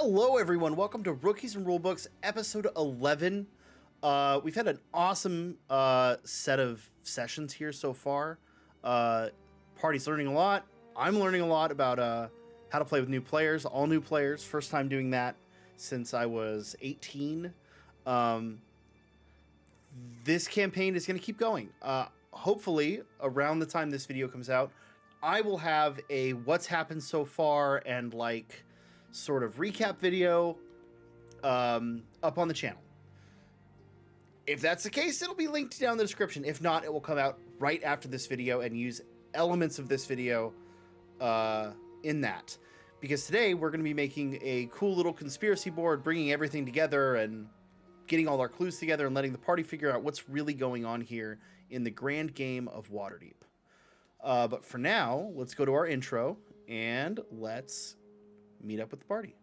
Hello, everyone. Welcome to Rookies and Rulebooks, episode 11. We've had an awesome set of sessions here so far. Party's learning a lot. I'm learning a lot about how to play with new players, all new players. First time doing that since I was 18. This campaign is going to keep going. Hopefully, around the time this video comes out, I will have a what's happened so far and like sort of recap video up on the channel. If that's the case, it'll be linked down in the description. If not, it will come out right after this video and use elements of this video in that. Because today we're going to be making a cool little conspiracy board, bringing everything together and getting all our clues together and letting the party figure out what's really going on here in the grand game of Waterdeep. But for now, let's go to our intro and let's meet up with the party.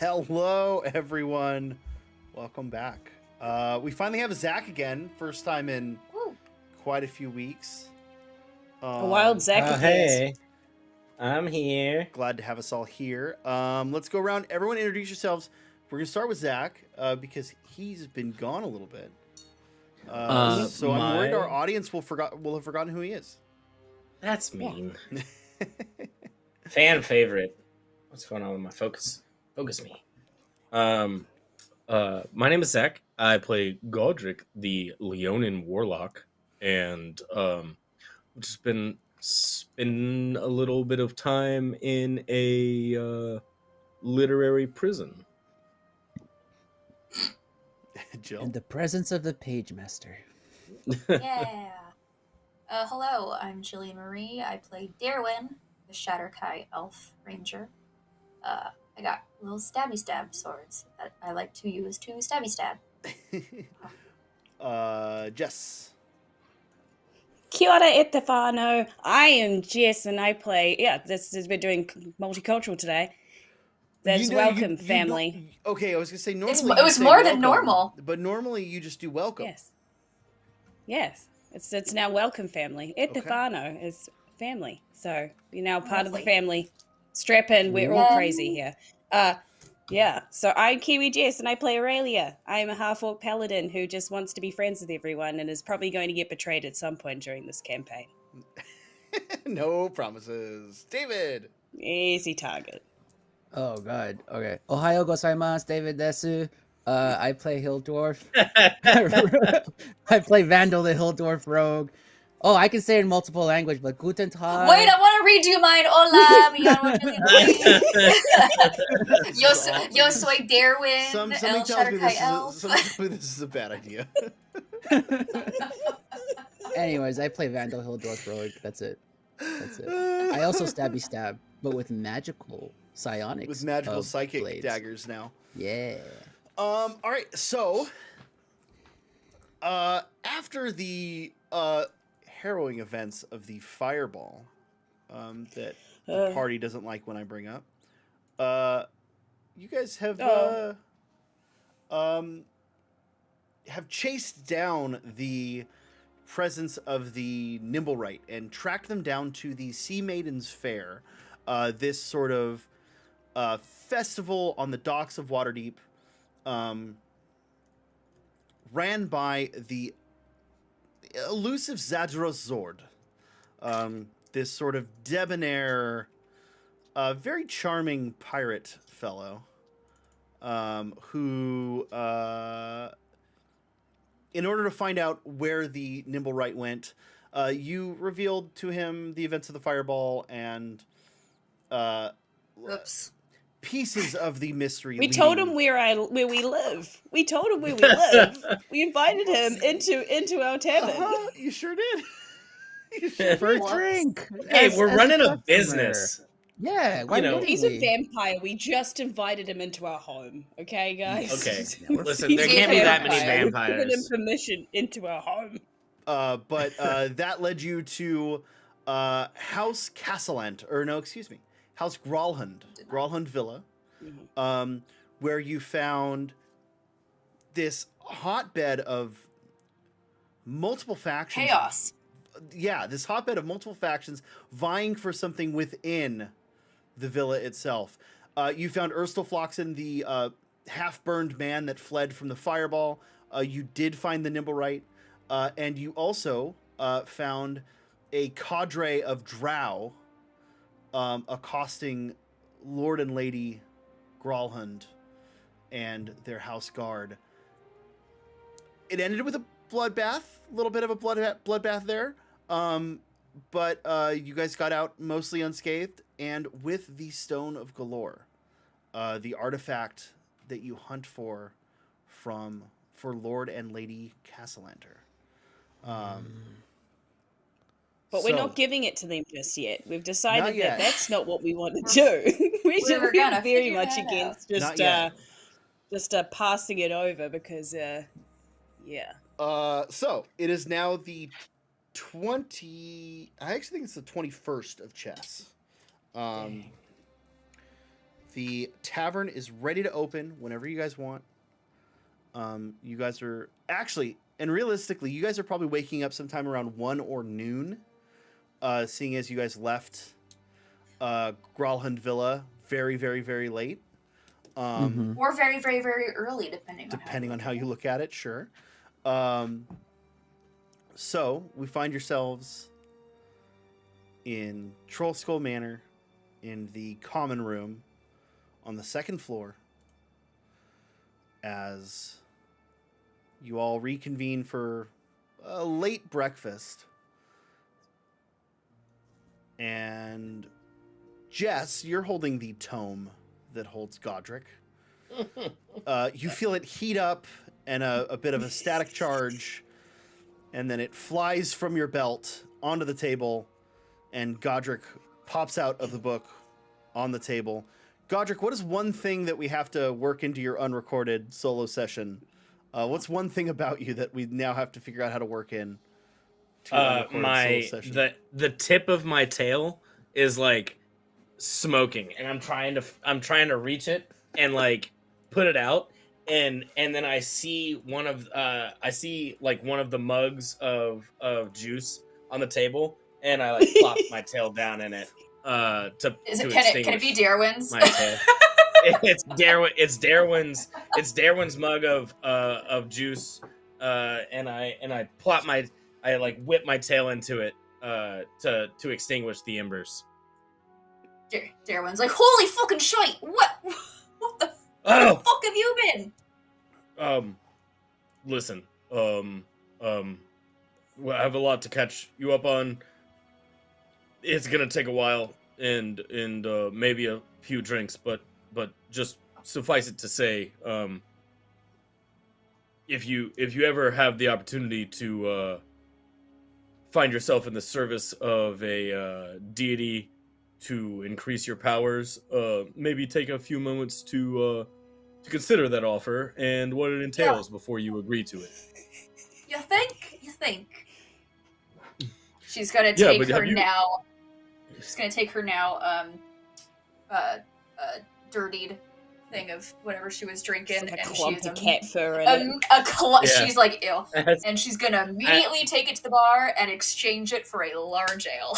Hello, everyone. Welcome back. We finally have Zach again. First time in quite a few weeks. A wild Zach. Hey, I'm here. Glad to have us all here. Let's go around. Everyone introduce yourselves. We're going to start with Zach because he's been gone a little bit. So I'm worried our audience will have forgotten who he is. That's mean. Fan favorite. What's going on with my focus? Focus me. My name is Zach. I play Godrick, the Leonin Warlock, and just been spending a little bit of time in a literary prison. Jill. In the presence of the page master. Yeah. Hello, I'm Jillian Marie. I play Daerwyn, the Shadar-Kai elf ranger. I got little stabby stab swords that I like to use to stabby stab. Jess. Kia ora e te whānau. I am Jess and I play, we're doing multicultural today. That's welcome, family. Okay, I was going to say normally It was more than normal. But normally you just do welcome. Yes. It's now welcome, family. E te whānau is family. So you're now part of the family. Strap in, we're all crazy here. So I'm Kiwi Jess and I play Aurelia. I'm a Half-Orc Paladin who just wants to be friends with everyone and is probably going to get betrayed at some point during this campaign. No promises. David. Easy target. Oh god. Okay. Ohayo gozaimasu, David desu. I play Hill Dwarf. I play Vandal, the Hill Dwarf rogue. Oh, I can say it in multiple language, but Guten Tag. Wait, I want to redo mine. Hola, mi llamo Jillian. Yo soy Daerwyn, Something tells me this is a bad idea. Anyways, I play Vandal, Hill Dwarf rogue. That's it. I also stabby stab, but with magical psionics. With magical psychic blades. daggers now. Yeah. All right, so after the harrowing events of the fireball that the party doesn't like when I bring up, you guys have chased down the presence of the Nimblewright and tracked them down to the Sea Maidens Fair, this sort of festival on the docks of Waterdeep, ran by the elusive Zadros Zord. This sort of debonair, very charming pirate fellow, who, in order to find out where the Nimble Right went, you revealed to him the events of the fireball and Oops. pieces of the mystery. We told him where we live. We told him where we live. We invited him into our tavern. You sure did. You sure For a What? drink. Hey, we're running a customer. business. Yeah, why You know, wouldn't He's a we? vampire. We just invited him into our home. Okay, guys. Okay. We're Listen, He's there a can't be that many vampire. We've given him vampires. permission into our home. But that led you to House Castellant, or no, excuse me, House Gralhund Villa, where you found this hotbed of multiple factions. Chaos. Yeah, this hotbed of multiple factions vying for something within the villa itself. You found Erstelfloxen, the half-burned man that fled from the fireball. You did find the Nimble Right. And you also found a cadre of drow accosting Lord and Lady Gralhund and their house guard. It ended with a bloodbath, a little bit of a bloodbath there. But you guys got out mostly unscathed, and with the Stone of Galore, the artifact that you hunt for Lord and Lady Castellanter. But we're So- not giving it to them just yet. We've decided Not yet. that that's not what we want to do. We're we're gonna very figure much that against Not yet. just passing it over because yeah. So it is now the 20. I actually think it's the 21st of chess. The tavern is ready to open whenever you guys want. You guys are actually, and realistically, you guys are probably waking up sometime around 1 or noon. Seeing as you guys left Gralhund Villa very, very, very late. Or very, very, very early, depending On how you look at it, sure. So we find yourselves in Troll Skull Manor in the common room on the second floor as you all reconvene for a late breakfast. And Jess, you're holding the tome that holds Godrick. You feel it heat up and a bit of a static charge, and then it flies from your belt onto the table, and Godrick pops out of the book on the table. Godrick, what is one thing that we have to work into your unrecorded solo session? What's one thing about you that we now have to figure out how to work in to your unrecorded solo session? The tip of my tail is like smoking, and I'm trying to reach it and like put it out, and then I see one of the mugs of juice on the table, and I like plop my tail down in it to Can it be extinguish Daerwyn's? my tail. It's Daerwyn's mug of juice, and I whip my tail into it to extinguish the embers. Daerwyn's like, holy fucking shite! What the where the fuck have you been? Listen, well, I have a lot to catch you up on. It's gonna take a while and maybe a few drinks, but just suffice it to say, if you ever have the opportunity to find yourself in the service of a deity to increase your powers, maybe take a few moments to consider that offer and what it entails before you agree to it. You think? She's gonna take her now. She's gonna take her now, dirtied thing of whatever she was drinking, Like a and clump she's of cat fur in it. She's like, ew, and she's gonna immediately take it to the bar and exchange it for a large ale.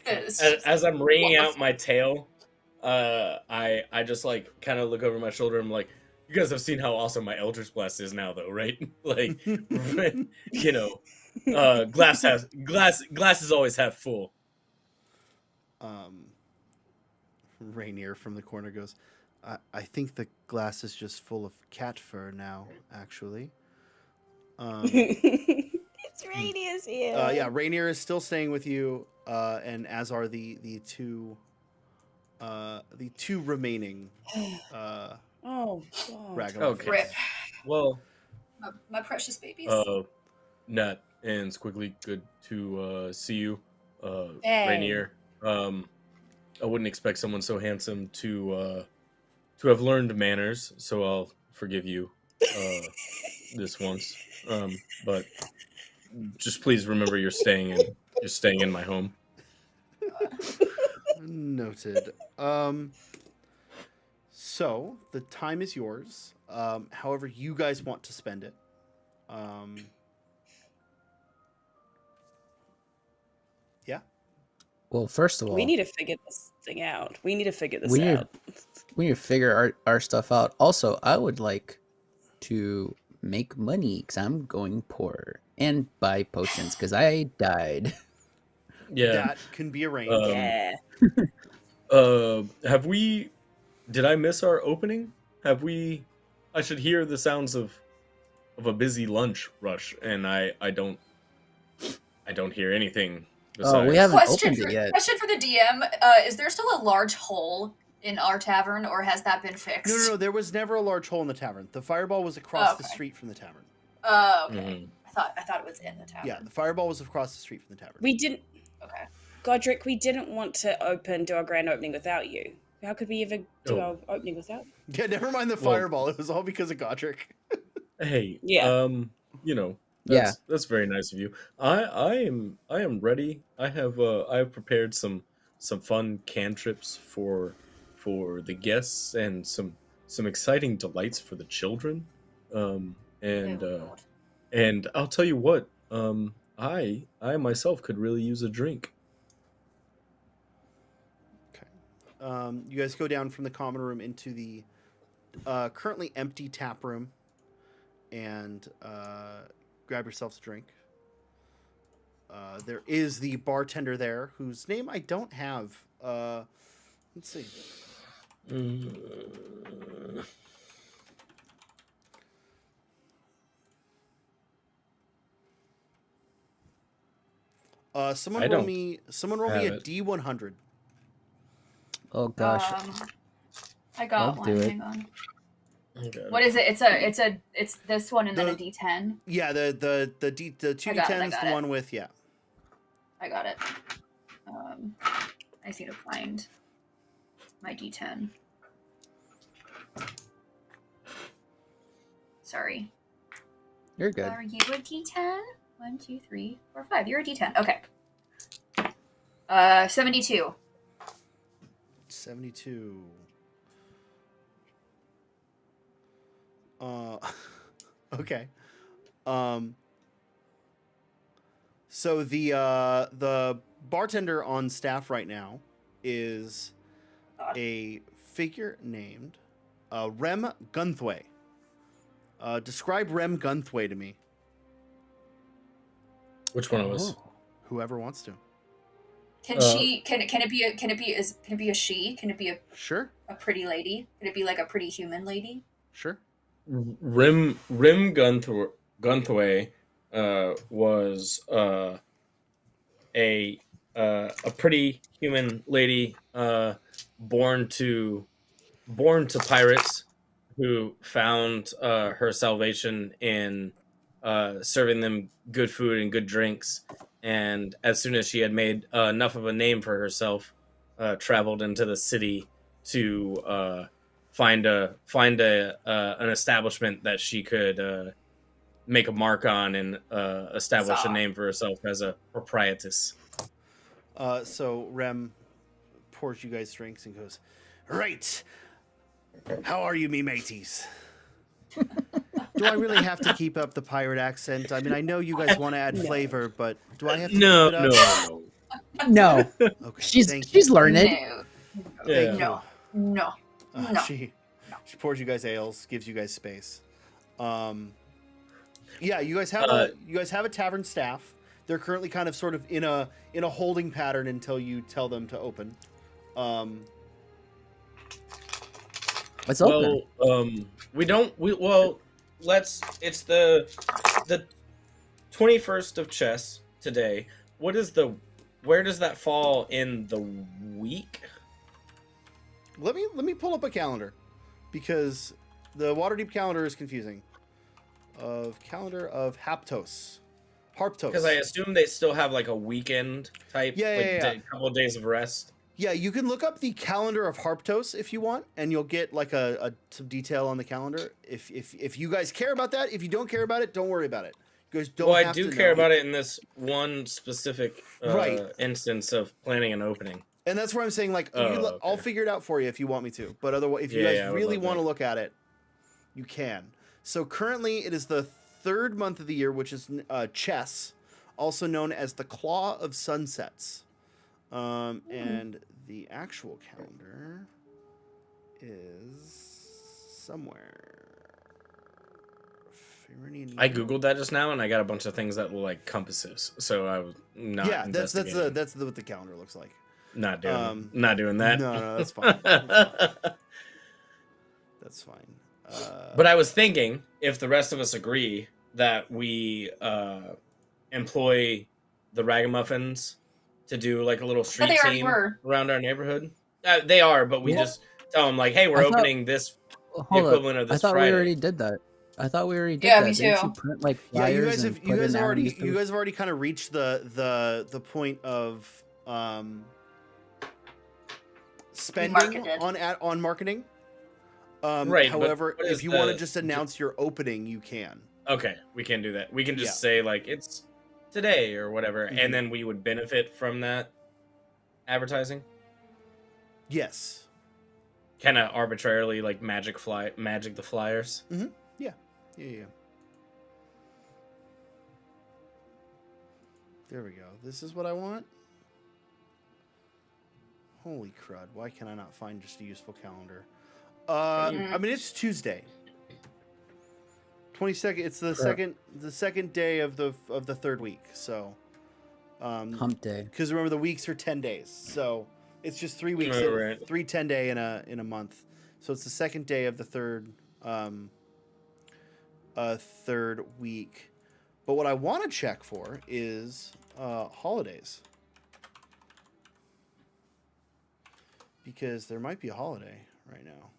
As I'm wringing out my tail, I just like kind of look over my shoulder. I'm like, You guys have seen how awesome my Eldritch Blast is now, though, right? Like, you know, glass is always half full. Rainier from the corner goes, I think the glass is just full of cat fur now, actually. It's Rainier's here. Yeah, Rainier is still staying with you, and as are the two remaining oh, God. Ragamuffins. Okay. Rip. Well, My precious babies. Nat and Squiggly, good to see you. Hey. Rainier, I wouldn't expect someone so handsome to have learned manners, so I'll forgive you this once. But just please remember you're staying in my home. Noted. So the time is yours. However you guys want to spend it. Yeah. Well, first of all, We need to figure this thing out. We need to figure this We need- out. we need to figure our stuff out. Also, I would like to make money because I'm going poor and buy potions because I died. Yeah. That can be arranged. Yeah. Have we? Did I miss our opening? Have we? I should hear the sounds of a busy lunch rush, and I don't hear anything. Besides. Oh, we haven't Question opened for, it yet. question for the DM: is there still a large hole in our tavern, or has that been fixed? No. There was never a large hole in the tavern. The fireball was across the Okay. street from the tavern. Oh, okay. Mhm. I thought it was in the tavern. Yeah, the fireball was across the street from the tavern. We didn't, Okay. Godrick, we didn't want to do our grand opening without you. How could we ever do our opening without you? Yeah, never mind the Well- fireball. It was all because of Godrick. Hey, Yeah. You know, Yeah. that's very nice of you. I am ready. I have prepared some fun cantrips for the guests and some exciting delights for the children. And I'll tell you what, I myself could really use a drink. You guys go down from the common room into the currently empty tap room and grab yourselves a drink. There is the bartender there, whose name I don't have. Let's see. Someone I roll don't me a have it. D100. Oh gosh. I got I'll one. do it. Hang on. Okay. What is it? It's this one and then a D10. Yeah, the two I got it, D10s, I got the it. one with I got it. I just need to find my D10. Sorry. You're good. Are you a D10? 1, 2, 3, 4, 5. You're a D10. Okay. 72. 72. Okay. So the bartender on staff right now is God. a figure named Rem Gunthway. Describe Rem Gunthway to me. Which one of us? Oh. Whoever wants to. Can Uh, it be a she? Can it be Sure. a pretty lady? Can it be like a pretty human lady? Sure. Rim Gunthway was a pretty human lady born to pirates who found her salvation in serving them good food and good drinks, and as soon as she had made enough of a name for herself, traveled into the city to find an establishment that she could make a mark on and establish a Huzzah. name for herself as a proprietress. So Rem pours you guys drinks and goes, "Right. How are you, me mateys?" Do I really have to keep up the pirate accent? I mean, I know you guys want to add flavor, but do I have to No, keep it up? No, Okay, she's thank you. learning. No. Yeah. Thank you. No. No. No. She She pours you guys ales, gives you guys space. Yeah, you guys have a tavern staff. They're currently kind of sort of in a holding pattern until you tell them to open. Let's open. It's the 21st of chess today. Where does that fall in the week? Let me pull up a calendar, because the Waterdeep calendar is confusing. Calendar of Harptos. Because I assume they still have like a weekend type, a couple of days of rest. Yeah, you can look up the calendar of Harptos if you want, and you'll get like some detail on the calendar. If you guys care about that, if you don't care about it, don't worry about it. You guys don't. Well, I do care about it in this one specific Right. instance of planning an opening. And that's where I'm saying, like, Okay. I'll figure it out for you if you want me to. But otherwise, if you guys really want to look at it, you can. So currently, it is the third month of the year, which is Chess, also known as the Claw of Sunsets. And the actual calendar is somewhere. I googled that just now, and I got a bunch of things that were like compasses. So I was not. Yeah, that's what the calendar looks like. Not doing that. No, that's fine. That's fine. But I was thinking, if the rest of us agree that we employ the Ragamuffins to do like a little street scene around our neighborhood. They are, but we just tell them like, hey, we're opening this the equivalent of this Friday. We already did that. I thought we already did that. Yeah, me too. Didn't you print, like, flyers you guys have already kind of reached the point of spending on marketing. Right. However, if you want to just announce your opening, you can. Okay, we can do that. We can just say like it's today or whatever, and then we would benefit from that advertising. Yes. Kind of arbitrarily, like magic the flyers. Mm-hmm. Yeah. There we go. This is what I want. Holy crud! Why can I not find just a useful calendar? I mean, it's Tuesday. 22nd. It's the second day of the third week. So, hump day. Because remember, the weeks are 10 days. So it's just 3 weeks, right. 3 10-day in a month. So it's the second day of the third week. But what I want to check for is holidays, because there might be a holiday right now.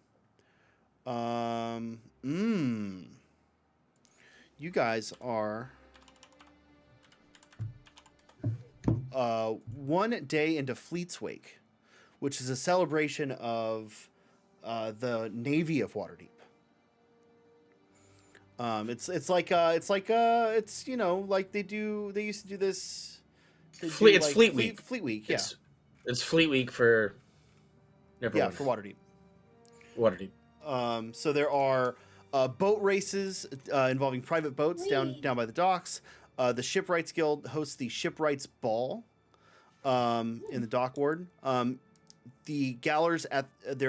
You guys are 1 day into Fleet's Wake, which is a celebration of the Navy of Waterdeep. It's you know, like they used to do this. It's Fleet Week. Fleet Week, yeah. It's Fleet Week for everyone. Yeah, for Waterdeep. Waterdeep. So there are boat races involving private boats down by the docks. The Shipwrights Guild hosts the Shipwrights Ball in the dock ward. There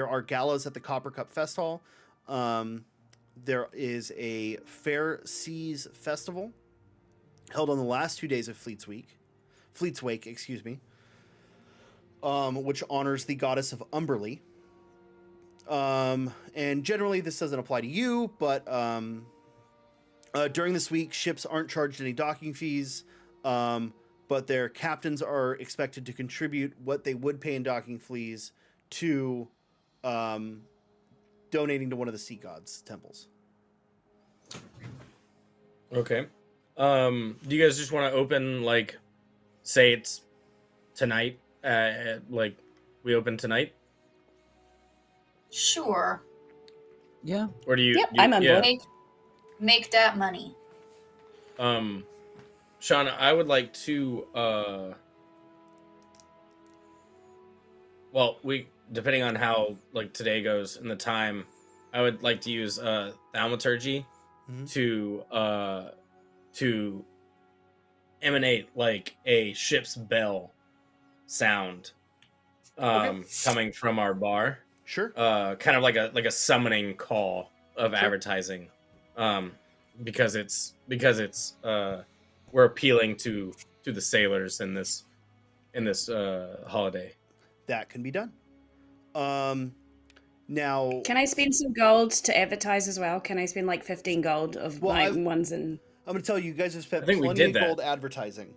are galas at the Copper Cup Fest Hall. There is a Fair Seas Festival held on the last 2 days of Fleet's Wake, excuse me, which honors the goddess of Umberlee. And generally this doesn't apply to you, but during this week, ships aren't charged any docking fees, but their captains are expected to contribute what they would pay in docking fees to donating to one of the sea gods' temples. Okay. Do you guys just want to open, like, say it's tonight? Like, we open tonight? Sure. Yeah. Or do you? Yep, I'm on board. Make that money. Sean, I would like to. Well, depending on how like today goes and the time, I would like to use thaumaturgy to emanate like a ship's bell sound coming from our bar. Sure. kind of like a summoning call of advertising, because it's we're appealing to the sailors in this holiday. That can be done. Now, Can I spend some gold to advertise as well? Can I spend like 15 gold of my ones in? I'm going to tell you, you guys have spent I think we plenty did of that. gold advertising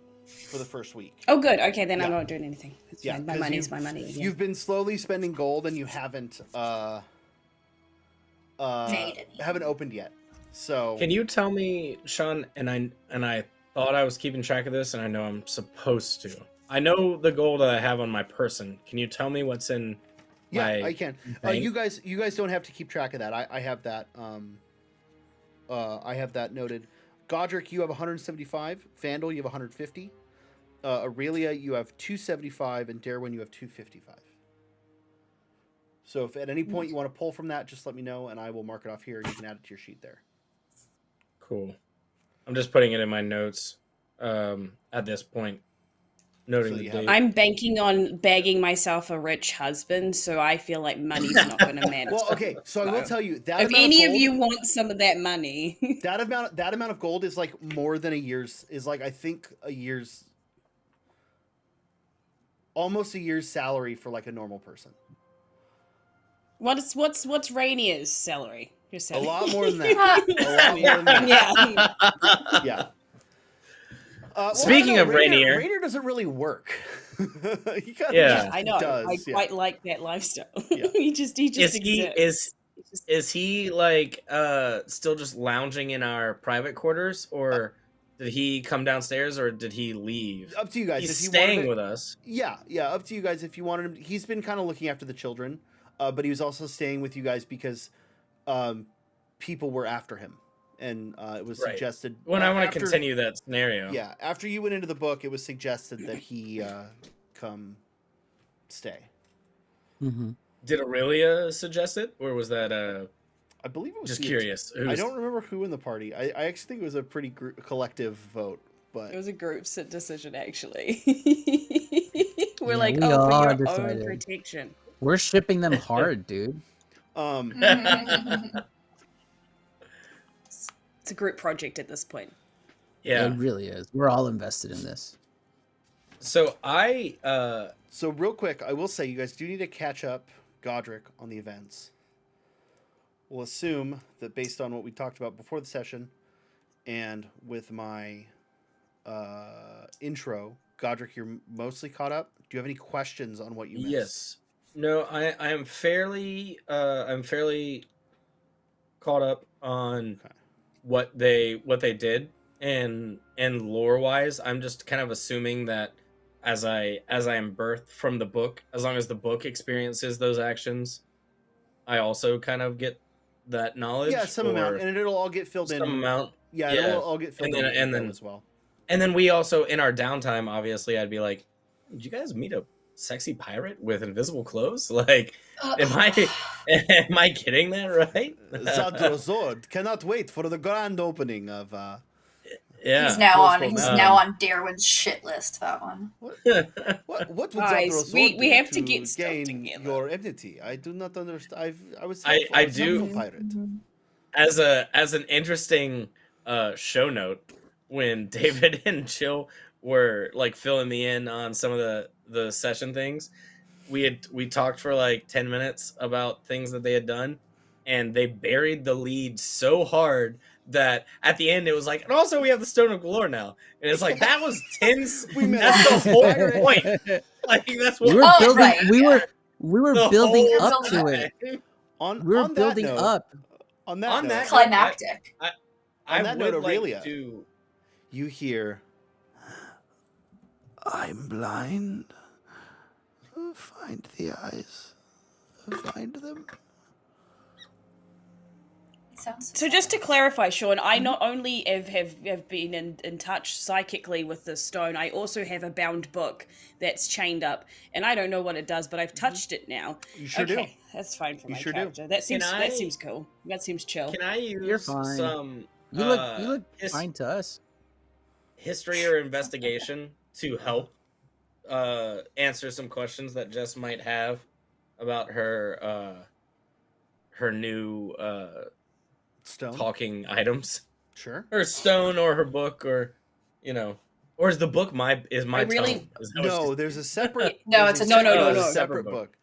for the first week. Oh, good. Okay, then I'm Yeah. not doing anything. It's Yeah, fine. My 'cause money's my money. You've been slowly spending gold, and you haven't haven't opened yet. So Can you tell me, Sean? And I thought I was keeping track of this, and I know I'm supposed to. I know the gold that I have on my person. Can you tell me what's in? Yeah, my I can. bank? You guys don't have to keep track of that. I have that. I have that noted. Godrick, you have 175. Vandal, you have 150. Aurelia, you have 275, and Daerwyn, you have 255. So if at any point you want to pull from that, just let me know, and I will mark it off here, and you can add it to your sheet there. Cool. I'm just putting it in my notes at this point, noting So the you have- date. I'm banking on bagging myself a rich husband, so I feel like money's not going to matter. Well, okay, so I will tell you that If amount any of of gold, you want some of that money, that amount of gold is like more than a year's. Is like I think a year's, almost a year's salary for like a normal person. what's Rainier's salary? Your A salary. lot more than that. A lot more than that. Yeah. Yeah. Speaking of Rainier- Rainier doesn't really work. He kinda Yeah. just I know. does, I yeah. quite like that lifestyle. Yeah. he just Is he like still just lounging in our private quarters, or did he come downstairs, or did he leave? Up to you guys. He's if you staying wanted with us. Yeah, up to you guys if you wanted him. He's been kind of looking after the children, but he was also staying with you guys because people were after him, and it was Right. suggested. When I want to after- continue that scenario. Yeah, after you went into the book, it was suggested that he come stay. Mm-hmm. Did Aurelia suggest it, or was that I believe it was just the- curious? I don't remember who in the party. I actually think it was a pretty collective vote, but It was a group decision, actually. We're Yeah, like, we oh, for all your decided. own protection. We're shipping them hard, dude. It's a group project at this point. Yeah. It really is. We're all invested in this. So So real quick, I will say you guys do need to catch up Godrick on the events. We'll assume that based on what we talked about before the session and with my intro, Godrick, you're mostly caught up. Do you have any questions on what you missed? yes. No, I am fairly caught up on Okay. what they did, and lore wise, I'm just kind of assuming that as I am birthed from the book, as long as the book experiences those actions, I also kind of get that knowledge. Yeah, some amount, and it'll all get filled in. some amount. Yeah, yeah. it'll all get filled And in then- and then- as well. And then we also, in our downtime, obviously, I'd be like, "Did you guys meet a sexy pirate with invisible clothes? Like, am I getting that right?" Zadrozord cannot wait for the grand opening of. Yeah. He's now Close on. call He's now. now on Daerwyn's shit list. That one. What would Guys, Zadrozord we do have to get stuff gain together. your enmity? I do not understand. I was. I helpful. was do- helpful pirate. as an interesting show note, when David and Jill were like filling me in on some of the session things, we talked for like 10 minutes about things that they had done, and they buried the lead so hard that at the end it was like, and also we have the Stone of Galore now, and it's like that was 10. We met That's the a whole pirate. point. Like that's what We were Oh, building. right, we yeah. were the building whole up to it. time. On We were on that building note, up. On that On note, that- Climactic. I that would note, like Aurelia. to. you hear. I'm blind. Find the eyes. Find them. It sounds So just to clarify, Sean, I not only have been in touch psychically with the stone, I also have a bound book that's chained up, and I don't know what it does, but I've touched it now. You sure do. Okay, that's fine for You my sure do. character. That seems I- that seems cool. That seems chill. Can I use You're fine. some You look his- fine to us. history or investigation to help answer some questions that Jess might have about her new Stone. talking items? Sure. Her stone or her book, or or is the book my I really- tome? Is that what No, she's- there's a separate. No, there's it's a a no, no, separate- no, a no. separate book.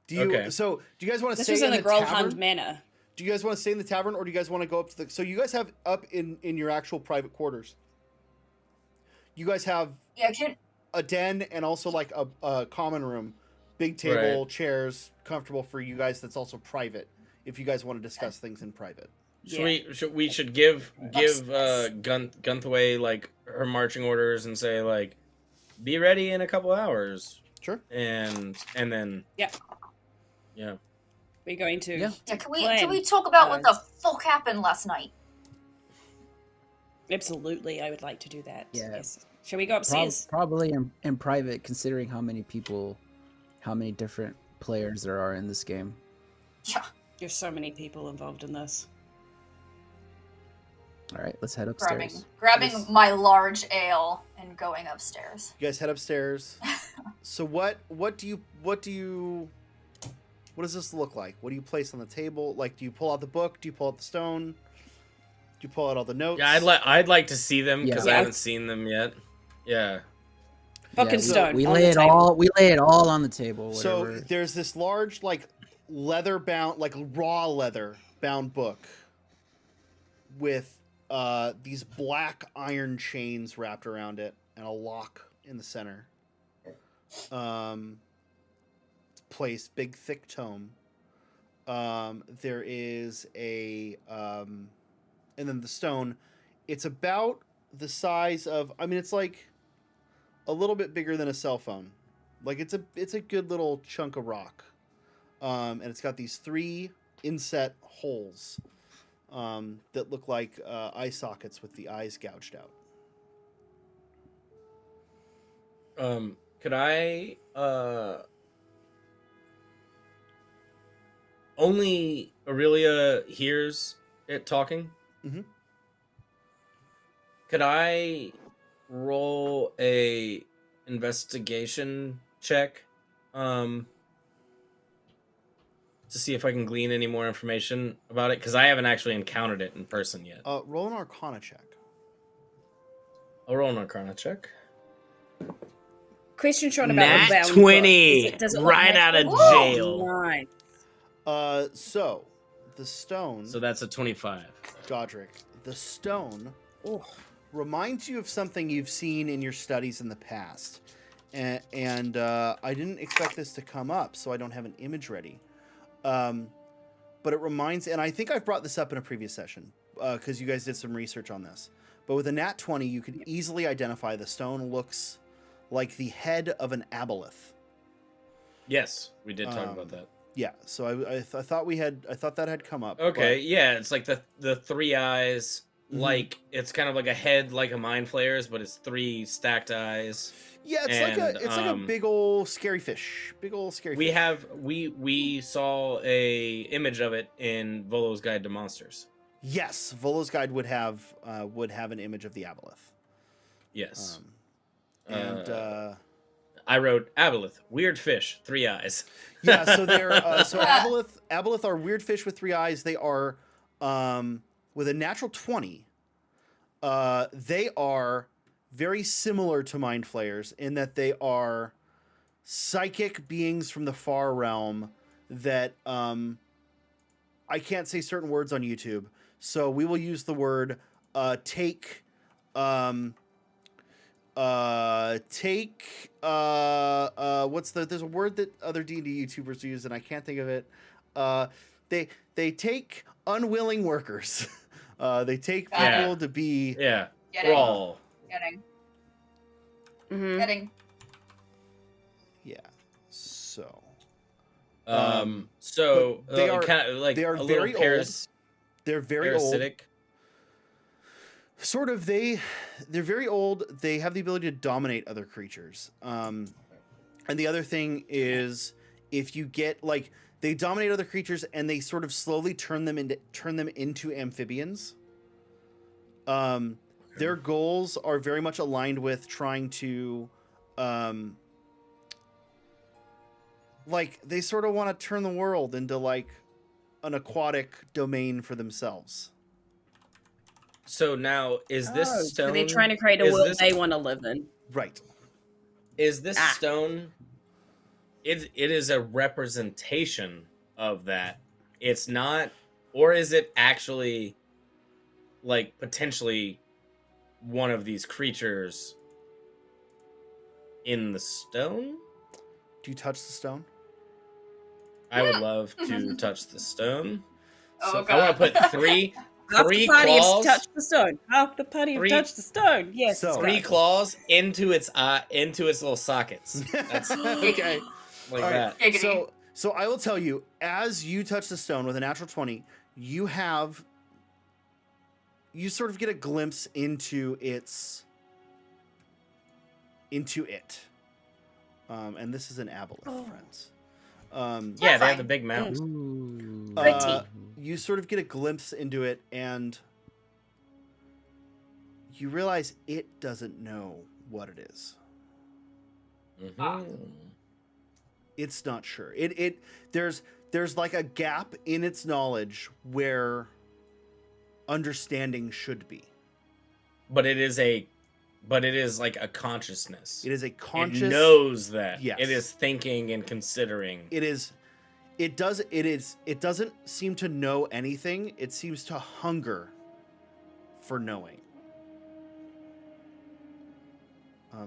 Do you? Okay. So, do you guys want to This stay was in the Gralhund tavern? Manor. Do you guys want to stay in the tavern, or do you guys want to go up to the? So you guys have up in your actual private quarters. You guys have Yeah, can a den and also like a common room, big table, Right. chairs, comfortable for you guys. That's also private. If you guys want to discuss things in private. We should give Gunthway like her marching orders and say like, be ready in a couple hours, Sure. and then Yeah. yeah. We're going to. Yeah. yeah, can Plan. we talk about what the fuck happened last night? Absolutely, I would like to do that. Yeah. Yes. Shall we go upstairs? Probably in private, considering how many different players there are in this game. Yeah. There's so many people involved in this. All right, let's head Grabbing upstairs. Yes. my large ale and going upstairs. You guys head upstairs. So what does this look like? What do you place on the table? Like, do you pull out the book? Do you pull out the stone? Do you pull out all the notes? Yeah, I'd like to see them because Yeah. I haven't seen them yet. Yeah. Book and we- stone. We on lay the it table. all on the table. So Whatever. there's this large, like, leather bound, like raw leather bound book with these black iron chains wrapped around it and a lock in the center. Placed, big thick tome. There is and then the stone. It's about the size of. I mean, it's like a little bit bigger than a cell phone. Like it's a good little chunk of rock. And it's got these 3 inset holes that look like eye sockets with the eyes gouged out. Could I only Aurelia hears it talking? Mhm. Could I roll a investigation check to see if I can glean any more information about it? Because I haven't actually encountered it in person yet. Roll an Arcana check. I'll roll an Arcana check. Question, Sean, about Nat the bound 20, book. Does it look right out of magical? jail. Nice. So the stone. So that's a 25. Godrick, the stone Ooh. reminds you of something you've seen in your studies in the past, and I didn't expect this to come up, so I don't have an image ready. But it reminds, and I think I've brought this up in a previous session because you guys did some research on this. But with a nat 20, you can easily identify the stone looks like the head of an aboleth. Yes, we did talk about that. Yeah, so I thought that had come up. Okay, yeah, it's like the 3 eyes, Mhm. like it's kind of like a head, like a mind flayer's, but it's 3 stacked eyes. Yeah, it's like a big old scary fish. Big old scary We fish. we saw a image of it in Volo's Guide to Monsters. Yes, Volo's Guide would have an image of the aboleth. Yes, And I wrote aboleth, weird fish, 3 eyes. yeah, so they're so aboleth are weird fish with 3 eyes. They are with a natural 20. They are very similar to mind flayers in that they are psychic beings from the far realm that I can't say certain words on YouTube, so we will use the word take there's a word that other D&D YouTubers use and I can't think of it. They take unwilling workers. They take people Yeah. to be Yeah, Getting. brawl. Getting. Mhm. Getting. yeah. So So but they are- kind of like they are a very little old. They're very old. parasitic. Sort of they're very old. They have the ability to dominate other creatures. And the other thing is if you get like they dominate other creatures and they sort of slowly turn them into amphibians. Their goals are very much aligned with trying to like they sort of want to turn the world into like an aquatic domain for themselves. So now, is this stone? So they're trying to create a is world this- they want to live in. Right. Is this stone? It is a representation of that. It's not, or is it actually like potentially one of these creatures in the stone? Do you touch the stone? I would love to touch the stone. Oh, So God. I want to put three Half the party has claws. touched the stone. Half the party have Three- touched the stone. Yes. So- Three claws into its little sockets. That's Okay. like All right. that. Giggity. So I will tell you, as you touch the stone with a natural 20, you sort of get a glimpse into it. And this is an aboleth, friends. Yeah, they fine. have the big mouth. Ooh. You sort of get a glimpse into it, and you realize it doesn't know what it is. Mhm. It's not sure. There's like a gap in its knowledge where understanding should be. But it is like a consciousness. It is a conscious. It knows that. Yes. It is thinking and considering. It doesn't seem to know anything. It seems to hunger for knowing.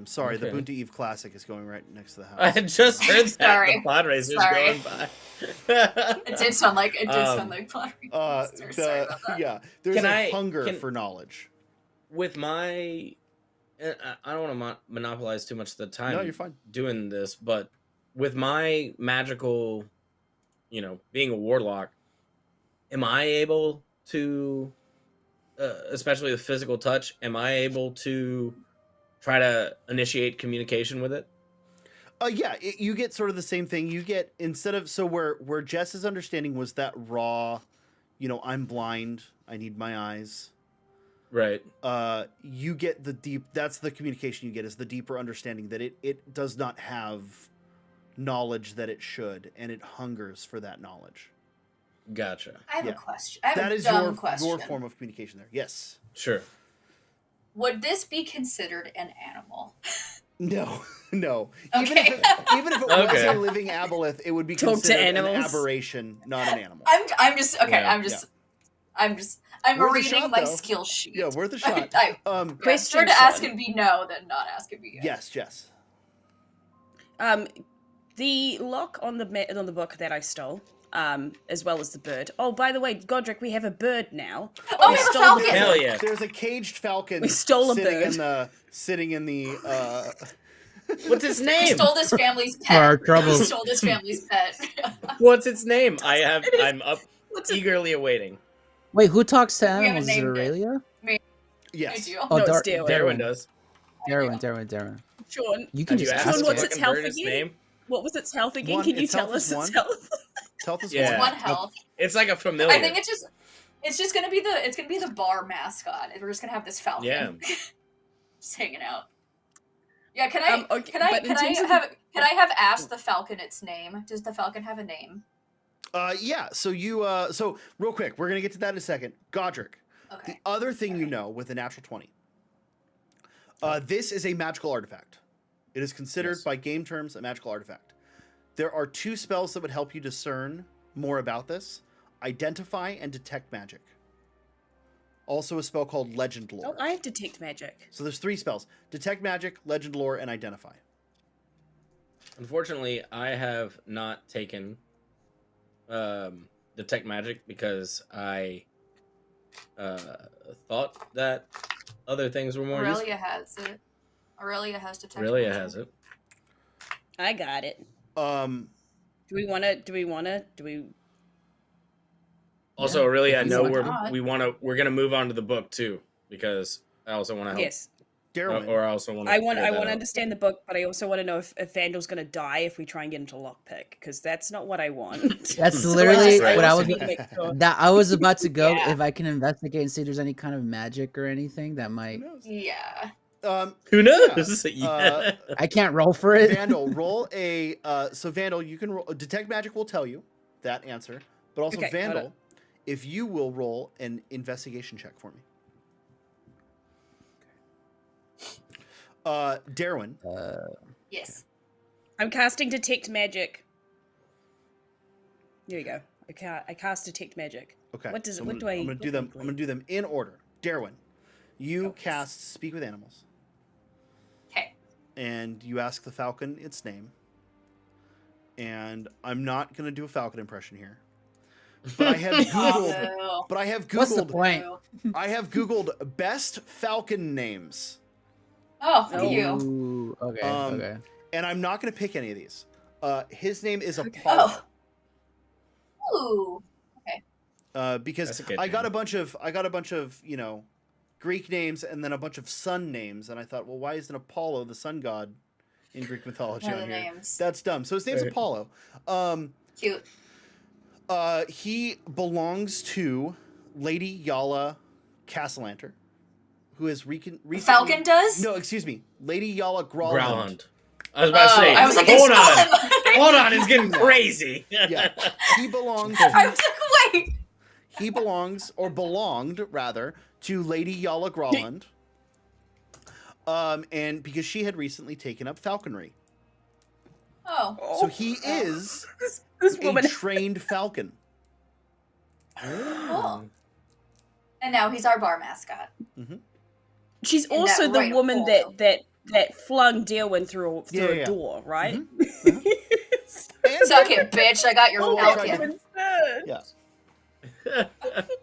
Sorry, the Okay. Boonta Eve Classic is going right next to the house. I had just heard that Sorry. the pod racers Sorry. going by. It did sound like Flying Sorry about that. Yeah, there's Can a I- hunger can- for knowledge. With my, I don't want to monopolize too much of the time. No, you're fine. doing this, but with my magical, being a warlock, am I able to, especially with physical touch, am I able to try to initiate communication with it? Yeah, you get sort of the same thing. You get, instead of, so where Jess's understanding was that raw, I'm blind, I need my eyes. Right. You get the deep, that's the communication you get, is the deeper understanding that it does not have knowledge that it should, and it hungers for that knowledge. Gotcha. I have Yeah. a question. I have That a is dumb question. your form of communication there. Yes. Sure. Would this be considered an animal? No. Okay. Even if it was Okay. a living aboleth, it would be Talk to considered an animals. aberration, not an animal. I'm just okay. Yeah. I'm Worth a reading shot, my though. skill sheet. Yeah, worth a shot. Prefer Question, to ask Sean. and be no than not ask and be yes. Yes, Jess. The lock on the book that I stole, as well as the bird. Oh, by the way, Godrick, we have a bird now. Oh, We we have a stole falcon. the- Hell yeah. There's a caged falcon. We stole a sitting in the. What's its We name? stole this family's For our pet. We troubles. stole this family's pet. What's its name? I'm up What's it? eagerly awaiting. Wait, who talks to haven't animals? Is it named it. Aurelia? Yes. I do. Oh, No, it's Daerwyn. Daerwyn does. Daerwyn. Sean, You can Have you just asked ask Sean, the what's it. its fucking health bird its again? name? What was its health again? One- Can you its tell health us is its one. health? Health is Yeah. One health. It's like a familiar. I think it's just gonna be the bar mascot. We're just gonna have this falcon. Yeah. Just hanging out. Yeah, can I Okay, can I but in can I terms of have asked the falcon its name? Does the falcon have a name? Yeah. So so real quick, we're gonna get to that in a second. Godrick. Okay. The other thing you know with a natural 20. This is a magical artifact. It is considered Yes. by game terms a magical artifact. There are two spells that would help you discern more about this: Identify and Detect Magic. Also a spell called Legend Lore. Oh, I have detect magic. So there's three spells: Detect Magic, Legend Lore, and Identify. Unfortunately, I have not taken Detect Magic because I thought that other things were more useful. Aurelia has it. Aurelia has detect. Aurelia magic. has it. I got it. Um, Do we want to? Also, Aurelia, I If you know want. we're gonna move on to the book too because I also want to help. Yes. Daerwyn. Or I also want. I want to understand the book, but I also want to know if Vandal's going to die if we try and get into lockpick, because that's not what I want. That's So literally Right. what I also was. need to make sure. That I was about to go. Yeah. If I can investigate and see if there's any kind of magic or anything that Who might. knows? Yeah. Who knows? Yeah. I can't roll for it. Vandal, roll a. So Vandal, you can roll. Detect magic will tell you that answer, but also Okay, hold Vandal, on. if you will roll an investigation check for me. Daerwyn. Yes. I'm casting detect magic. There you go. I cast detect magic. Okay. What does so what I'm do gonna, I? I'm gonna do them. I'm gonna do them in order. Daerwyn, you cast Speak with Animals, Okay. and you ask the falcon its name. And I'm not gonna do a falcon impression here, but I have Googled. Oh, But I have What's the Googled. point? no. I have Googled best falcon names, Oh, look at Oh. you. Ooh, okay, okay. and I'm not gonna pick any of these. His name is Apollo. Oh. Ooh. Because That's a good I got name. a bunch of Greek names and then a bunch of sun names, and I thought, well, why isn't Apollo the sun god in Greek mythology One of on the here? names. That's dumb. So his name's Right. Apollo. Cute. He belongs to Lady Yala Castellanter, who has recently. Falcon does? No, excuse me, Lady Yala Gralhund. Gralhund. I was about to say. I was like, hold it's on. Gralhund. Hold on, it's getting crazy. Yeah, he belongs. I was like, wait. He belongs, or belonged rather, to Lady Yala Gralhund. And because she had recently taken up falconry, Oh. so he is This a woman. trained falcon. Cool. And now he's our bar mascot. She's in also that the right woman hole. that flung Daerwyn through Yeah, a yeah. door, right? And Suck it, bitch. I got your Oh, falcon. yeah,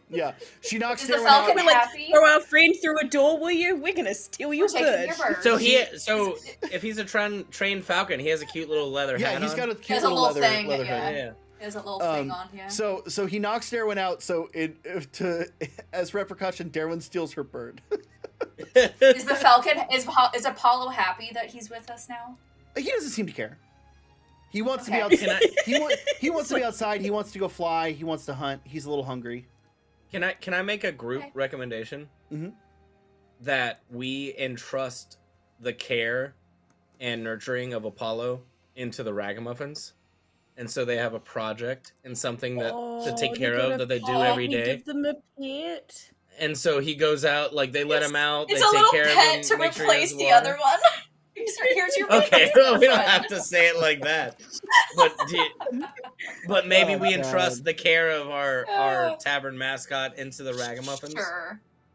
yeah. She knocks Is the Daerwyn falcon out. Like, happy? throw our friend through a door, will you? We're gonna steal your We're taking bird. your bird. So if he's a trained falcon, he has a cute little leather Yeah, hat he's on. got a He cute has a little little leather thing, hood. Yeah. There's a little thing on here. So he knocks Daerwyn out. So as repercussion, Daerwyn steals her bird. Is the falcon, is Apollo happy that he's with us now? He doesn't seem to care. He wants to be Okay. outside. He wants to be outside. He wants to go fly. He wants to hunt. He's a little hungry. Can I make a group Okay. recommendation? Mhm. That we entrust the care and nurturing of Apollo into the Ragamuffins, and so they have a project and something that to take care of that they do every day. Give them a pet. And so he goes out, like they let him out, It's they a take little care pet of to him, make sure he replace has the water. other one. Here's your Okay, replacement we don't friend. have to say it like that, but maybe Oh, we God. entrust the care of our tavern mascot into the Ragamuffins.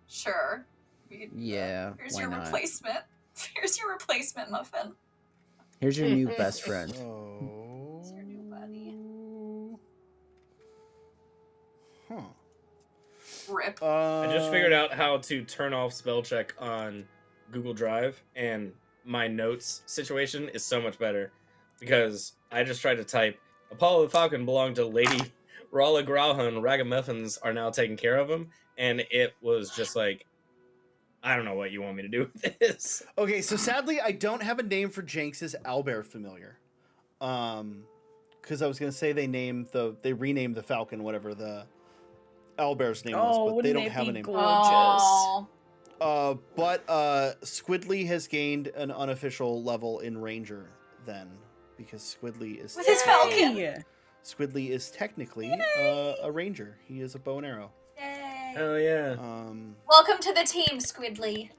Sure. Yeah, Here's why your not? replacement. Here's your replacement muffin. Here's your new best friend. Oh. Here's your new buddy. Huh. Rip. I just figured out how to turn off spell check on Google Drive, and my notes situation is so much better because I just tried to type Apollo the Falcon belonged to Lady Rala Gralhund. Ragamuffins are now taking care of him, and it was just like, I don't know what you want me to do with this. Okay, so sadly, I don't have a name for Jenks's owlbear familiar. Because I was gonna say they renamed the falcon, whatever the owlbear's name was, but they don't have a name. Oh. But Squidly has gained an unofficial level in Ranger then, because Squidly is With his falcon. Yeah. Squidly is technically a Ranger. He is a bow and arrow. Yay. Oh yeah. Welcome to the team, Squidly.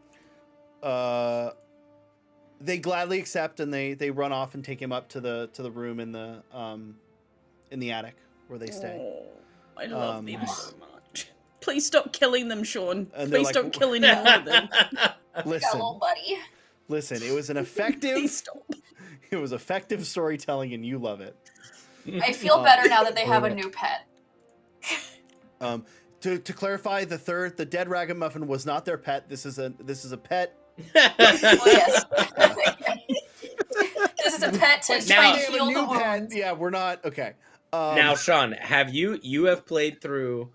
They gladly accept, and they run off and take him up to the room in the attic where they stay. Oh, I love them Nice. so much. Please stop killing them, Sean. And they're Please like, stop killing more of them. Got a Listen, little buddy. listen. It was an Please effective. stop. It was effective storytelling, and you love it. I feel better now that they have a new pet. To clarify, the dead ragamuffin was not their pet. This is a pet. Oh, yes. This is a pet to But try now and they have a heal the new pet. wounds. Yeah, we're not okay. Now, Sean, have you have played through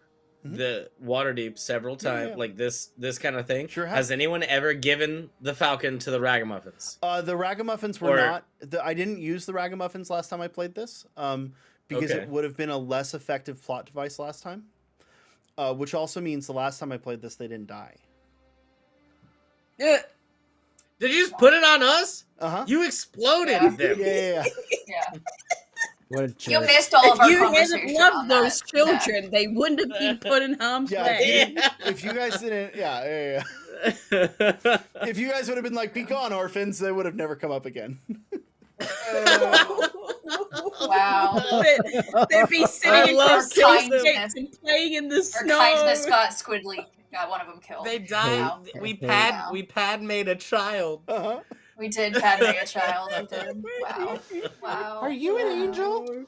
Mhm. the Waterdeep several Yeah, times, yeah. like this kind of thing? Sure have. Has anyone ever given the falcon to the Ragamuffins? The ragamuffins were Or- not. I didn't use the ragamuffins last time I played this. Because Okay. it would have been a less effective plot device last time. Which also means the last time I played this, they didn't die. Did you just put it on us? Uh-huh. You exploded Yeah. them. Yeah. Yeah. What a You jerk. missed all of If our you conversation hadn't loved on those that, children, they wouldn't have been put in harm's Yeah, way. if you guys didn't, yeah. If you guys would have been like, be gone, orphans, they would have never come up again. Wow. They'd be I sitting in love their killing them. skates and playing in the Our snow. kindness got Squidly. Got one of them killed. They died. Wow. We padmade a child. Uh-huh. We did padme a child. We did. Wow. Wow. Are you an Wow. angel?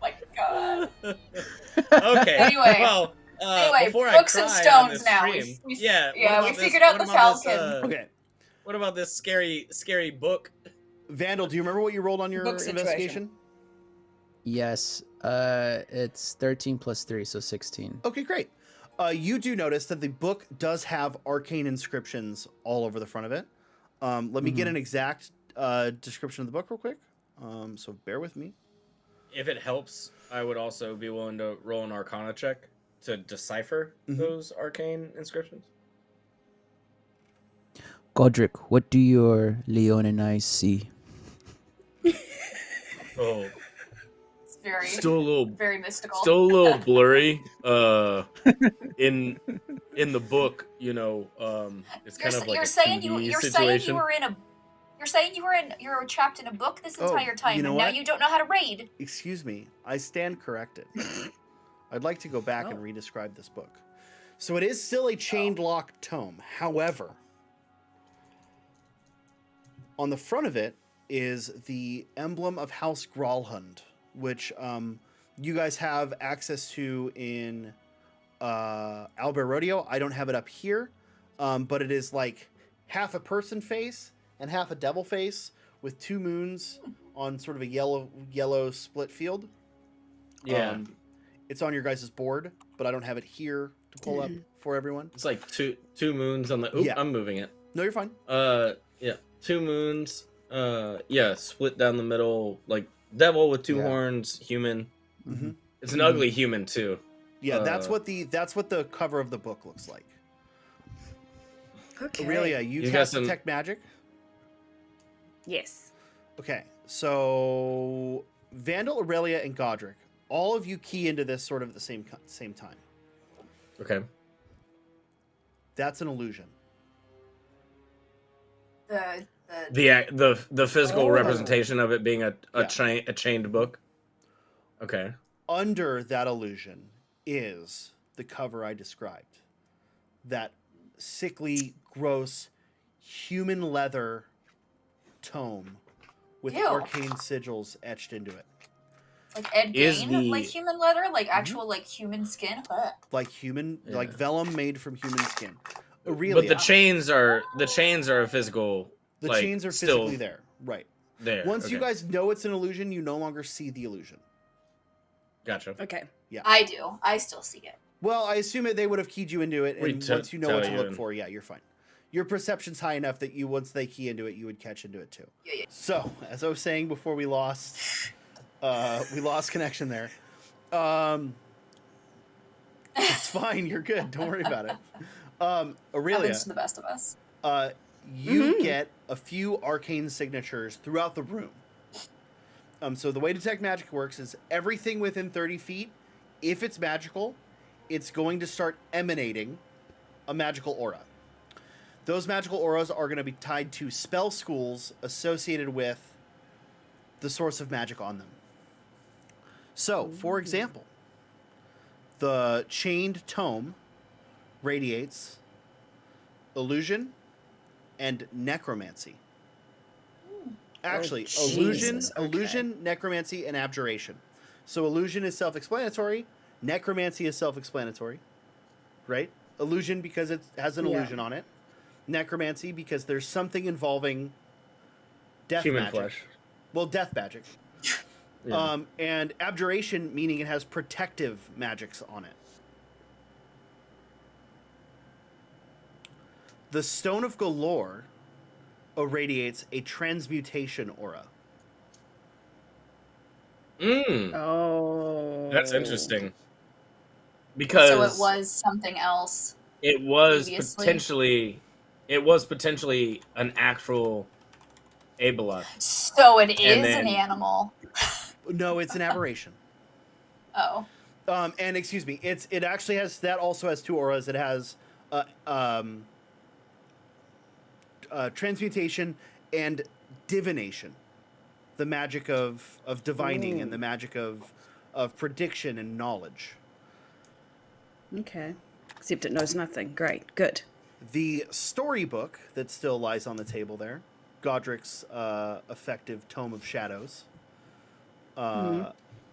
My God. Okay. Anyway. Well, Anyway, before books I and cry stones on this now. stream, We yeah, we figured out the falcon. Okay. What about this scary book? Vandal, do you remember what you rolled on your Book situation. investigation? Yes. It's 13 plus 3, so 16. Okay, great. You do notice that the book does have arcane inscriptions all over the front of it. Let me get an exact description of the book real quick. So bear with me. If it helps, I would also be willing to roll an Arcana check to decipher those arcane inscriptions. Godrick, what do your Leonin eyes see? Oh, It's very, still a little, very mystical. still a little blurry. In the book, you know, it's kind of like you're a saying 2D you're saying situation. you were trapped in a book this entire time, you know and now what? you don't know how to raid. Excuse me. I stand corrected. I'd like to go back and re-describe this book. So it is still a chained lock tome. However, on the front of it is the emblem of House Gralhund, which you guys have access to in Albert Rodeo. I don't have it up here, but it is like half a person face and half a devil face with two moons on sort of a yellow split field. Yeah, it's on your guys' board, but I don't have it here to pull up for everyone. it's like two moons on the. Oop, Yeah. I'm moving it. No, you're fine. Yeah, two moons. Yeah, split down the middle, like devil with two horns, human. Mm-hmm. It's an ugly human too. Yeah, that's what the cover of the book looks like. Okay. Aurelia, you got cast some- detect magic. Yes. Okay, so Vandal, Aurelia, and Godrick, all of you key into this sort of at the same time. Okay. That's an illusion. The physical Oh. representation of it being a Yeah. chained book. Okay. Under that illusion is the cover I described. That sickly, gross, human leather tome with Ew. arcane sigils etched into it. Like Ed Is Gein, the- like human leather, like actual like human skin. Ugh. Like human, like Yeah. vellum made from human skin. Aurelia, But the chains are a physical. the like, chains are still physically there. Right. there. Once you Okay. guys know it's an illusion, you no longer see the illusion. Gotcha. Okay. I do. I still see it. Well, I assume they would have keyed you into it, and once you know what to look for, yeah, you're fine. Your perception's high enough that you, once they key into it, you would catch into it too. Yeah. So, as I was saying before we lost connection there. It's fine. You're good. Don't worry about it. Aurelia, Happens to the best of us. you get a few arcane signatures throughout the room. So the way detect magic works is everything within 30 feet, if it's magical, it's going to start emanating a magical aura. Those magical auras are going to be tied to spell schools associated with the source of magic on them. So, for example, the chained tome radiates illusion and necromancy. Actually, Jesus, okay. illusion, necromancy, and abjuration. So illusion is self-explanatory. Necromancy is self-explanatory, right? Illusion because it has an illusion on it. Necromancy because there's something involving death Human magic. flesh. Well, death magic. Yeah. And abjuration meaning it has protective magics on it. The Stone of Galore irradiates a transmutation aura. Oh. That's interesting. Because So it was something else. it was previously. potentially it was potentially an actual Abelard. So it And is then- an animal. No, it's an aberration. Oh. And excuse me, it actually also has two auras. It has transmutation and divination, the magic of divining and the magic of prediction and knowledge. Okay. Except it knows nothing. Great. Good. The storybook that still lies on the table there, Godrick's effective Tome of Shadows,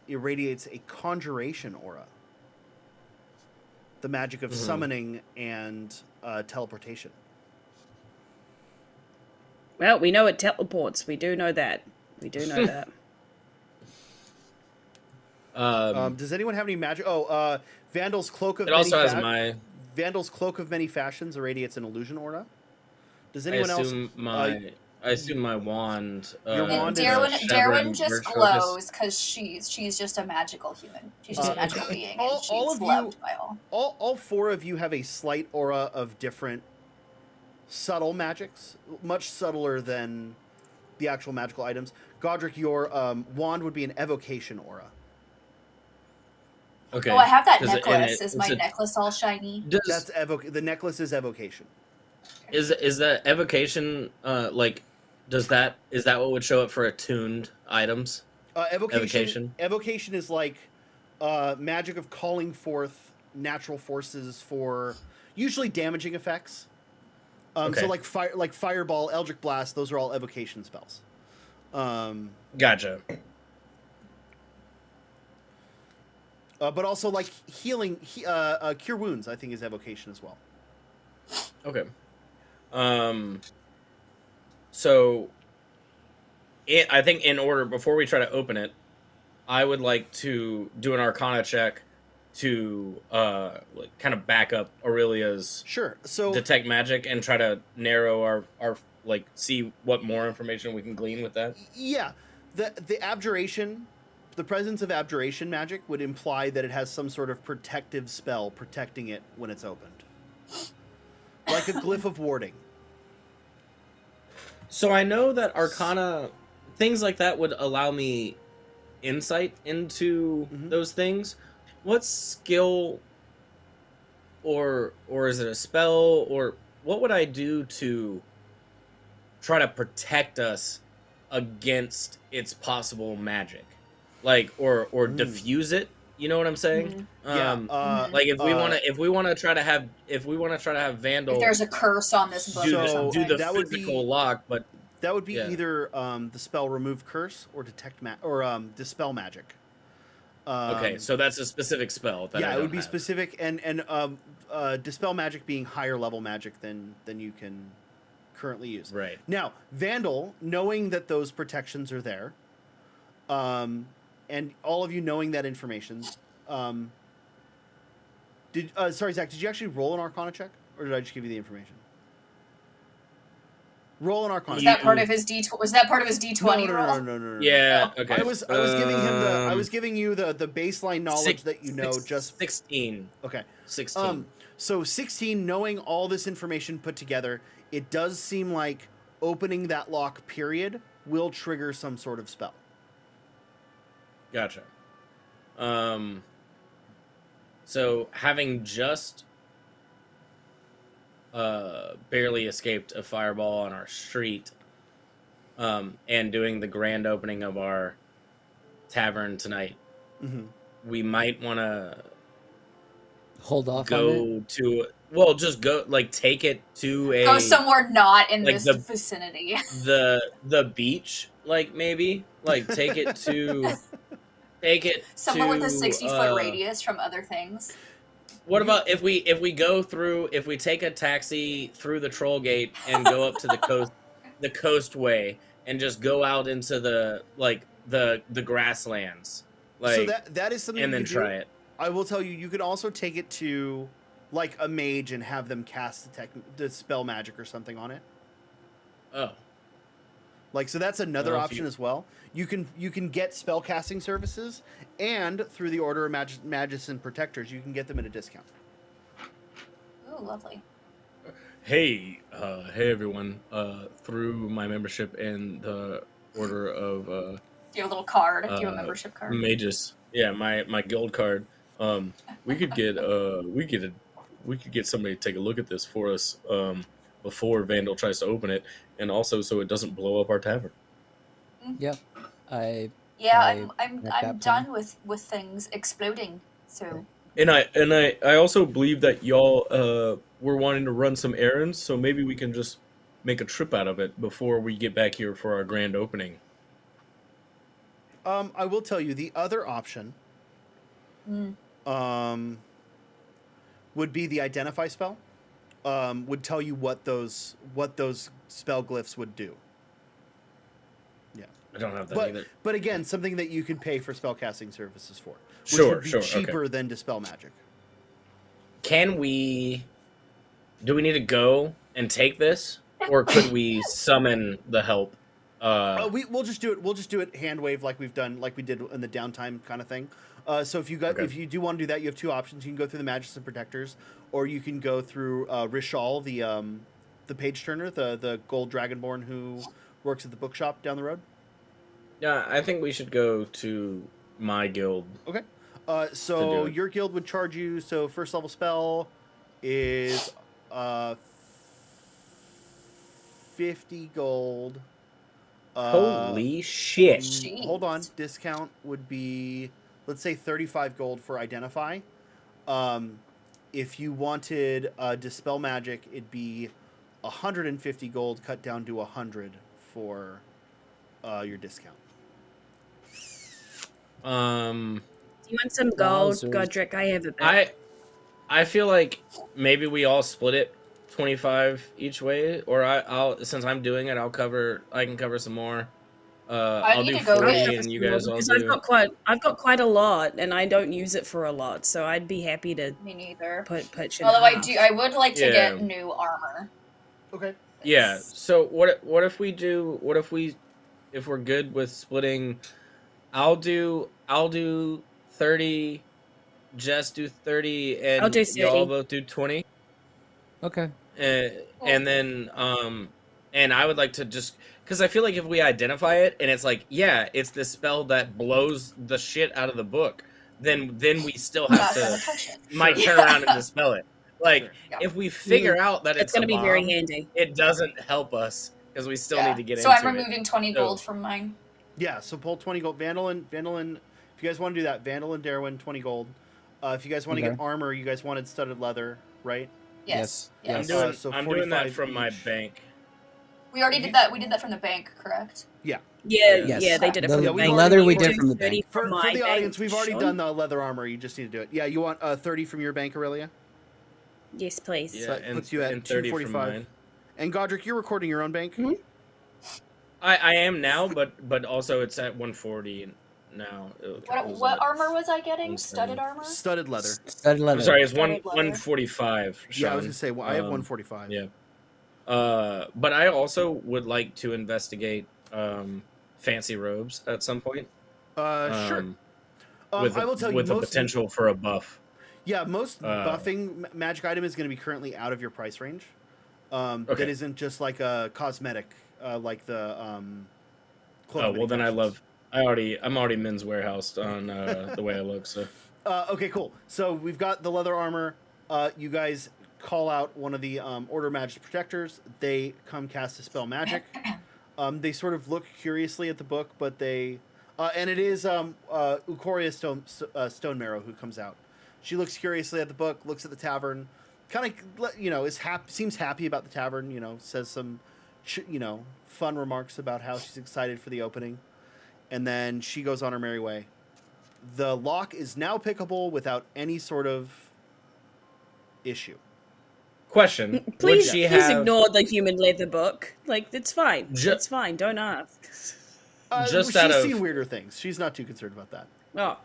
irradiates a conjuration aura. The magic of summoning and teleportation. Well, we know it teleports. We do know that. We do know that. Does anyone have any magic? Oh, Vandal's Cloak of It also has my. Vandal's Cloak of Many Fashions irradiates an illusion aura. Does I anyone else? assume my wand. Your And wand is Daerwyn just Birch Focus. glows because she's just a magical human. She's just a magical okay. being, All and she's of you- loved by all. All four of you have a slight aura of different subtle magics, much subtler than the actual magical items. Godrick, your wand would be an evocation aura. Okay. Oh, I have that 'Cause necklace. Is my it's a- necklace all shiny? Does, The necklace is evocation. is that evocation is that what would show up for attuned items? Evocation is like magic of calling forth natural forces for usually damaging effects. Okay. So like fireball, eldritch blast, those are all evocation spells. Gotcha. But also like healing, cure wounds, I think is evocation as well. Okay. So I think in order, before we try to open it, I would like to do an Arcana check to kind of back up Aurelia's Sure. So detect magic and try to narrow our see what more information we can glean with that. yeah, the abjuration, the presence of abjuration magic would imply that it has some sort of protective spell protecting it when it's opened, like a glyph of warding. So I know that Arcana, things like that would allow me insight into those things. What skill or is it a spell, or what would I do to try to protect us against its possible magic? Like or diffuse it, you know what I'm saying? Like if we want to try to have Vandal, If there's a curse on this book So or something. do the that would physical be- lock, but That would be Yeah. either the spell remove curse or dispel magic. okay, so that's a specific spell. That I it don't would be have. specific, and dispel magic being higher level magic than you can currently use. Right. Now, Vandal, knowing that those protections are there, and all of you knowing that information, sorry, Zach, did you actually roll an Arcana check, or did I just give you the information? Roll an Arcana. Was check. that part of his D20? Was that part of his D20 roll? No. Yeah. Oh. Okay. I was giving him I was giving you the baseline knowledge that you know. Just 16. okay. 16. So 16, knowing all this information put together, it does seem like opening that lock period will trigger some sort of spell. Gotcha. So having just barely escaped a fireball on our street, and doing the grand opening of our tavern tonight, we might want to Hold off on it. go to just go take it to a Go somewhere not in like this the- vicinity. the beach, maybe take it to Somewhere with a 60-foot uh, radius from other things. What about if we take a taxi through the troll gate and go up to the coastway and just go out into the grasslands, So that is something and you then could try do. it. I will tell you, you could also take it to like a mage and have them cast the spell magic or something on it. Oh, So that's another Well, if option you- as well. You can get spell casting services, and through the Order of Magician Protectors, you can get them at a discount. Ooh, lovely. hey everyone. Through my membership and the order of Do you have a little card? Do you have a membership card? mages. Yeah, my guild card. We could get somebody to take a look at this for us before Vandal tries to open it, and also so it doesn't blow up our tavern. Yep. I'm at that done with things exploding. So. And I also believe that y'all were wanting to run some errands, so maybe we can just make a trip out of it before we get back here for our grand opening. I will tell you the other option. Would be the identify spell. Would tell you what those spell glyphs would do. Yeah, I don't have that either. But again, something that you can pay for spellcasting services for. Which Sure, would be sure, cheaper okay. than dispel magic. Do we need to go and take this, or could we summon the help? We'll just do it. We'll just do it hand wave like we did in the downtime kind of thing. So if you do want to do that, you have two options. You can go through the Magists and Protectors, or you can go through Rishal, the page turner, the gold dragonborn who works at the bookshop down the road. Yeah, I think we should go to my guild. Okay. So your guild would charge you. So first level spell is 50 gold. Holy shit! Hold on. Discount would be, let's say, 35 gold for identify. If you wanted dispel magic, it'd be 150 gold cut down to 100 for your discount. Do you want some gold, Godrick? I have a bit. I feel like maybe we all split it 25 each way, or I'll since I'm doing it, I can cover some more. I'll do 40 and you guys all do. I've got quite a lot, and I don't use it for a lot, so I'd be happy to. Me neither. Put Although I would like to get new armor. Okay. Yeah. So what if we're good with splitting? I'll do 30. Jess do 30, and I'll do 30. y'all both do 20. Okay. And then and I would like to just because I feel like if we identify it and it's like, yeah, it's the spell that blows the shit out of the book, then we still have to might turn around and dispel it. Like if we figure out that it's going to be bomb, very handy. It doesn't help us because we still need to get into it. So I'm removing 20 gold from mine. Yeah, so pull 20 gold. Vandal and if you guys want to do that, Vandal and Daerwyn 20 gold. If you guys want to get armor, you guys wanted studded leather, right? Yes. I'm doing that from my bank. We already did that. We did that from the bank, correct? Yeah. Yeah, they did it from the bank. The leather we did from the bank. For the audience, we've already done the leather armor. You just need to do it. Yeah, you want 30 from your bank, Aurelia? Yes, please. Yeah, so that puts you at 30 245. from mine. And Godrick, you're recording your own bank? Mm-hmm. I am now, but also it's at 140 now. What armor was I getting? Studded armor? Studded leather. Studded leather. I'm sorry, it's 145. Sean. Yeah, I was gonna say, I have 145. Yeah. But I also would like to investigate fancy robes at some point. Sure. I will tell you, with the potential for a buff. Yeah, most buffing magic item is going to be currently out of your price range. That isn't just like a cosmetic, like the. Well, then I'm already Men's Warehouse on the way I look. So. Okay, cool. So we've got the leather armor. You guys call out one of the Order Magist Protectors. They come cast a spell magic. They sort of look curiously at the book, but they. And it is Ukoria Stone Marrow who comes out. She looks curiously at the book, looks at the tavern, kind of, seems happy about the tavern, says some, fun remarks about how she's excited for the opening. And then she goes on her merry way. The lock is now pickable without any sort of issue. Question. Please ignore the human leather book. Like, it's fine. It's fine. Don't ask. She's seen weirder things. She's not too concerned about that. Oh.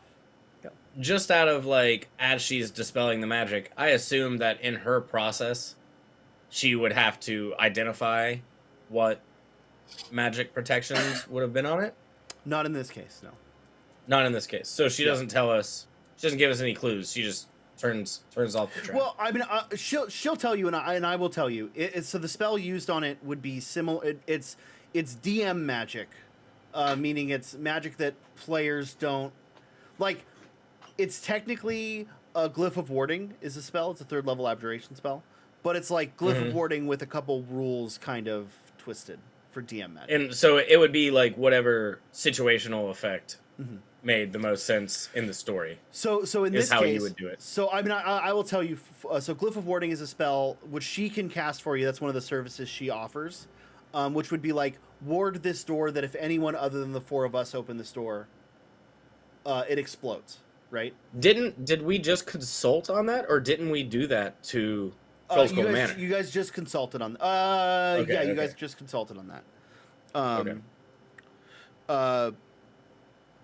Just out of, as she's dispelling the magic, I assume that in her process, she would have to identify what magic protections would have been on it? Not in this case, no. Not in this case. So she doesn't tell us, she doesn't give us any clues. She just turns off the trap. Well, I mean, she'll tell you, and I will tell you. So the spell used on it would be similar. It's DM magic, meaning it's magic that players don't like. It's technically a Glyph of Warding is a spell. It's a 3rd level abjuration spell, but it's like Glyph of Warding with a couple rules kind of twisted for DM magic. And so it would be like whatever situational effect made the most sense in the story. So in this how case, you would do it. So I mean, I will tell you. So Glyph of Warding is a spell which she can cast for you. That's one of the services she offers, which would be like ward this door that if anyone other than the 4 of us open this door, it explodes. Right? Did we just consult on that, or didn't we do that to Skull Manor? You guys just consulted on. You guys just consulted on that.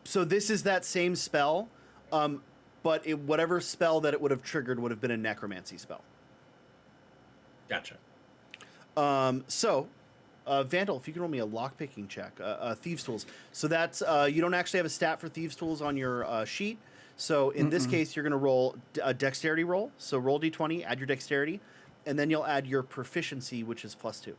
So this is that same spell, but whatever spell that it would have triggered would have been a necromancy spell. Gotcha. Vandal, if you can roll me a lockpicking check, Thieves' Tools. So that's you don't actually have a stat for Thieves' Tools on your sheet. So in this case, you're going to roll a dexterity roll. So roll d20, add your dexterity, and then you'll add your proficiency, which is +2.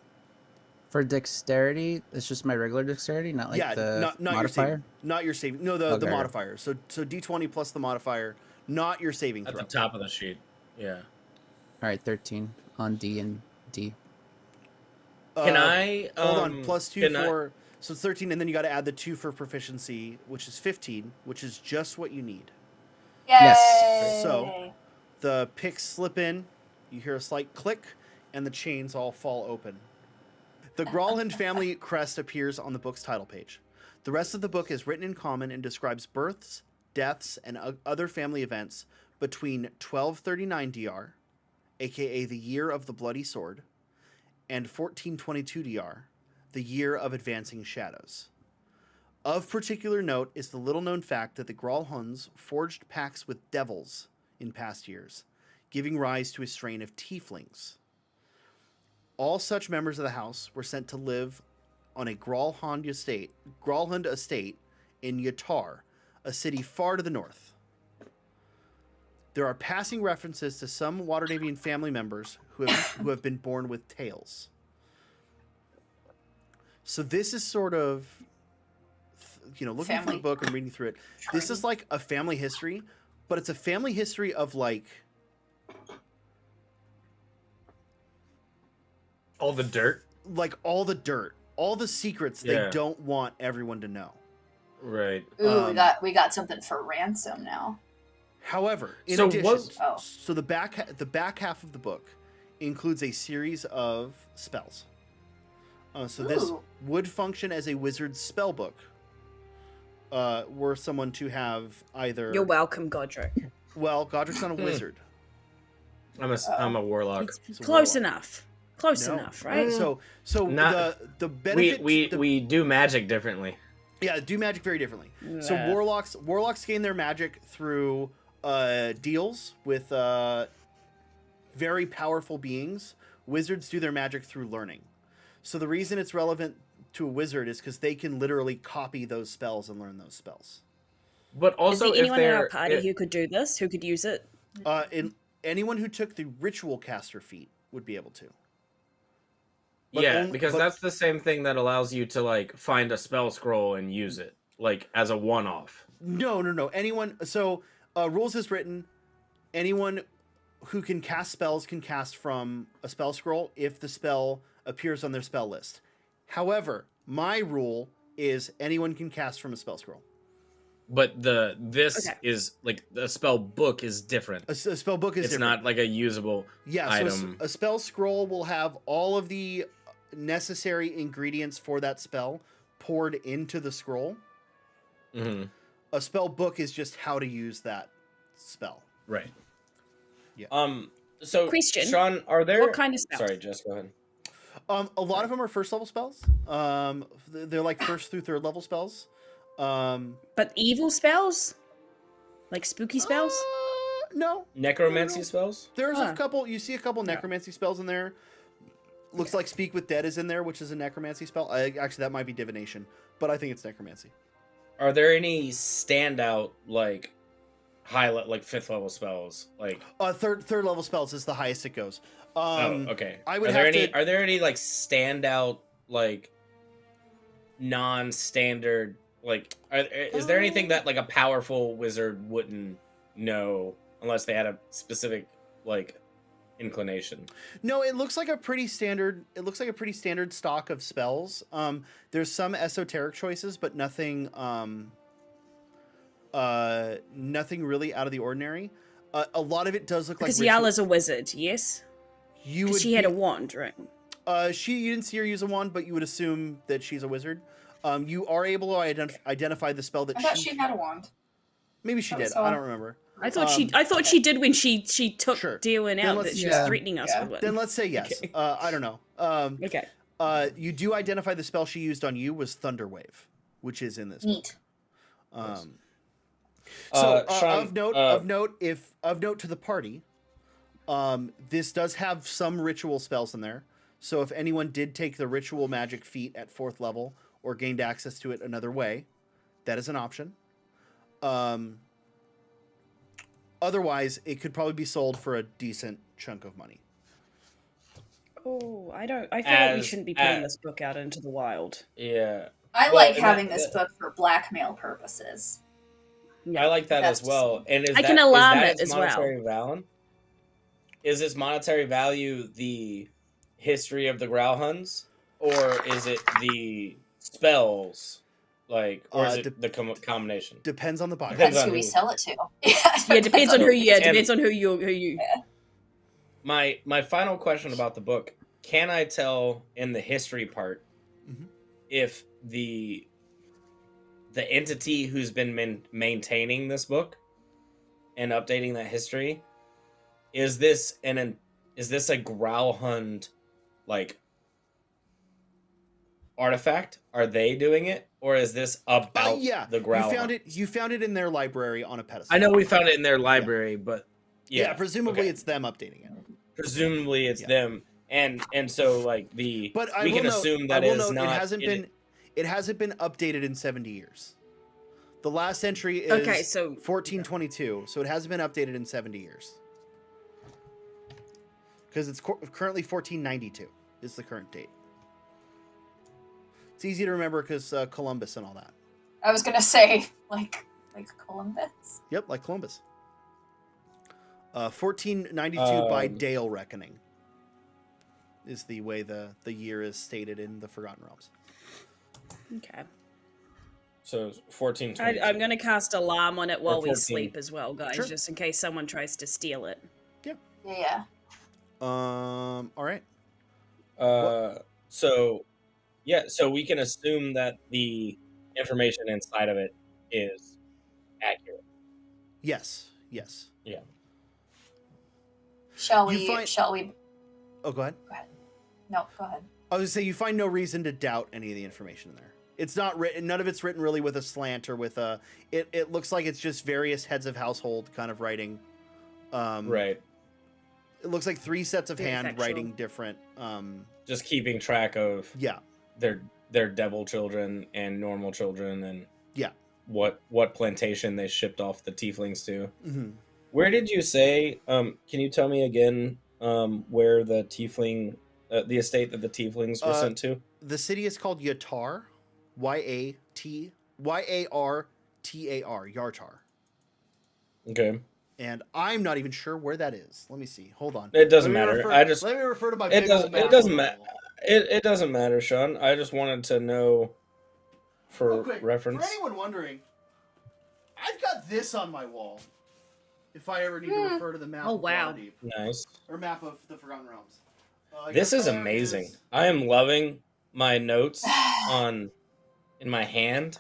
For dexterity, it's just my regular dexterity, not like the not modifier? not your saving. No, the modifier. So d20 plus the modifier, not your saving throw. At the top of the sheet. Yeah. All right, 13 on D and D. Can I... hold on, +2 for... So it's 13, and then you got to add the 2 for proficiency, which is 15, which is just what you need. Yay! Yes. So the picks slip in, you hear a slight click, and the chains all fall open. The Gralhund family crest appears on the book's title page. The rest of the book is written in common and describes births, deaths, and other family events between 1239 DR, aka the year of the Bloody Sword, and 1422 DR, the year of advancing shadows. Of particular note is the little-known fact that the Gralhunds forged pacts with devils in past years, giving rise to a strain of tieflings. All such members of the house were sent to live on a Gralhund estate in Yatar, a city far to the north. There are passing references to some Waterdeepian family members who have been born with tails. So this is sort of, looking through the book and reading through it. This is like a family history, but it's a family history of like all the dirt, all the secrets they don't want everyone to know. Right. Ooh, we got something for ransom now. However, in addition, so the back half of the book includes a series of spells. So this would function as a wizard's spell book. Were someone to have either... You're welcome, Godrick. Well, Godrick's not a wizard. I'm a warlock. It's close enough. Close enough, right? So not, the benefit... We do magic differently. Yeah, do magic very differently. Yeah. So warlocks gain their magic through deals with very powerful beings. Wizards do their magic through learning. So the reason it's relevant to a wizard is because they can literally copy those spells and learn those spells. But also, is there anyone in our party who could do this? Who could use it? Anyone who took the ritual caster feat would be able to. Because that's the same thing that allows you to like find a spell scroll and use it like as a one-off. No. Anyone. So rules is written. Anyone who can cast spells can cast from a spell scroll if the spell appears on their spell list. However, my rule is anyone can cast from a spell scroll. But is like the spell book is different. A spell book is different. Not like a usable item. So a spell scroll will have all of the necessary ingredients for that spell poured into the scroll. Mm-hmm. A spell book is just how to use that spell. Right. Yeah. So question: Sean, are there what kind of spells? Sorry, Jess, go ahead. A lot of them are first level spells. They're like first through third level spells. But evil spells, like spooky spells. No. Necromancy spells. There's a couple. You see a couple necromancy spells in there. Looks like Speak with Dead is in there, which is a necromancy spell. Actually, that might be divination, but I think it's necromancy. Are there any standout like like 5th level spells? Like third level spells is the highest it goes. okay. I would Are there any like standout like non-standard like is there anything that like a powerful wizard wouldn't know unless they had a specific like inclination? No, it looks like a pretty standard. It looks like a pretty standard stock of spells. There's some esoteric choices, but nothing. Nothing really out of the ordinary. A lot of it does look Because like Yala's a wizard, yes? Because she had a wand, right? You didn't see her use a wand, but you would assume that she's a wizard. You are able to identify the spell that I thought she had a wand. Maybe she did. I don't remember. I thought she did when she took Daerwyn out that she was threatening us with one. Then let's say yes. Okay. I don't know. Okay. You do identify the spell she used on you was Thunderwave, which is in this. Neat. Book. Sean, of note to the party, this does have some ritual spells in there. So if anyone did take the ritual magic feat at 4th level or gained access to it another way, that is an option. Otherwise, it could probably be sold for a decent chunk of money. Oh, I feel like we shouldn't be putting this book out into the wild. Yeah. I like having this book for blackmail purposes. I like that as well. And I can alarm it as well. Monetary value? Is this monetary value the history of the Gralhunds, or is it the spells? Like, or is it the combination? Depends on the buyer. Depends who we sell it to. Yeah, depends on who. Yeah, depends on who you. Yeah. My final question about the book: can I tell in the history part if the entity who's been maintaining this book and updating that history is this a Gralhund like artifact? Are they doing it, or is this about the Gralhund? You found it in their library on a pedestal. I know we found it in their library, but presumably it's them updating it. Presumably it's them, and so like we can assume that it hasn't been updated in 70 years. The last entry is 1422, so it hasn't been updated in 70 years. Because it's currently 1492 is the current date. It's easy to remember because Columbus and all that. I was gonna say like Columbus. Yep, like Columbus. 1492 by Dale reckoning is the way the year is stated in the Forgotten Realms. Okay. So 1422. I'm going to cast alarm on it while we sleep as well, guys, just in case someone tries to steal it. Yeah. Yeah. All right. So we can assume that the information inside of it is accurate. Yes. Yeah. Shall we? Oh, go ahead. Go ahead. No, go ahead. I was gonna say you find no reason to doubt any of the information in there. It's not written. None of it's written really with a slant or with a. It looks like it's just various heads of household kind of writing. Right. It looks like 3 sets of hand writing different. Just keeping track of. Yeah. Their devil children and normal children and. Yeah. What plantation they shipped off the tieflings to? Mm-hmm. Where did you say? Can you tell me again? Where the tiefling, the estate that the tieflings were sent to? The city is called Yatar, Yartar, Yartar. Okay. And I'm not even sure where that is. Let me see. Hold on. It doesn't matter. Let me refer to my. It doesn't matter. It doesn't matter, Sean. I just wanted to know for reference. For anyone wondering, I've got this on my wall. If I ever need to refer to the map. Oh, wow. Of Waterdeep. Nice. Or map of the Forgotten Realms. This is amazing. I am loving my notes in my hand.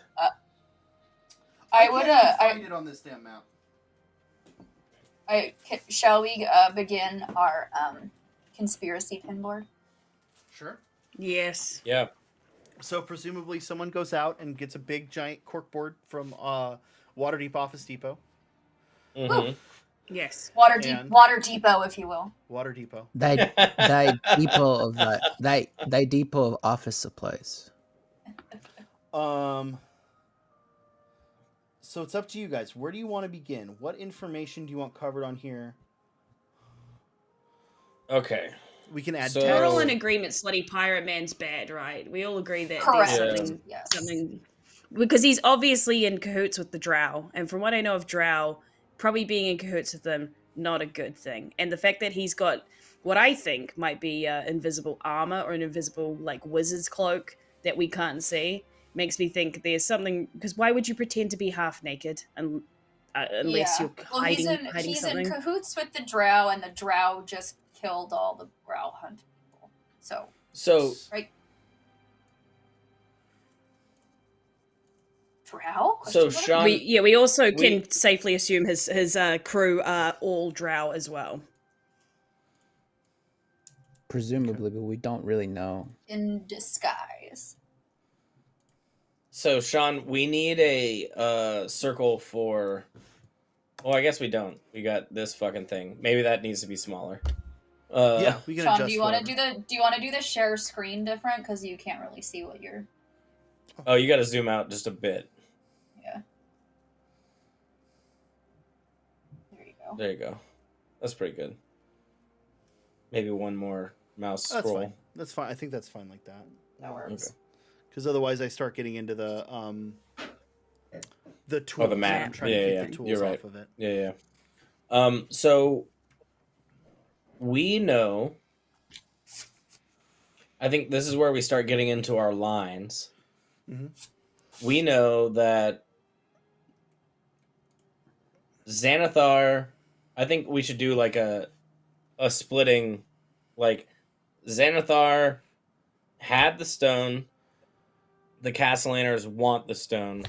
I would find it on this damn map. Shall we begin our conspiracy pinboard? Sure. Yes. Yeah. So presumably someone goes out and gets a big giant corkboard from Waterdeep Office Depot. Mm-hmm. Yes. Water Depot, if you will. Water Depot. Thy depot of office supplies. So it's up to you guys. Where do you want to begin? What information do you want covered on here? Okay. We can add So- We're all text. in agreement. Slutty Pirate Man's bad, right? We all agree that Correct. there's Yeah. something, Yes. something, because he's obviously in cahoots with the Drow, and from what I know of Drow, probably being in cahoots with them, not a good thing. And the fact that he's got what I think might be invisible armor or an invisible like wizard's cloak that we can't see makes me think there's something. Because why would you pretend to be half naked unless you're Well, hiding he's something? in cahoots with the Drow, and the Drow just killed all the Gralhund people. So, right? Drow? So Question mark? Sean, We also we- can safely assume his crew are all Drow as well. Presumably, but we don't really know. In disguise. So Sean, we need a circle for. Well, I guess we don't. We got this fucking thing. Maybe that needs to be smaller. Yeah, we can Sean, adjust. do you want to whatever. do the share screen different because you can't really see what you're? Oh, you got to zoom out just a bit. Yeah. There you go. There you go. That's pretty good. Maybe one more mouse That's scroll. fine. That's fine. I think that's fine like that. That works. Okay. Because otherwise, I start getting into the tools. the map. I'm trying Yeah, to keep yeah, the tools you're right. off of it. Yeah, yeah. So we know. I think this is where we start getting into our lines. Mhm. We know that Xanathar. I think we should do like a splitting, like Xanathar had the stone. The Castellaners want the stone.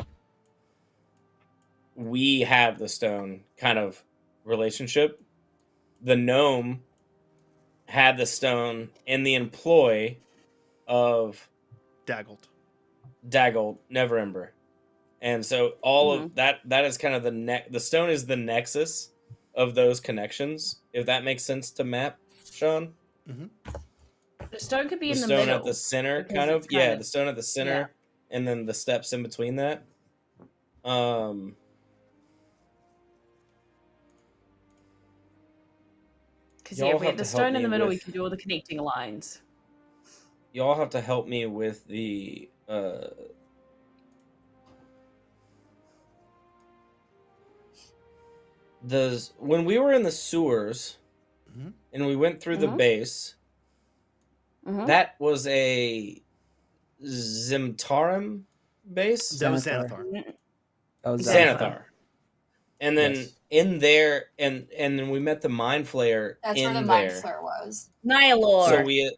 We have the stone kind of relationship. The gnome had the stone in the employ of Daggled. Neverember. And so all of that is kind of the stone is the nexus of those connections, if that makes sense to map, Sean. The stone could be The in the stone middle. at the center, because kind of. it's Yeah, the stone at the center, yeah. and then the steps in between that. Because Y'all if we have had the to stone help in the me middle, we with- could do all the connecting lines. Y'all have to help me with the when we were in the sewers Mhm. and we went through the Mhm. base, Mhm. that was a Zimtarim base? That was Xanathar. Xanathar. That was Xanathar. And then Yes. in there, and then we met the Mind Flayer That's in where the there. Mind Flare was. Nihilor.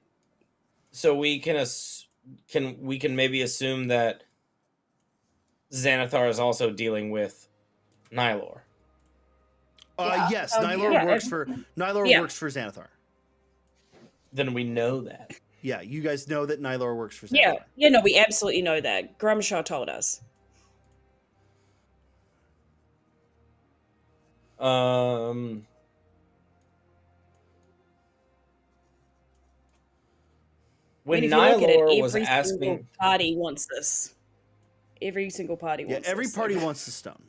So we can maybe assume that Xanathar is also dealing with Nihilor. Yeah. Yes, Oh, Nihilor yeah. works for Yeah. works for Xanathar. Then we know that. Yeah, you guys know that Nihilor works for Xanathar. Yeah, yeah, no, we absolutely know that. Grumshaw told us. When if you look at it, Nihilor was every single asking, party wants this. Every single party Yeah, wants every this. party wants the stone.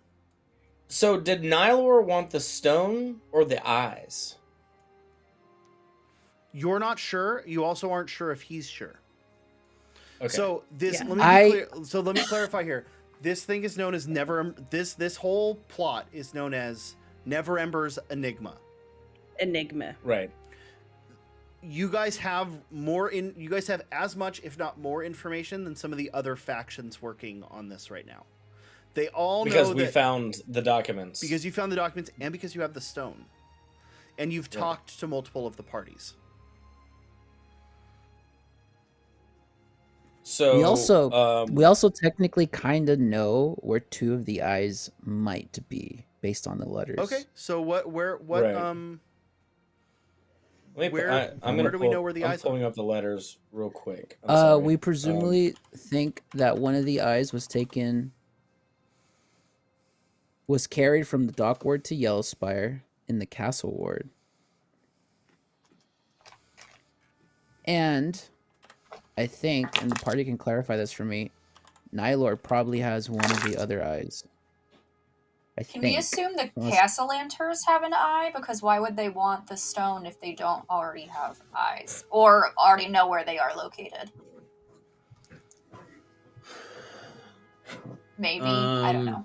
so did Nihilor want the stone or the eyes? You're not sure. You also aren't sure if he's sure. Okay. So this Yeah. let me clarify here. This thing is known as this whole plot is known as Neverember's Enigma. Enigma. right. You guys have as much, if not more, information than some of the other factions working on this right now. They all Because know we that found the documents. because you found the documents and because you have the stone. And you've talked to multiple of the parties. So we also technically kind of know where two of the eyes might be based on the letters. Okay, so what Right. where do we know where the eyes are? I'm pulling up the letters real quick. I'm sorry. We presumably think that one of the eyes was carried from the dock ward to Yellowspire in the castle ward. And I think, and the party can clarify this for me, Nihilor probably has one of the other eyes. Can we assume the Castellanters have an eye? Because why would they want the stone if they don't already have eyes? Or already know where they are located? Maybe. I don't know.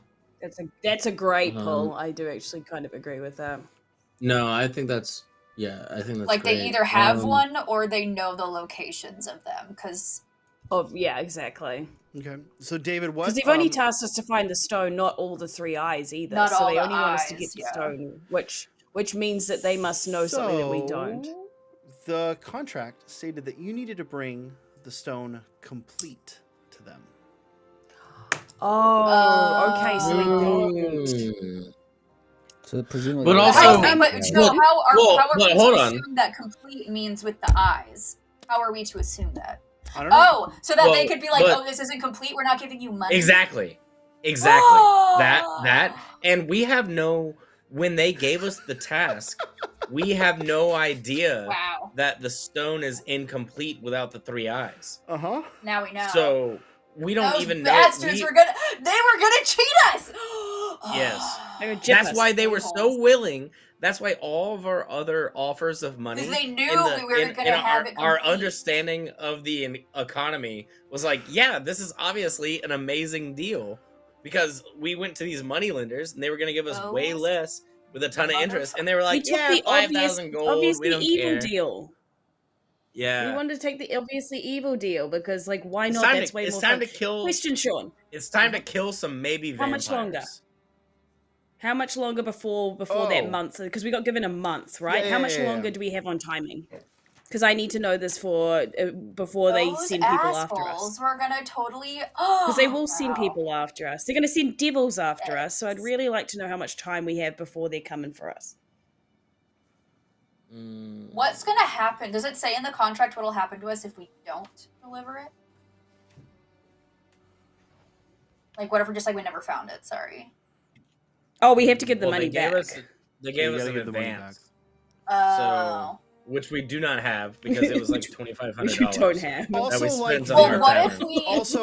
That's a great pull. I do actually kind of agree with that. No, I think that's like great. they either have one or they know the locations of them. Because yeah, exactly. Okay, so David, what? Because they've only tasked us to find the stone, not all the 3 eyes either. Not so all they the only want us to eyes, get the yeah. stone, which means that they must know something that we don't. The contract stated that you needed to bring the stone complete to them. Oh, okay. So they don't. So presumably, But also, how are we hold to on. assume that complete means with the eyes? How are we to assume that? I don't know. Oh, so that they could be like, "Oh, this isn't complete. We're not giving you money." Exactly. That, and we have no. When they gave us the task, we have no idea that the stone is incomplete without the 3 eyes. Now we know. So we don't Those even know. Bastards were gonna cheat us. Yes. That's why they were so willing. That's why all of our other offers of money, because they knew we were going to have it complete. Our understanding of the economy was like, yeah, this is obviously an amazing deal, because we went to these money lenders and they were going to give us way less with a ton of interest, and they were like, yeah, 5,000 gold, we don't evil care. Deal. Yeah, we wanted to take the obviously evil deal because, like, why not? That's way more It's time fun. to kill. Question, Sean. It's time to kill some maybe vampires. How much longer? How much longer before that month? Because we got given a month, right? How much longer do we have on timing? Because I need to know this for before they send people after us. We're gonna totally. Because they will send people after us. They're gonna send devils after us. So I'd really like to know how much time we have before they're coming for us. What's gonna happen? Does it say in the contract what'll happen to us if we don't deliver it? Like, what if we're just like, we never found it? Sorry. Oh, we have to give the money back. They gave us an advance. Oh. So, which we do not have because it was like $2,500. You don't have. Also,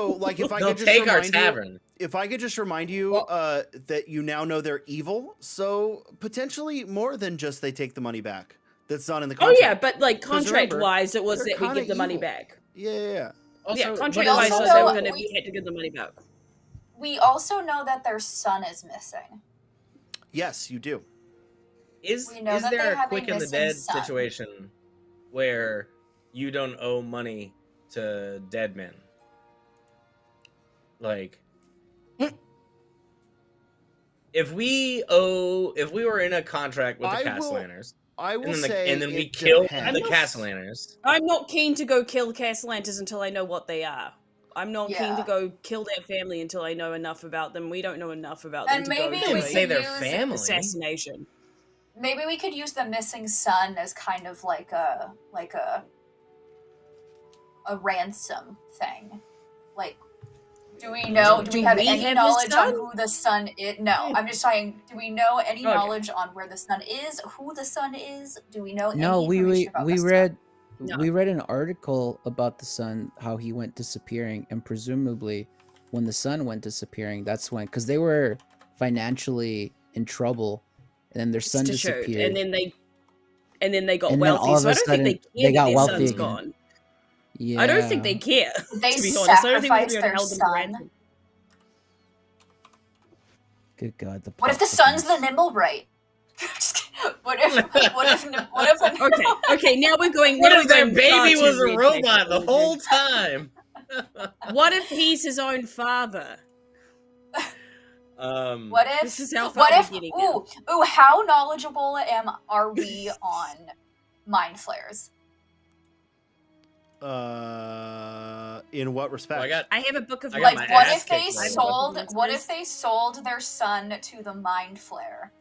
like, like, if I could just take our remind tavern. If I could just remind you that you now know they're evil, so potentially more than just they take the money back. That's not in the contract. Oh yeah, but like contract-wise, it was that we give the money back. Yeah. Also, contract-wise, we had to give the money back. We also know that their son is missing. Yes, you do. Is there a quick in the dead situation where you don't owe money to dead men? Like, if we were in a contract with the Castellanters, and then we kill the Castellanters. I'm not keen to go kill Castellanters until I know what they are. I'm not keen to go kill their family until I know enough about them. We don't know enough about them to go say their family assassination. Maybe we could use the missing son as kind of like a ransom thing. Like, do we know? Do we have any knowledge on who the son is? No, I'm just saying. Do we know any knowledge on where the son is? Who the son is? Do we know? No, any information about the son? We read an article about the son, how he went disappearing, and presumably, when the son went disappearing, that's when, because they were financially in trouble, and then their son disappeared, and then they got wealthy. So I don't think they got wealthy again. Gone. Yeah, I don't think they care. They to be honest, I don't think sacrificed we their held them son. Good God! What if the son's the Nimblewright? What if okay, now we're going. What if their baby was a robot the whole time? What if he's his own father? What if? This is how how knowledgeable are we on mind flares? In what respect? I have a book of like. What if they sold their son to the mind flare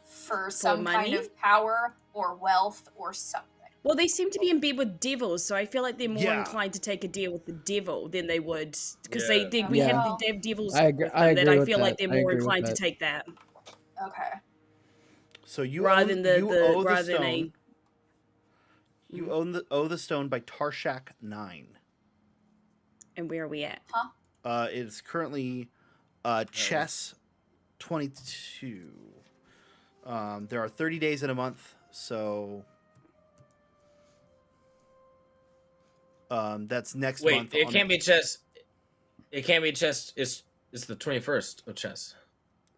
for some kind of power or wealth or something? Well, they seem to be in bed with devils, so I feel like they're more inclined to take a deal with the devil than they would, because we have the devils. I feel like they're more inclined to take that. Okay. So you rather own, than the stone. You owe the stone by Tarshak 9. And where are we at? It's currently chess 22. There are 30 days in a month, so that's next month. Wait, it can't be chess. It can't be chess. It's the 21st of chess.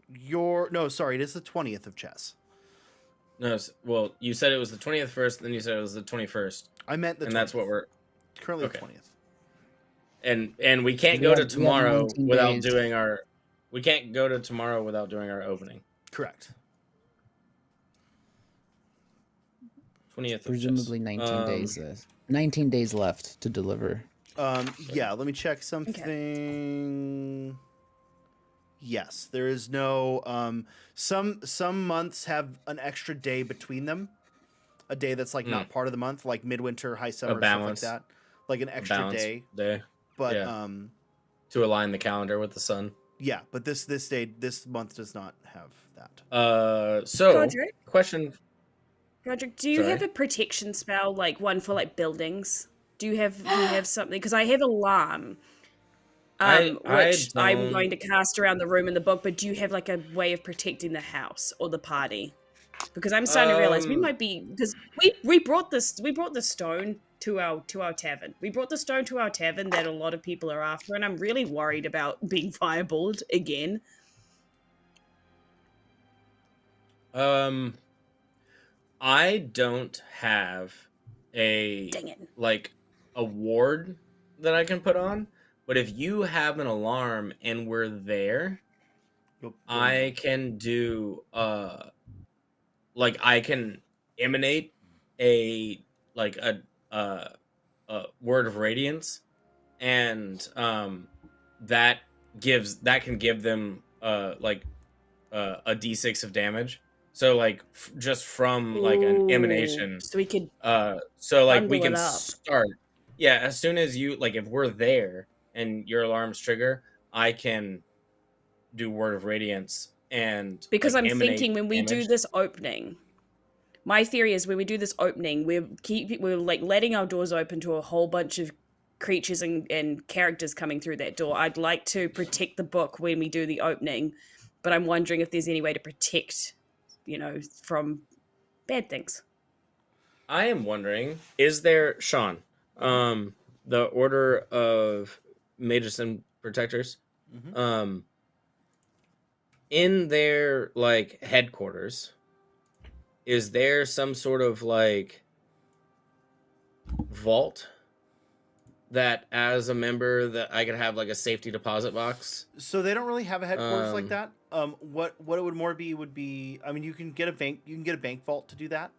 No, sorry, it is the 20th of chess. No, well, you said it was the 20th first, then you said it was the 21st. I meant the 20th. And that's what we're currently okay. The 20th. And we can't go to tomorrow without days. doing our. We can't go to tomorrow without doing our opening. Correct. 20th. Presumably 19 days. 19 days left to deliver. Yeah. Let me check something. Okay. Yes, there is no. Some months have an extra day between them. A day that's like not part of the month, like midwinter, high summer, stuff like that. Like an extra day. But yeah. To align the calendar with the sun. Yeah, but this month does not have that. So Godrick? Question. Godrick, do you have a protection spell, like one for like buildings? Do you have something? Because I have alarm, which I'm going to cast around the room in the book. But do you have like a way of protecting the house or the party? Because I'm starting to realize we might be, because we brought the stone to our tavern. We brought the stone to our tavern that a lot of people are after, and I'm really worried about being fireballed again. I don't have a ward that I can put on, but if you have an alarm and we're there, I can do I can emanate a word of radiance, and that can give them a d6 of damage. So just from an emanation, so we could we can start. Yeah, as soon as you if we're there and your alarms trigger, I can do word of radiance. And because I'm thinking when we do this opening, my theory is when we do this opening, we're letting our doors open to a whole bunch of creatures and characters coming through that door. I'd like to protect the book when we do the opening, but I'm wondering if there's any way to protect, from bad things. I am wondering, is there, Sean, the Order of Mages and Protectors, in their headquarters, is there some sort of vault that as a member that I could have a safety deposit box? So they don't really have a headquarters like that. What it would more be would be, I mean, you can get a bank vault to do that.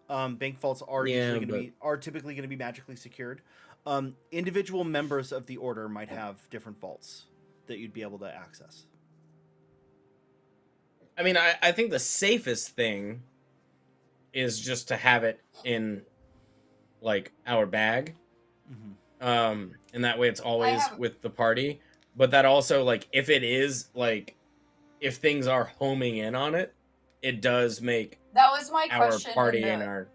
Bank vaults are typically going to be magically secured. Individual members of the order might have different vaults that you'd be able to access. I mean, I think the safest thing is just to have it in our bag. And that way it's always with the party. But that also if it is if things are homing in on it, it does make that was my our question party and our.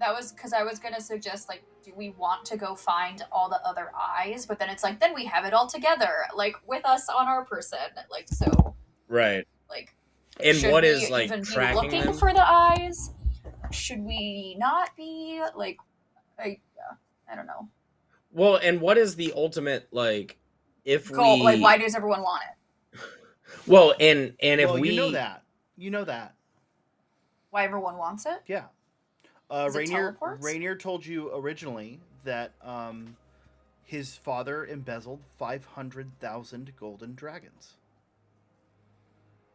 That was because I was gonna suggest do we want to go find all the other eyes? But then it's then we have it all together with us on our person so. Right. And what is even tracking be looking them? for the eyes? Should we not be I don't know. Well, and what is the ultimate if goal? we why does everyone want it? Well, and if we you know that why everyone wants it? Yeah. Rainier told you originally that his father embezzled 500,000 golden dragons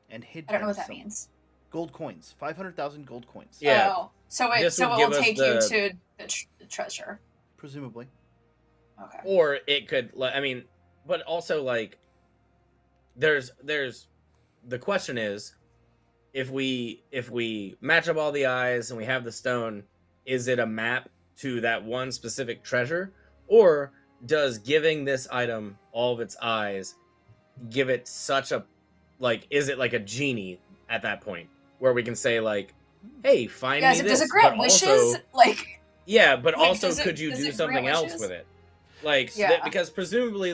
and hid. I don't know what that means. Gold coins, 500,000 gold coins. Yeah. Oh, so it will take you to the treasure. Presumably. Okay. Or it could. I mean, but also there's the question is, if we match up all the eyes and we have the stone, is it a map to that one specific treasure, or does giving this item all of its eyes give it such a is it a genie at that point where we can say hey, find me this? Does it grant wishes? Yeah, but also could you do something else with it? Because presumably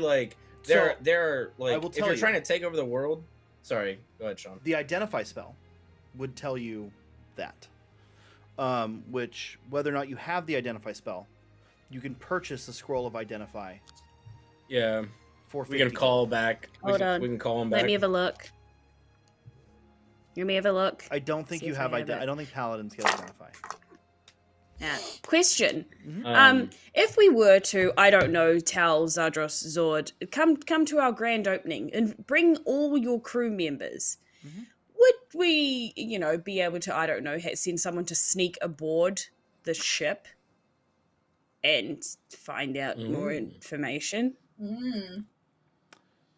they're if you're trying to take over the world, Sorry, go ahead, Sean. The identify spell would tell you that. Which, whether or not you have the identify spell, you can purchase the scroll of identify. Yeah. For We can 50 call back. Hold on. We can call him back. Let me have a look. Let me have a look. I don't think See you if have. I have it. I don't think paladins get identify. Yeah. Question. Um, If we were to, I don't know, tell Zadros Zord, come to our grand opening and bring all your crew members, would we, be able to, I don't know, send someone to sneak aboard the ship and find out more information?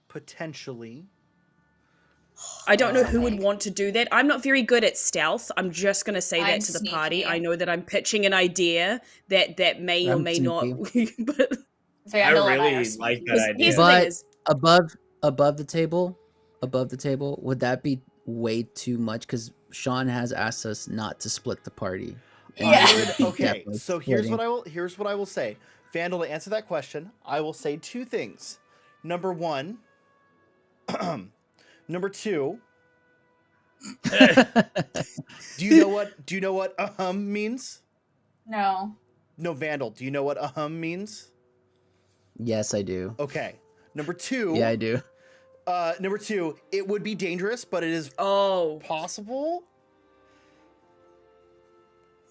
Potentially. I don't know who would want to do that. I'm not very good at stealth. I'm just going to say that I'm to the sneaky. party. I know that I'm pitching an idea that may or I'm may sneaky. not. But Vandal and I really are like sneaky. that idea. here's the But thing is, above the table, would that be way too much? Because Sean has asked us not to split the party. And Yeah. we would be Okay. definitely So here's splitting. what I will say. Vandal, to answer that question, I will say two things. Number one. Number two. Do you know what means? No. No, Vandal. Do you know what means? Yes, I do. Okay. Number two. Yeah, I do. Number two. It would be dangerous, but it is possible.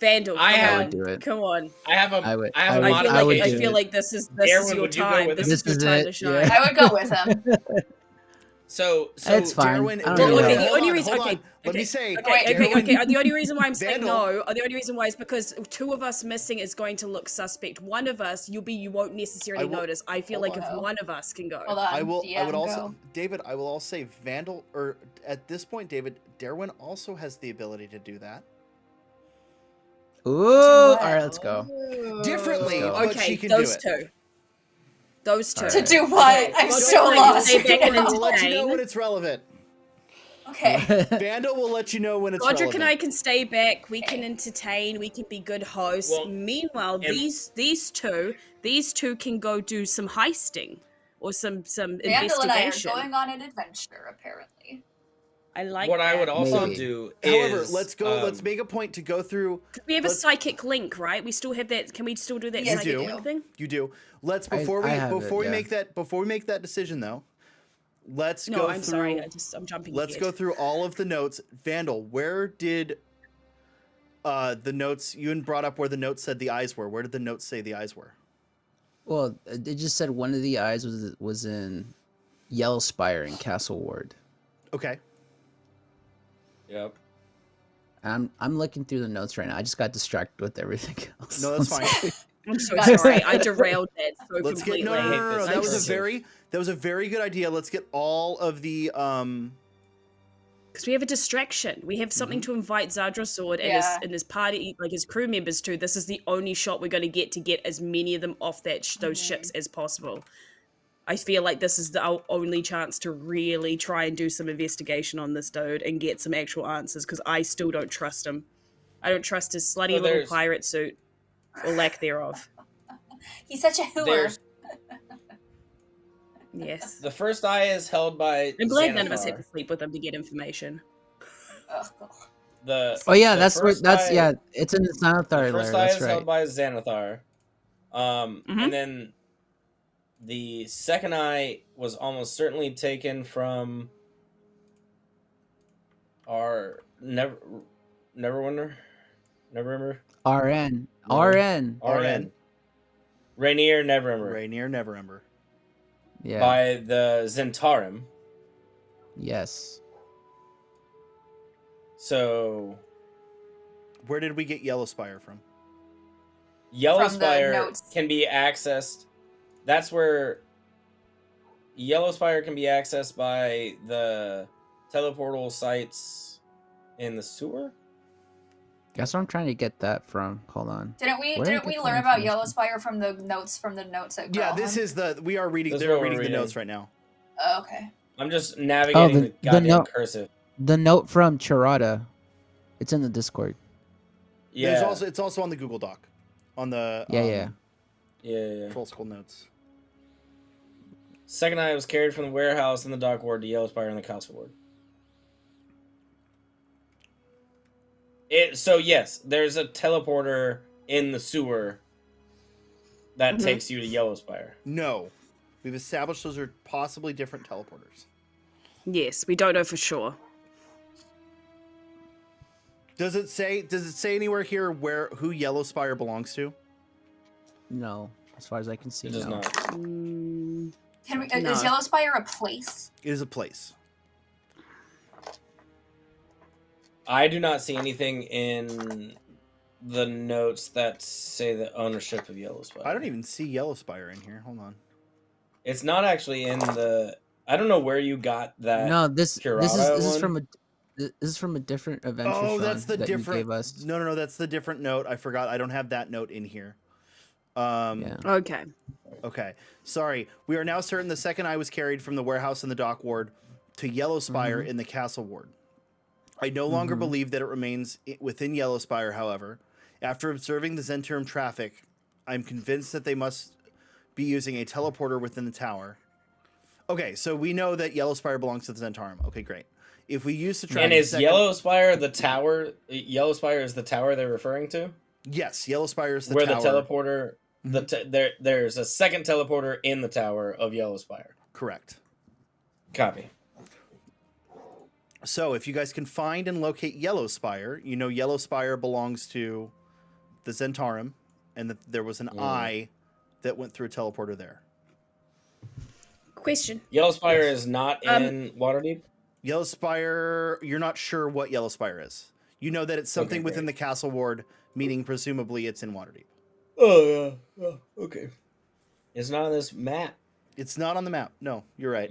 Vandal, I come have- on. I would do it. Come on. I have a. I would- I have I a would- modification. would I do feel it. like this is Daerwyn, your would you go time. with This him? is your This is time it, to shine. yeah. I would go with him. So It's fine. Darwin, I don't Well, know. okay, the hold only on, reason- hold okay, on. Let me say. Okay. Darwin- The only reason why I'm saying Vandal. no, the only reason why is because two of us missing is going to look suspect. One of us, you won't necessarily I will- notice. I feel hold like on. if one of us can go. Hold on. I would DM, also, go. David. I will also say Vandal, or at this point, David, Daerwyn also has the ability to do that Ooh, all right, let's go. differently, Let's go. but Okay, she can those do it. two. Those two. All To right. do what? Okay. I'm Well, so like, lost. stay back and We'll let you know entertain. when it's relevant. Okay. Vandal will let you know when it's Godrick relevant. and I can stay back. We can entertain. We can be good hosts. Well, Meanwhile, and- these two can go do some heisting or some Vandal and I are investigation. going on an adventure, apparently. I like what I that. would also Maybe. do However, is let's go. Let's make a point to go through. We have a let's- psychic link, right? We still have that. Can we still do that Yes, psychic you do. link thing? You do. Let's I before we have it, yeah. make that decision though. Let's No, go I'm through. sorry. I'm jumping. Let's ahead. go through all of the notes. Vandal, where did the notes you brought up where the notes said the eyes were? Where did the notes say the eyes were? Well, it just said one of the eyes was in Yellow Spire in Castle Ward. Okay. Yep. I'm looking through the notes right now. I just got distracted with everything else. No, that's fine. I'm so Got it. sorry. I derailed that so Let's get completely. no. I hate this. That was Cursive. a very good idea. Let's get all of the Because we have a distraction. We have something to invite Zadra Sword and Yeah. his party, like his crew members to. This is the only shot we're going to get as many of them off those ships as possible. I feel like this is our only chance to really try and do some investigation on this dude and get some actual answers, because I still don't trust him. I don't trust his slutty So little there's- pirate suit, or lack thereof. He's such a hooer. There's Yes. the first eye is held by. I'm glad none of us Xanathar. had to sleep with him to get information. Ugh. The yeah, the that's where first that's eye- yeah. It's in the Xanathar The lair. first eye That's is right. held by Xanathar. Mhm. And then the second eye was almost certainly taken from our Neverwinter. RN. RN. Rainier Neverember. Rainier Neverember. Yeah. By the Zentarim. Yes. So Where did we get Yellow Spire from? Yellow From the Spire notes. can be accessed. That's where Yellow Spire can be accessed by the teleportal sites in the sewer. Guess where I'm trying to get that from. Hold on. Didn't we Where did I get learn that about information? Yellow Spire from the notes at Yeah, this Gralhund? is the we are reading. That's They're what we're reading the reading. notes right now. Oh, okay. I'm just navigating the- the the goddamn note- cursive. The note from Charada. It's in the Discord. Yeah. It's also on the Google Doc, on the Yeah. yeah. Troll Skull notes. Second eye was carried from the warehouse in the dock ward to Yellow Spire in the castle ward. So yes, there's a teleporter in the sewer that takes you to Yellowspire. No. We've established those are possibly different teleporters. Yes, we don't know for sure. Does it say anywhere here who Yellowspire belongs to? No, as far as I can see, It does no. not. Can we, No. Is Yellowspire a place? It is a place. I do not see anything in the notes that say the ownership of Yellowspire. I don't even see Yellowspire in here. Hold on. It's not actually in the. I don't know where you got that. No, this is one. from a different adventure. Oh, Sean, that's the that you different. gave us. No, that's the different note. I forgot. I don't have that note in here. Yeah. Okay. Okay. Sorry. We are now certain the second eye was carried from the warehouse in the dock ward to Yellowspire in the castle ward. I no longer believe that it remains within Yellowspire, however. After observing the Zentrum traffic, I'm convinced that they must be using a teleporter within the tower. Okay, so we know that Yellowspire belongs to the Zentarum. Okay, great. If we use the traffic... And is Yellowspire the tower? Yellowspire is the tower they're referring to? Yes, Yellowspire is the where tower. Where the teleporter... there's a second teleporter in the tower of Yellowspire. Correct. Copy. So if you guys can find and locate Yellowspire, you know Yellowspire belongs to the Zentarum, and that there was an eye that went through a teleporter there. Question. Yellowspire is not in Waterdeep? Yellowspire, you're not sure what Yellowspire is. You know that it's something within the castle ward, meaning presumably it's in Waterdeep. Oh, yeah. Oh, okay. It's not on this map. It's not on the map. No, you're right.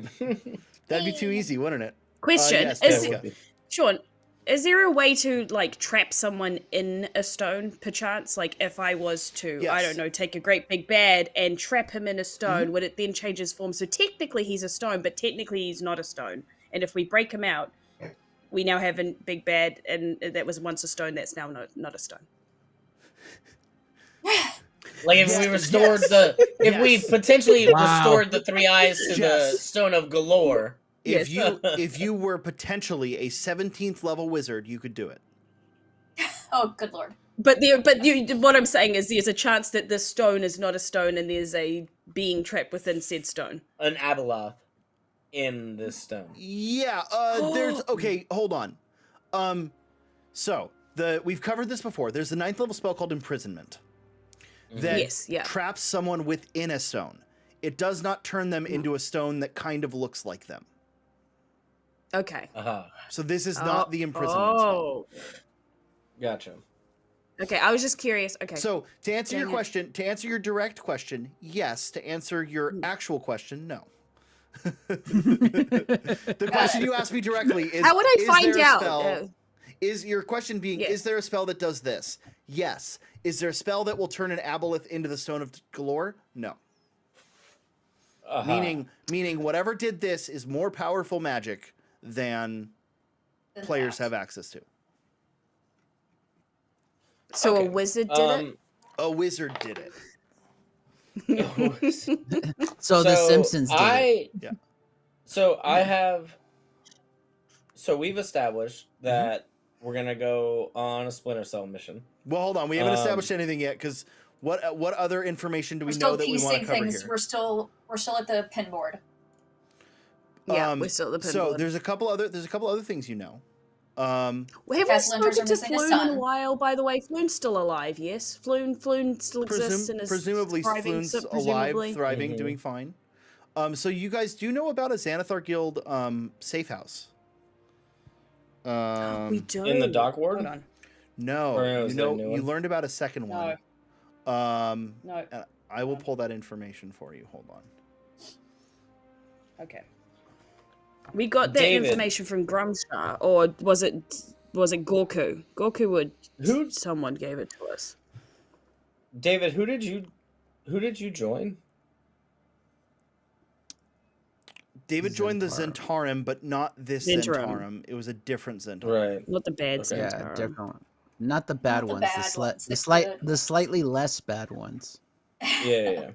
That'd be too easy, wouldn't it? Question. Yes, Sean, is there a way to, like, trap someone in a stone, perchance? Like, if I was to, I don't know, take a great big bad and trap him in a stone, would it then change his form? So technically he's a stone, but technically he's not a stone. And if we break him out, we now have a big bad, and that was once a stone, that's now not a stone. Like if we restored we potentially restored the 3 eyes to the Stone of Galore. If you were potentially a 17th level wizard, you could do it. Oh, good lord. But what I'm saying is there's a chance that this stone is not a stone and there's a being trapped within said stone. An Abeloth in this stone. Yeah, there's... Okay, hold on. So, we've covered this before. There's a 9th level spell called Imprisonment. That traps someone within a stone. It does not turn them into a stone that kind of looks like them. Okay. So this is not the imprisonment spell. Gotcha. Okay, I was just curious. Okay. So to answer your question, to answer your direct question, yes. To answer your actual question, no. The question you asked me directly is: how would I find out? Is your question being: Is there a spell that does this? Yes. Is there a spell that will turn an aboleth into the Stone of Galore? No. Meaning, whatever did this is more powerful magic than players have access to. So a wizard did it? A wizard did it. So the Simpsons did it. Yeah. So we've established that we're gonna go on a Splinter Cell mission. Well, hold on. We haven't established anything yet, because what other information do we know that we want to cover here? We're still at the pin board. Yeah, we're still at the pin so board. there's a couple other things you know. We haven't spoken to Floon in a while, by the way. Floon's still alive, yes? Floon still exists and is presumably thriving, Floon's alive, thriving, doing fine. So you guys do know about a Xanathar Guild safe house? We do. In the dock ward? Hold on. No, you learned about a second one. No. I will pull that information for you. Hold on. Okay. We got that information from Grumstar, or was it Gorku? Gorku someone gave it to us. David, who did you join? David joined the Zentarum, but not this Zentarum. It was a different Zentarum. Right. Not the bad Zentarum. Yeah, different one. Not the bad ones. The slightly less bad ones. Yeah.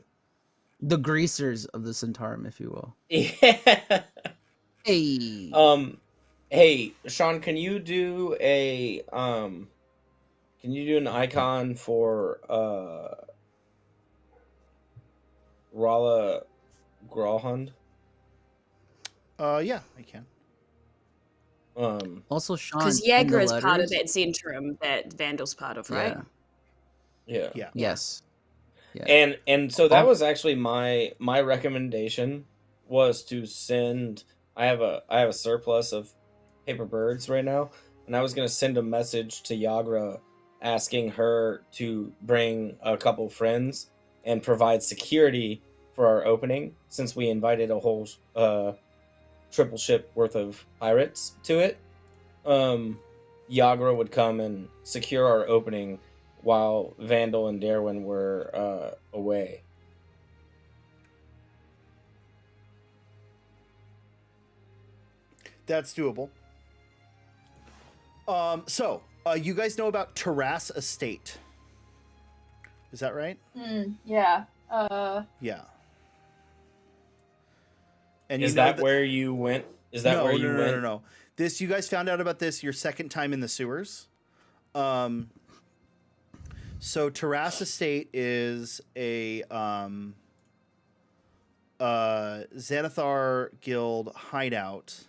The greasers of the Zentarum, if you will. Yeah. Hey. Hey, Sean, can you do a Can you do an icon for Gralhund? Yeah, I can. Also, Sean, Because in the Jaeger is part of letters- that Zentrum that Vandal's part of, right? Yeah. Yeah. Yes. Yeah. And so that was actually my recommendation was to send. I have a surplus of paper birds right now, and I was gonna send a message to Yagra asking her to bring a couple friends and provide security for our opening, since we invited a whole triple ship worth of pirates to it. Yagra would come and secure our opening while Vandal and Daerwyn were away. That's doable. So you guys know about Terrace Estate? Is that right? Yeah. Yeah. And Is that where you went? Is that where you went? No. This, you guys found out about this your second time in the sewers. So Terrace Estate is a Xanathar Guild hideout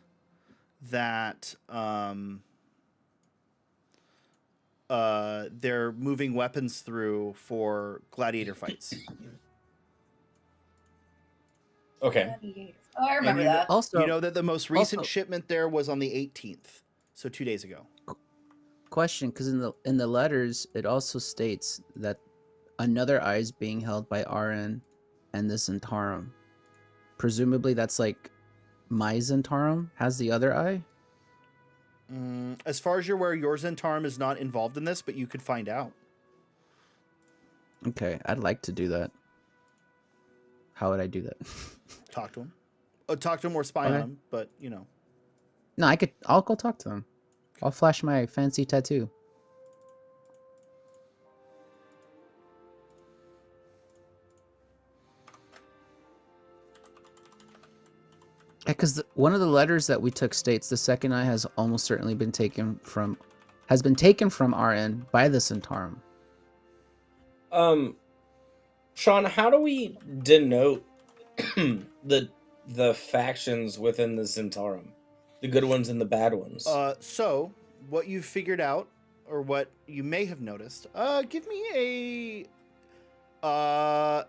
that they're moving weapons through for gladiator fights. Okay. Oh, I remember that. Also, You know that the most recent shipment there was on the 18th, so 2 days ago. question, because in the letters it also states that another eye is being held by RN and the Zentarum. Presumably that's like my Zentarum has the other eye. As far as you're aware, your Zentarum is not involved in this, but you could find out. Okay, I'd like to do that. How would I do that? Talk to him. Talk to him or spy on him, but you know. No, I'll go talk to him. I'll flash my fancy tattoo. Because one of the letters that we took states the second eye has almost certainly been taken from RN by the Zentarum. Sean, how do we denote the factions within the Zentarum? The good ones and the bad ones. So what you've figured out, or what you may have noticed, give me a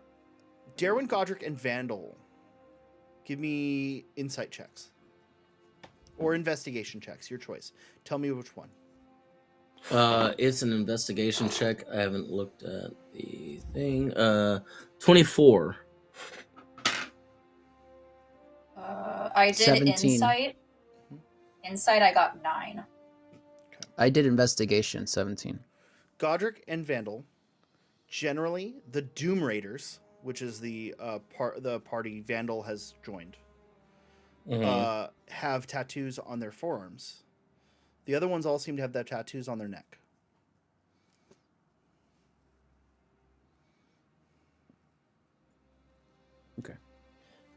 Daerwyn, Godrick, and Vandal. Give me insight checks. Or investigation checks, your choice. Tell me which one. It's an investigation check. I haven't looked at the thing. 24. I did 17. insight. Insight, I got 9. I did investigation, 17. Godrick and Vandal, generally the Doom Raiders, which is the party Vandal has joined, have tattoos on their forearms. The other ones all seem to have their tattoos on their neck. Okay.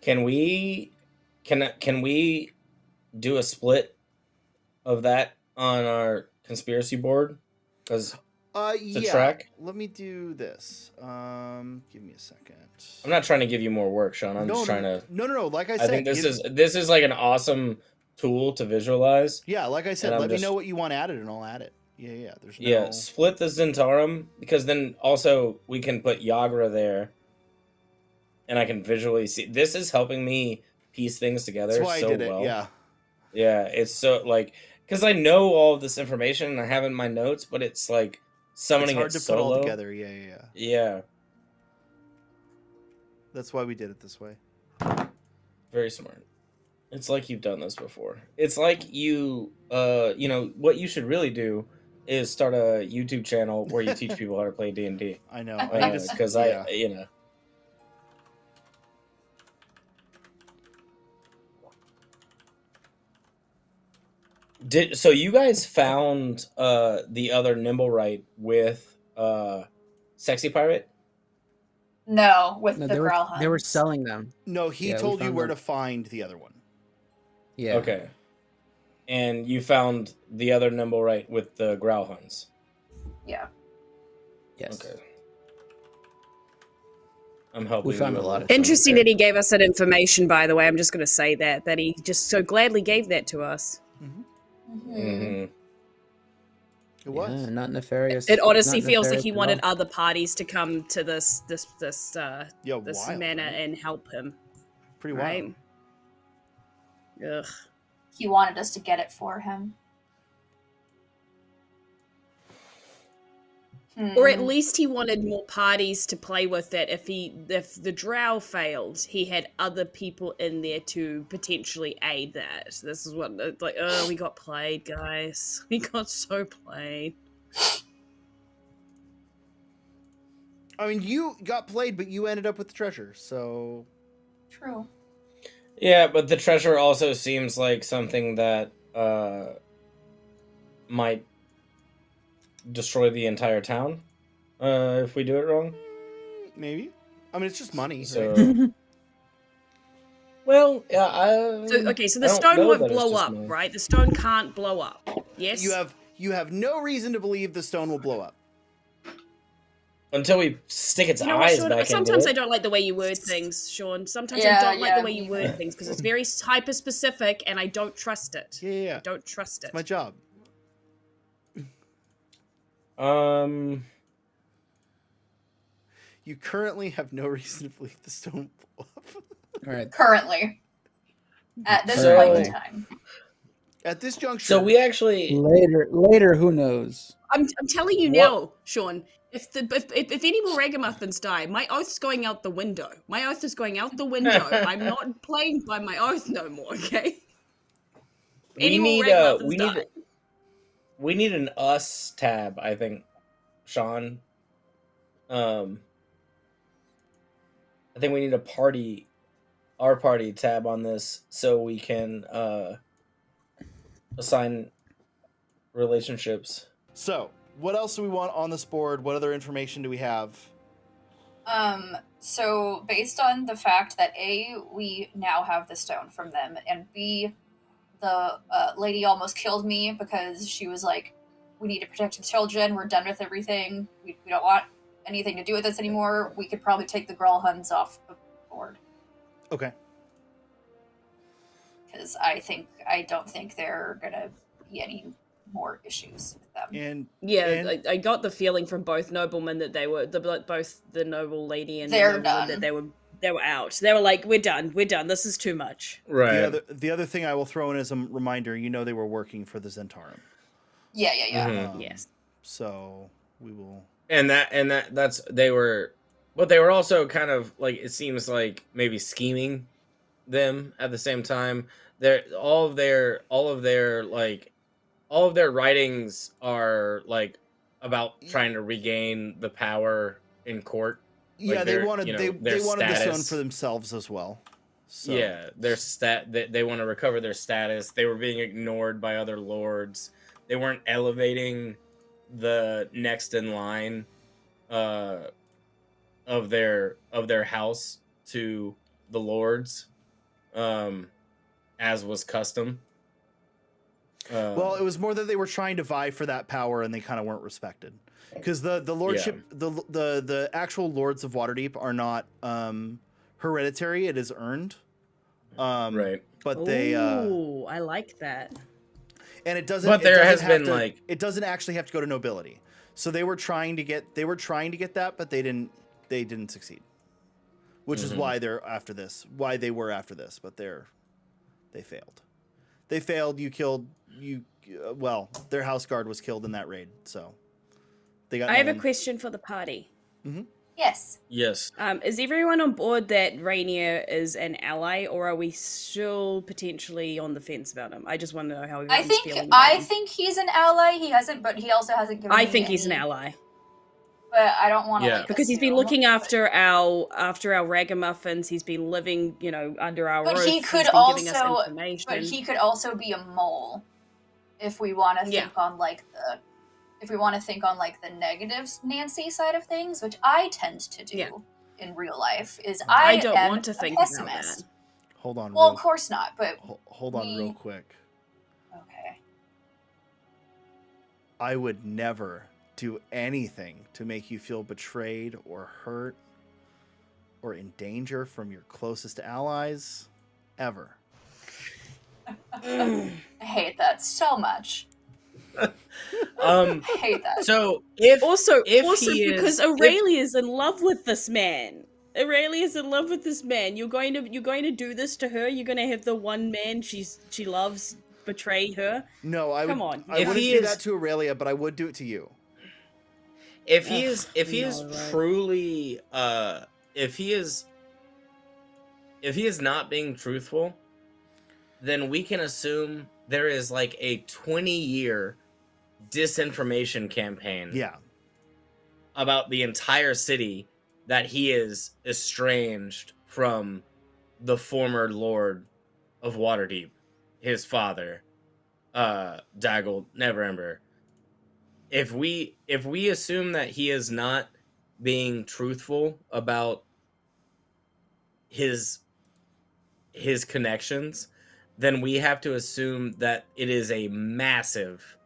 Can we do a split of that on our conspiracy board? Because yeah. track. Let me do this. Give me a second. I'm not trying to give you more work, Sean. I'm just trying to. No. Like I said, I think this is like an awesome tool to visualize. Yeah, like I said, let me know what you want added, and I'll add it. Yeah. There's no... Yeah, split the Zentarum, because then also we can put Yagra there, and I can visually see. This is helping me piece things together. That's why so I did it. well. Yeah, it's so like because I know all of this information and I have it in my notes, but it's like summoning it's hard it to solo. put all together. Yeah. That's why we did it this way. Very smart. It's like you've done this before. It's like you what you should really do is start a YouTube channel where you teach people how to play D&D. I know. Because So you guys found the other Nimblewright with Sexy Pirate? No, with the Gralhund. They were selling them. No, he told you where to find the other one. Yeah. Okay. And you found the other Nimblewright with the Gralhunds. Yeah. Yes. Okay. I'm helping. We found you a lot of Interesting that he gave us that information, by the way. I'm just going to say that he just so gladly gave that to us. Mm-hmm. It was. Yeah, not nefarious. It honestly not feels like nefarious he at wanted all. other parties to come to this Yeah, this wild, manor right? and help him. Pretty Right? wild. Ugh. He wanted us to get it for him. Or at least he wanted more parties to play with. That if the drow failed, he had other people in there to potentially aid that. This is what like, oh, we got played, guys. We got so played. I mean, you got played, but you ended up with the treasure, so... True. Yeah, but the treasure also seems like something that might destroy the entire town if we do it wrong. Maybe. I mean, it's just money. So, Right? well, yeah. So okay, so the I don't stone know won't that it's blow just up, money. right? The stone can't blow up. Yes. You have no reason to believe the stone will blow up. Until we stick its You know what, eyes Sean? back Sometimes into I it. don't like the way you word things, Sean. Sometimes I Yeah, don't like the yeah, way you me word neither. things because it's very hyper specific, and I don't trust it. Yeah. I don't trust it. It's my job. You currently have no reason to believe the stone will blow up. All right. Currently. At this So- point in time. At this juncture... So we actually. Later, who knows? I'm telling you What- now, Sean. If any more ragamuffins die, my oath's going out the window. My oath is going out the window. I'm not playing by my oath no more. Okay. Any more ragamuffins die. We need an us tab, I think, Sean. I think we need our party tab on this so we can assign relationships. So, what else do we want on this board? What other information do we have? So based on the fact that A, we now have the stone from them, and B, the lady almost killed me because she was like, we need to protect the children, we're done with everything, we don't want anything to do with this anymore, we could probably take the Gralhunds off the board. Okay. Because I don't think there are gonna be any more issues with them. And I got the feeling from both noblemen that they were both the noble lady and They're the nobleman that they were out. They were like, we're done. This is too much. Right. the other thing I will throw in as a reminder, they were working for the Zentarum. Yeah. Mhm. Yes. So we will. That's they were, but they were also kind of like, it seems like maybe scheming them at the same time. All of their writings are like about trying to regain the power in court. Yeah, Like they their- wanted their they wanted the stone status. for themselves as well. So. Yeah, they want to recover their status. They were being ignored by other lords. They weren't elevating the next in line of their house to the lords, as was custom. Well, it was more that they were trying to vie for that power and they kind of weren't respected. Because the lordship, the actual lords of Waterdeep are not hereditary; it is earned. Right. But they. Oh, I like that. And it doesn't. But there has been like, it doesn't actually have to go to nobility. So they were trying to get that, but they didn't succeed. Which is why they're after this. Why they were after this, but they failed. They failed. Well, their house guard was killed in that raid. So they got. I have a question for the party. Mm-hmm. Yes. yes. Is everyone on board that Rainier is an ally, or are we still potentially on the fence about him? I just want to know how everyone's feeling. I think he's an ally. He hasn't, but he also hasn't given. I think he's an ally. But I don't want to. Yeah. Like, Because he's been assume. looking after our ragamuffins. He's been living, under our roof. But he could He's been giving us also. information. But he could also be a mole, if we want to think on the negatives Nancy side of things, which I tend to do in real life. Is I don't am want to a think about pessimist. that. Hold on. Well, of course not. But hold on, real quick. Okay. I would never do anything to make you feel betrayed or hurt or in danger from your closest allies ever. I hate that so much. Um, I hate that. so if Also he because is, Aurelia's in love with this man. Aurelia's in love with this man. You're going to do this to her. You're going to have the one man she loves betray her. No, I Come on. I If wouldn't he do is- that to Aurelia, but I would do it to you. if he is no, right. truly if he is not being truthful, then we can assume there is like a 20-year disinformation campaign Yeah. about the entire city that he is estranged from the former lord of Waterdeep, his father, Daggle Neverember. If we assume that he is not being truthful about his connections, then we have to assume that it is a massive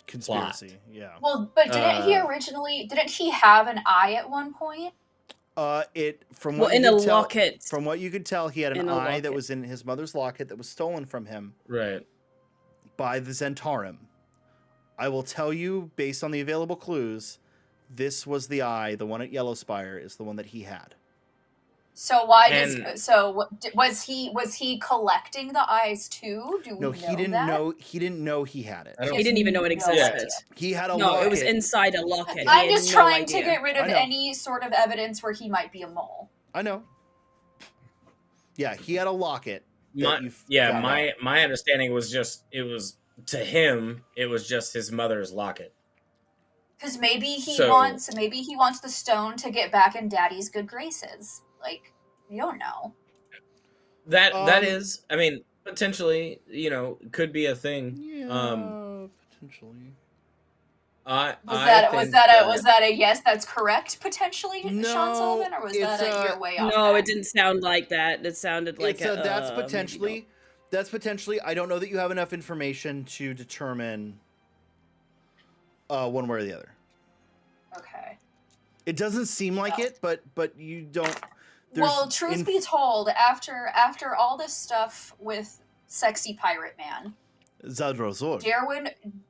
Conspiracy. Yeah. Well, but didn't he have an eye at one point? From Well, what in you a could tell, locket. from what you could tell, he had an In a eye that locket. was in his mother's locket that was stolen from him right. by the Zentarum. I will tell you, based on the available clues, this was the eye. The one at Yellowspire is the one that he had. So was he collecting the eyes too? Do we No, know he didn't that? know. He didn't know he had it. I don't- He didn't even know it No existed. idea. He had a No, locket. it was inside a locket. He I'm had just no trying to idea. get rid of I know. any sort of evidence where he might be a mole. I know. Yeah, he had a locket. My understanding was just it was to him it was just his mother's locket. Because maybe he So- wants the stone to get back in Daddy's good graces. Like, you don't know. That is, I mean, potentially, could be a thing. Yeah, potentially. Was Was that a yes? That's correct. Potentially, No, Sean Sullivan, or was that it's, your way off? No, that? it didn't sound like that. It sounded like That's maybe potentially. That's potentially. I don't know that you have enough information to determine one way or the other. Okay. It doesn't seem like No. it, but you don't. Well, truth be told, after all this stuff with Sexy Pirate Man, Zadrozor.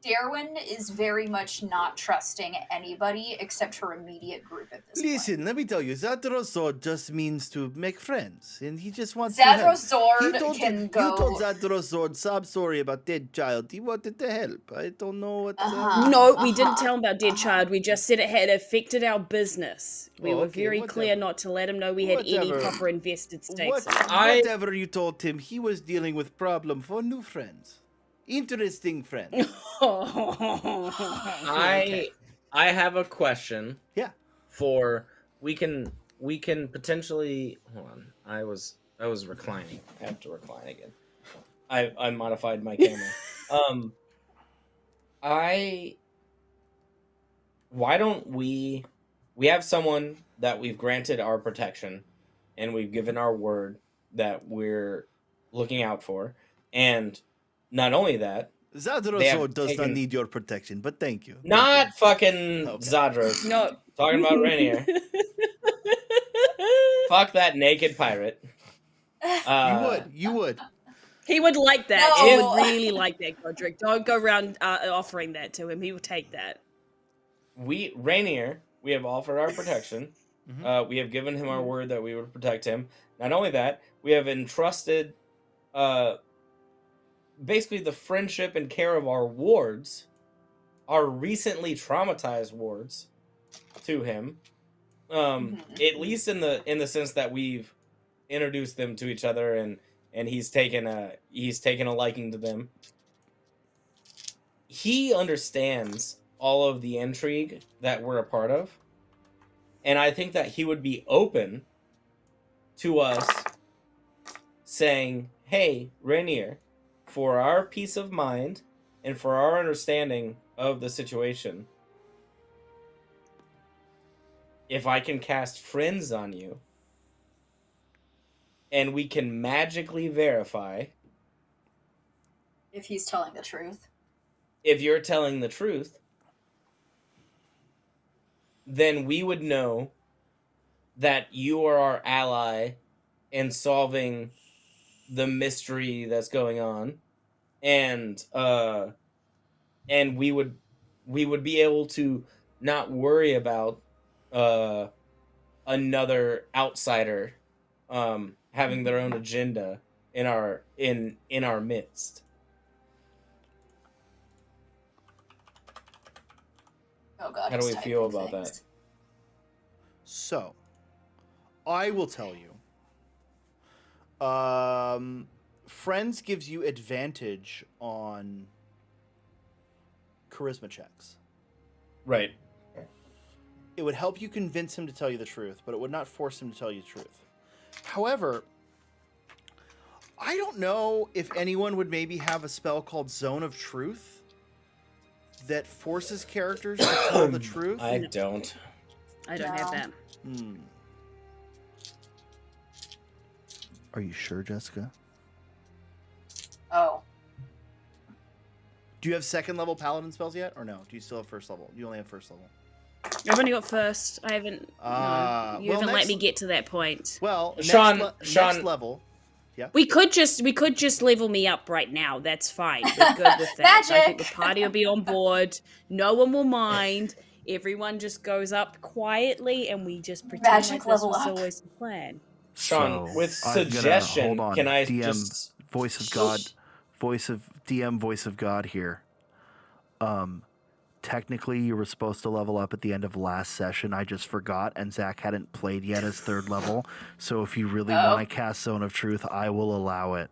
Daerwyn is very much not trusting anybody except her immediate group at this Listen, let me tell you, Zadrozor just means to make friends, and he just wants point. to help. Zadrozord can go. You told Zadrozor some story about dead child. He wanted to help. I don't know what. No, we didn't tell him about Dead Child. We just said it had affected our business. We were okay, very whatever. clear not to let him know we had any Whatever. proper invested stakes. in it. Whatever you told him, he was dealing with problem for new friends. Interesting friends. I have a question. Yeah. For we can potentially hold on. I was reclining. I have to recline again. I modified my camera. Why don't we have someone that we've granted our protection and we've given our word that we're looking out for, and not only that, Zadrozor does not taken- need your protection, but thank you. not fucking Okay. Zadros. No. Talking about Rainier. Fuck that naked pirate. You would. He would like that. No. He would really like that, Godrick. Don't go around offering that to him. He would take that. Rainier, we have offered our protection. Mhm. We have given him our word that we would protect him. Not only that, we have entrusted basically the friendship and care of our wards, our recently traumatized wards, to him. At least in the sense that we've introduced them to each other and he's taken a liking to them. He understands all of the intrigue that we're a part of, and I think that he would be open to us saying, "Hey, Rainier, for our peace of mind and for our understanding of the situation, if I can cast friends on you and we can magically verify If he's telling the truth. if you're telling the truth, then we would know that you are our ally in solving the mystery that's going on, and we would be able to not worry about another outsider having their own agenda in our midst. Oh God, How do he's we feel typing about things. that? So, I will tell you. Friends gives you advantage on charisma checks. Right. It would help you convince him to tell you the truth, but it would not force him to tell you the truth. However, I don't know if anyone would maybe have a spell called Zone of Truth that forces characters to tell the truth. I don't. I don't have that. Are you sure, Jessica? Oh. Do you have second level paladin spells yet, or no? Do you still have first level? You only have first level. I've only got first. I haven't. No, you haven't let me get to that point. Well, Sean, next level. Yeah. We could just level me up right now. That's fine. We're good with that. I think the party will be on board. No one will mind. Everyone just goes up quietly, and we just pretend Magic like this level was up. always the plan. Sean, So, with I'm gonna- suggestion, hold on. can I DM, just voice of God, voice of God here. Technically, you were supposed to level up at the end of last session. I just forgot, and Zach hadn't played yet as third level. So if you really want to cast Zone of Truth, I will allow it.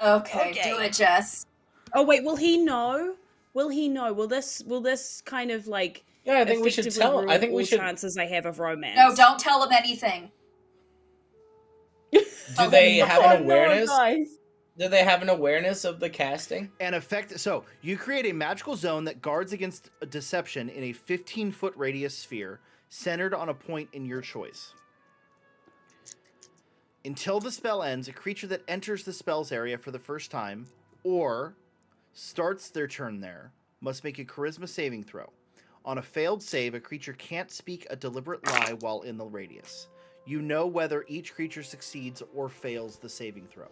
Okay, Okay. do it, Jess. Oh wait, will he know? Will he know? Will this kind of like? Yeah, I think we should effectively tell. ruin I think we all should. chances I have of romance. No, don't tell him anything. Do they have an awareness? guys. Do they have an awareness of the casting? And so you create a magical zone that guards against deception in a 15-foot radius sphere centered on a point in your choice. Until the spell ends, a creature that enters the spell's area for the first time or starts their turn there must make a charisma saving throw. On a failed save, a creature can't speak a deliberate lie while in the radius. You know whether each creature succeeds or fails the saving throw.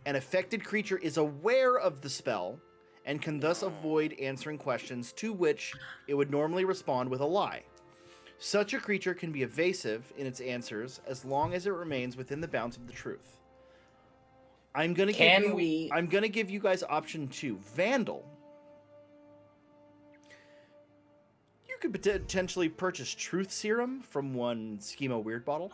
An affected creature is aware of the spell and can thus avoid answering questions to which it would normally respond with a lie. Such a creature can be evasive in its answers as long as it remains within the bounds of the truth. I'm gonna give you guys option 2. Vandal. You could potentially purchase Truth Serum from one Schema Weird bottle.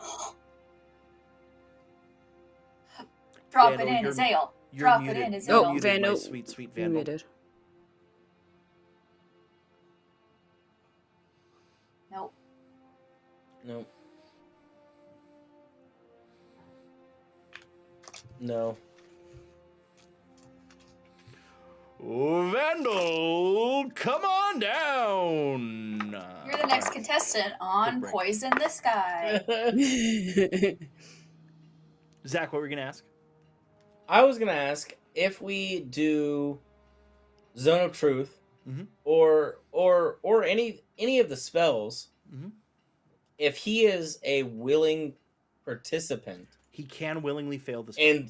Drop Vandal, it in, you're- Azale. You're Drop muted. it in, You're Azale. Oh, muted, Vandal. my sweet, sweet Vandal. Muted. Nope. No. No. Oh, Vandal, come on down. You're the next contestant on Good break. Poison the Sky. Zach, what were you gonna ask? I was gonna ask if we do Zone of Truth, Mhm. or any of the spells. Mhm. If he is a willing participant He can willingly fail the spell.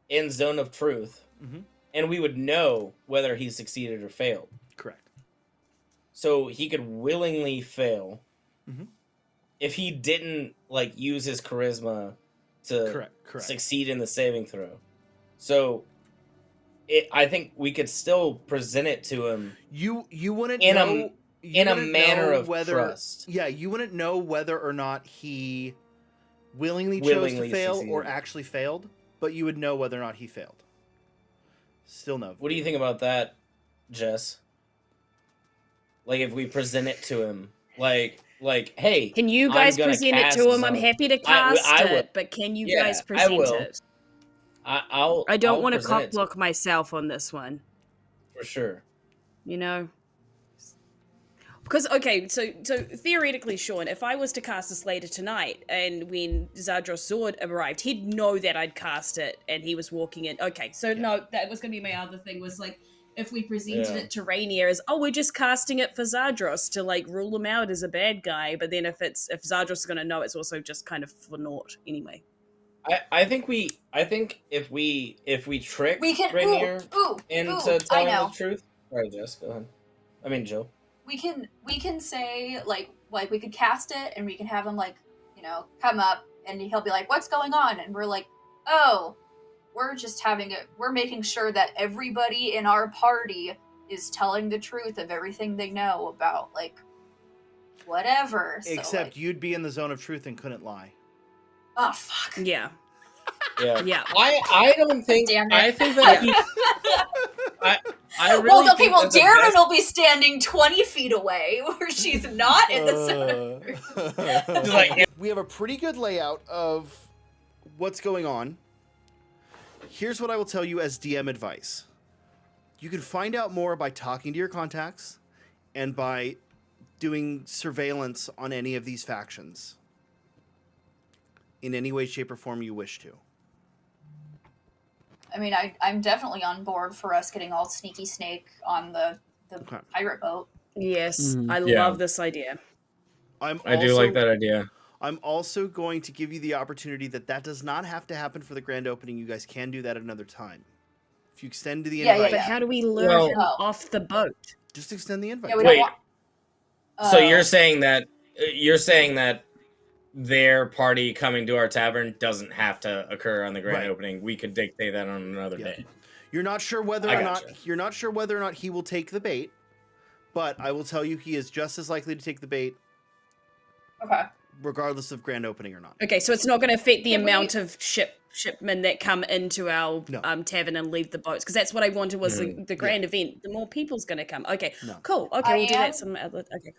in Zone of Truth, Mhm. and we would know whether he succeeded or failed. Correct. So he could willingly fail Mhm. if he didn't use his charisma to Correct. succeed in the saving throw. So I think we could still present it to him You wouldn't in know a manner of trust. Yeah, you wouldn't know whether or not he willingly chose Willingly to fail or succeeded. actually failed, but you would know whether or not he failed. Still no. What do you think about that, Jess? If we present it to him, hey, Can you I'm guys gonna present it cast to him? I'm Zone. happy to cast I will. it, but can you Yeah, guys I present will. it? I'll I don't want to present it cock block myself on this one. for sure. You know? Because, okay, so theoretically, Sean, if I was to cast this later tonight, and when Zadros' sword arrived, he'd know that I'd cast it, and he was walking in. Okay, so no, that was going to be my other thing, was if we presented Yeah. it to Rainier as, oh, we're just casting it for Zardros to like rule him out as a bad guy, but then if Zardros is going to know, it's also just kind of for naught anyway. I think if we trick We can Rainier into I telling know. the truth. Sorry, Jess, go ahead. I mean, Jill. We can say like we could cast it and we can have him like, you know, come up and he'll be like, what's going on? And we're like, oh, we're making sure that everybody in our party is telling the truth of everything they know about like whatever. Except so, like, you'd be in the zone of truth and couldn't lie. oh fuck. Yeah. Yeah. Yeah. I don't think. Damn it. I think that he. I really well, the think people, that the Daerwyn best- will be standing 20 feet away where she's not in the zone. Just like, We have a pretty good layout of what's going on. Here's what I will tell you as DM advice. You can find out more by talking to your contacts and by doing surveillance on any of these factions in any way, shape, or form you wish to. I mean, I'm definitely on board for us getting all sneaky snake on the Okay. pirate boat. Yes, Mhm. I Yeah. love this idea. I do like that idea. I'm also going to give you the opportunity that does not have to happen for the grand opening. You guys can do that at another time. If you extend the Yeah, invite, But how do we lure Well- him off the boat? just extend the invite. Yeah, we Wait. don't want. So you're saying that their party coming to our tavern doesn't have to occur on the grand Right. opening. We could dictate that on another Yeah. day. You're not sure whether I or gotcha. not he will take the bait, but I will tell you he is just as likely to take the bait Okay. regardless of grand opening or not. Okay, so it's not going to affect the Can we- amount of shipmen that come into our No. tavern and leave the boats, because that's what I wanted was Mm-hmm. the grand event. The more people's going to come. Okay, No. cool. Okay, I we'll do am- that. Some other. Okay.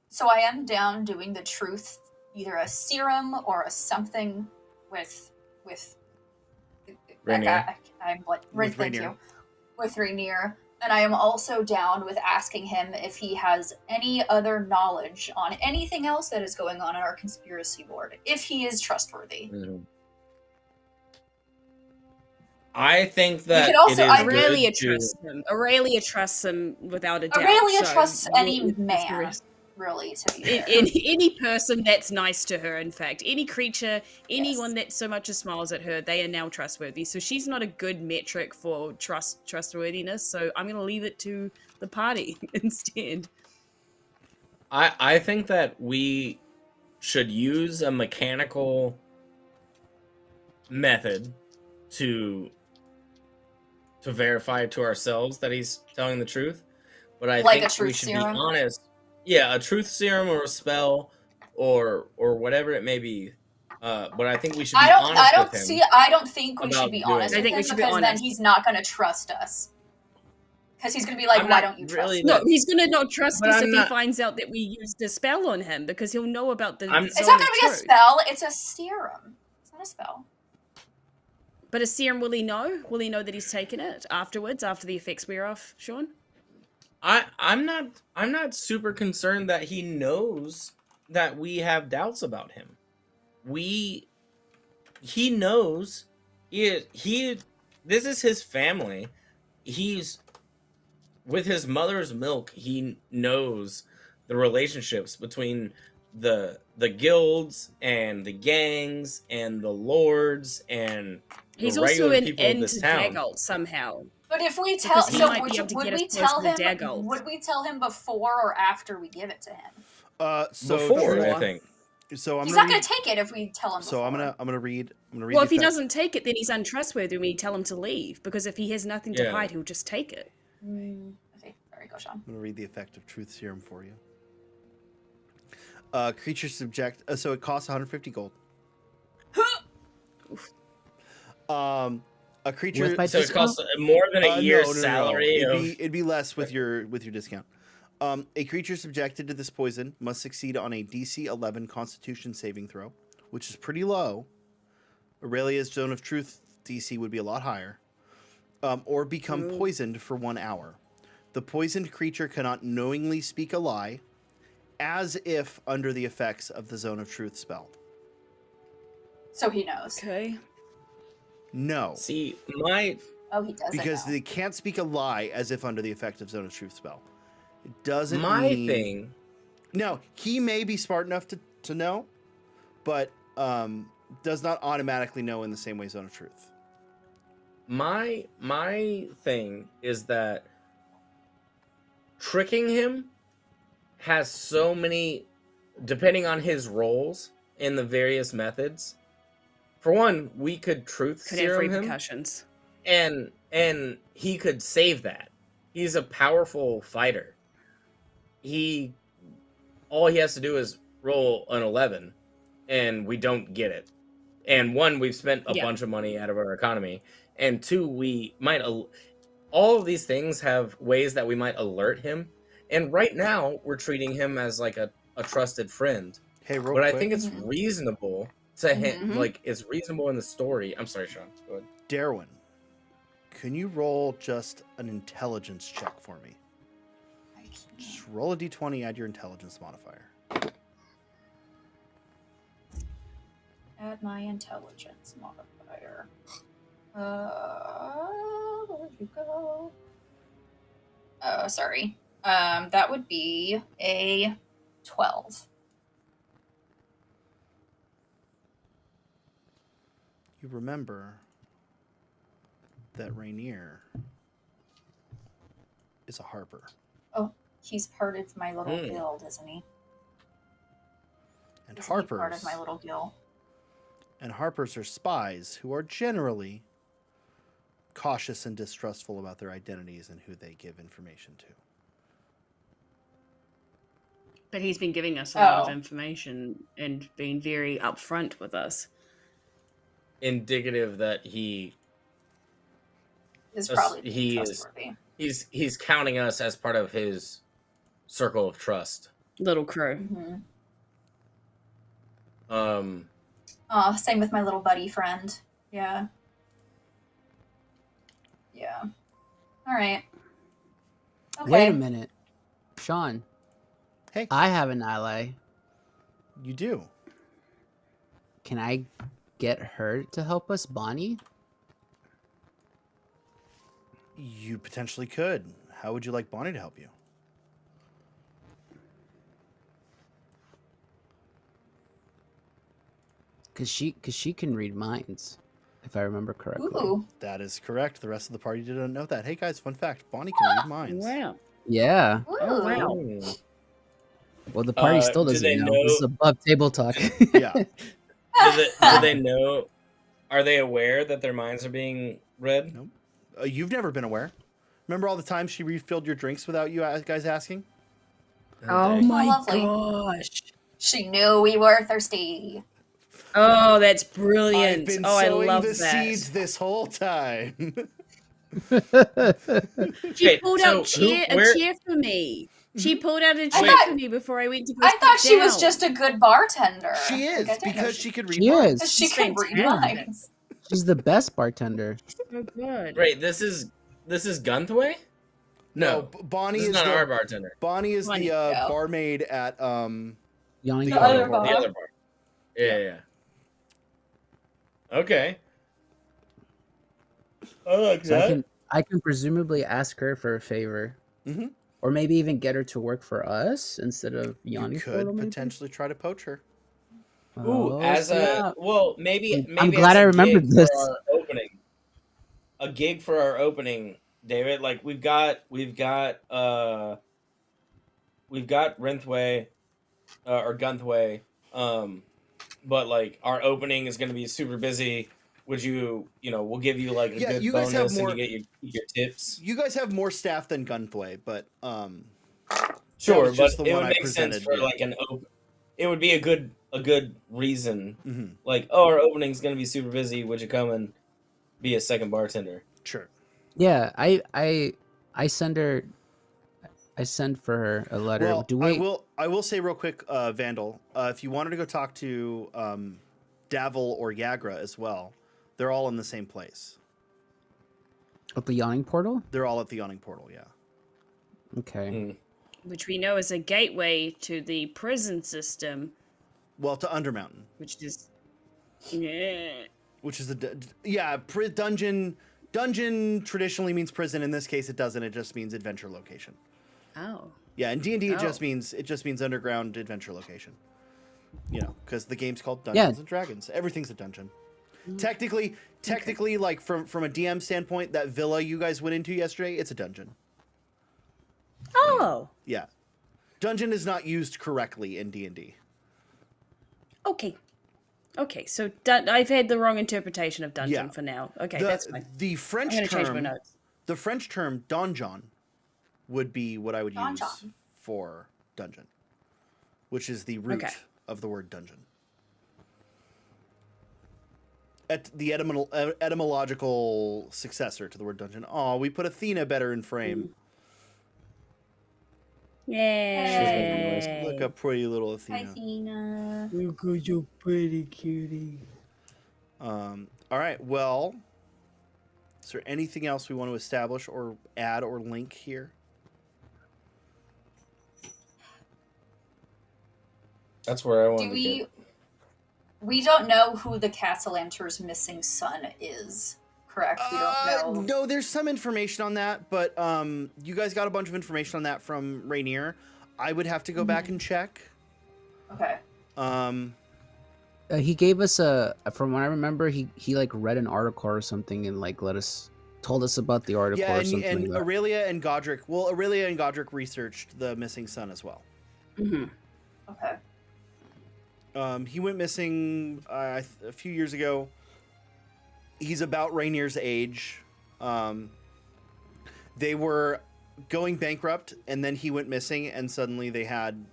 So I am down doing the truth, either a serum or a something with that Rainier. guy. I'm like, With thank Rainier. you, with Rainier. And I am also down with asking him if he has any other knowledge on anything else that is going on in our conspiracy board, if he is trustworthy. Mhm. I think that could also- it is I good Aurelia to- trusts him. Aurelia trusts him without a doubt. Aurelia so trusts any we'll- man, really, to be fair. any person that's nice to her, in fact, any creature, anyone that so much as smiles at her, they are now trustworthy. So she's not a good metric for trustworthiness. So I'm going to leave it to the party instead. I think that we should use a mechanical method to verify to ourselves that he's telling the truth. But I Like a think we truth should serum? be honest. Yeah, a truth serum or a spell or whatever it may be. But I think we should be honest I don't with him. see. I don't think we about should be doing honest it. I with think him we should be because then honest. he's not going to trust us. Because he's going to be like, I'm "Why not don't you really trust?" No, he's going to not trust But us I'm if not- he finds out that we used a spell on him, because he'll know about the I'm- It's zone not of going to be a truth. spell. It's a serum. It's not a spell. But a serum, will he know? Will he know that he's taken it afterwards, after the effects wear off, Sean? I'm not super concerned that he knows that we have doubts about him. He knows he this is his family. He's with his mother's milk. He knows the relationships between the guilds and the gangs and the lords and He's the also regular an people of end this to town. Dagolt somehow. But if we tell, Because he so might be able to would get we us close tell to the him? Dagolt. Would we tell him before or after we give it to him? So Before, Drew- I think. So I'm He's gonna not going read, to take it if we tell him. so before. I'm gonna read. Well, the if he effect. doesn't take it, then he's untrustworthy. We tell him to leave, because if he has nothing to Yeah. hide, he'll just take it. Okay, sorry, go, Sean. I'm gonna read the effect of truth serum for you. Creature subject. So it costs 150 gold. A creature. With my So it discount? costs more than a No, year's no, no, no. salary of It'd be less with your discount. A creature subjected to this poison must succeed on a DC 11 Constitution saving throw, which is pretty low. Aurelia's Zone of Truth DC would be a lot higher. Or become Ooh. poisoned for 1 hour. The poisoned creature cannot knowingly speak a lie, as if under the effects of the Zone of Truth spell. So he knows. Okay. No. See, my Oh, he doesn't because know. they can't speak a lie as if under the effect of Zone of Truth spell. It doesn't My mean... thing. No, he may be smart enough to know, but does not automatically know in the same way Zone of Truth. My thing is that tricking him has so many, depending on his roles in the various methods. For one, we could truth Could have serum him, repercussions. and he could save that. He's a powerful fighter. All he has to do is roll an 11, and we don't get it. And one, we've spent a bunch of money out of our economy, and two, we might. All of these things have ways that we might alert him. And right now, we're treating him as like a trusted friend. Hey, real But quick. I think it's reasonable to him. Like, it's reasonable in the story. I'm sorry, Sean. Go ahead. Daerwyn, can you roll just an intelligence check for me? Just roll a d20, add your intelligence modifier. Add my intelligence modifier. Where'd you go? Oh, sorry. That would be a 12. You remember that Rainier is a harper. Oh, he's part of my little guild, isn't he? And Isn't he harpers part of my little guild. and harpers are spies who are generally cautious and distrustful about their identities and who they give information to. But he's been giving us a lot of Oh. information and being very upfront with us. Indicative that he Is probably he is- trustworthy. he's counting us as part of his circle of trust. Little crew. Mm-hmm. Um, Same with my little buddy friend. Yeah. Yeah. All right. Okay. Wait a minute. Sean. Hey. I have an ally. You do. Can I get her to help us, Bonnie? You potentially could. How would you like Bonnie to help you? Cause she can read minds, if I remember correctly. Ooh. That is correct. The rest of the party didn't know that. Hey guys, fun fact: Bonnie can read minds. Wow. Yeah. Ooh. Oh, wow. Well, the party still do doesn't they know. know- This is above table talk. Yeah. do they know? Are they aware that their minds are being read? Nope. You've never been aware. Remember all the times she refilled your drinks without you guys asking? Oh dang. my Lovely. gosh. She knew we were thirsty. Oh, that's brilliant. I've been Oh, I sowing love the that. seeds this whole time. She Okay, pulled so out a where- chair for me. She pulled out a I chair thought- for me before I went to go I thought sit she was down. just a good bartender. She is, Like, I didn't know because she could read She minds. is. She She's could read fantastic. minds. She's the best bartender. so good. Right. This is Gunthway. No, Bonnie This is is not the our bartender. Bonnie is Bonnie, the yeah. barmaid at Yawning The The Bar. other bar. The other bar. Yeah. Okay. I like So I can presumably ask her for a favor. Mhm. Or maybe even get her to work for us instead of you Yawning could Portal, maybe? potentially try to poach her. Ooh, Oh, as snap. maybe I'm as glad a I remembered gig this. For our opening. A gig for our opening, David. Like we've got Renthway or Gunthway, but like our opening is going to be super busy. Would we'll give you like a Yeah, good you guys have bonus more- and you get your tips. You guys have more staff than Gunthway, but Sure, was just but the it one would I make sense presented, for yeah. like an open. It would be a good reason. mhm, Like, oh, our opening's gonna be super busy. Would you come and be a second bartender? sure. Yeah, I send her. I send for her a letter. Well, Do we? I will say real quick, Vandal, if you wanted to go talk to Davil or Yagra as well, they're all in the same place. At the Yawning Portal? They're all at the Yawning Portal, yeah. Okay. Mm. Which we know is a gateway to the prison system, Well, to Undermountain, which is... Yeah. which is dungeon Dungeon traditionally means prison. In this case, it doesn't. It just means adventure location. Oh. Yeah, in D&D, it just means underground adventure location. You know, because the game's called Dungeons and Dragons. Everything's a dungeon. Technically, like from a DM standpoint, that villa you guys went into yesterday, it's a dungeon. Oh. Yeah. Dungeon is not used correctly in D&D. Okay. Okay, so I've had the wrong interpretation of dungeon for now. Okay, that's fine. The French I'm gonna change my term, notes. the French term donjon would be what I would use Donjon. for dungeon, which is the root of the word dungeon. At the etymological successor to the word dungeon. Oh, we put Athena better in frame. Yay. Look up pretty little Athena. Hi, Athena. Look at your pretty cutie. All right. Well, is there anything else we want to establish or add or link here? That's where I want Do to we? get. We don't know who the Castellanter's missing son is. Correct. We don't know. No, there's some information on that, but you guys got a bunch of information on that from Rainier. I would have to go back and check. Okay. He gave us from what I remember, he like read an article or something and like told us about the article Yeah, or something. and like that. Aurelia and Godrick. Well, Aurelia and Godrick researched the missing son as well. Mm-hmm. Okay. He went missing a few years ago. He's about Rainier's age. They were going bankrupt, and then he went missing, and suddenly they had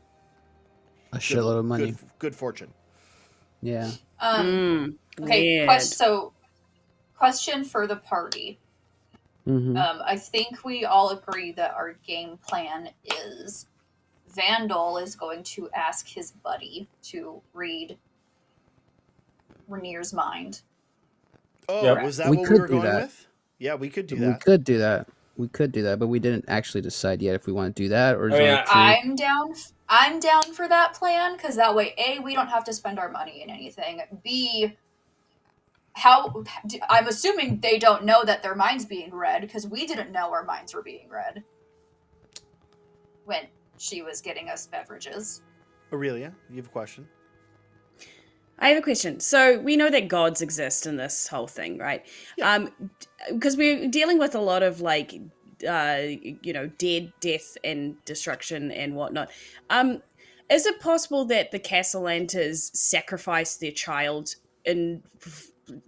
a shitload of money. Good fortune. Yeah. Okay. Question for the party. Mm-hmm. I think we all agree that our game plan is Vandal is going to ask his buddy to read Rainier's mind. Oh, Yep. was that We what we could were do going that. with? Yeah, we could do We that. could do that. We could do that, but we didn't actually decide yet if we want to do that or. I'm down. I'm down for that plan because that way, A, we don't have to spend our money in anything. B, I'm assuming they don't know that their minds being read because we didn't know our minds were being read when she was getting us beverages. Aurelia, you have a question? I have a question. So we know that gods exist in this whole thing, right? Yeah. Because we're dealing with a lot of like, death and destruction and whatnot. Is it possible that the Castellanters sacrifice their child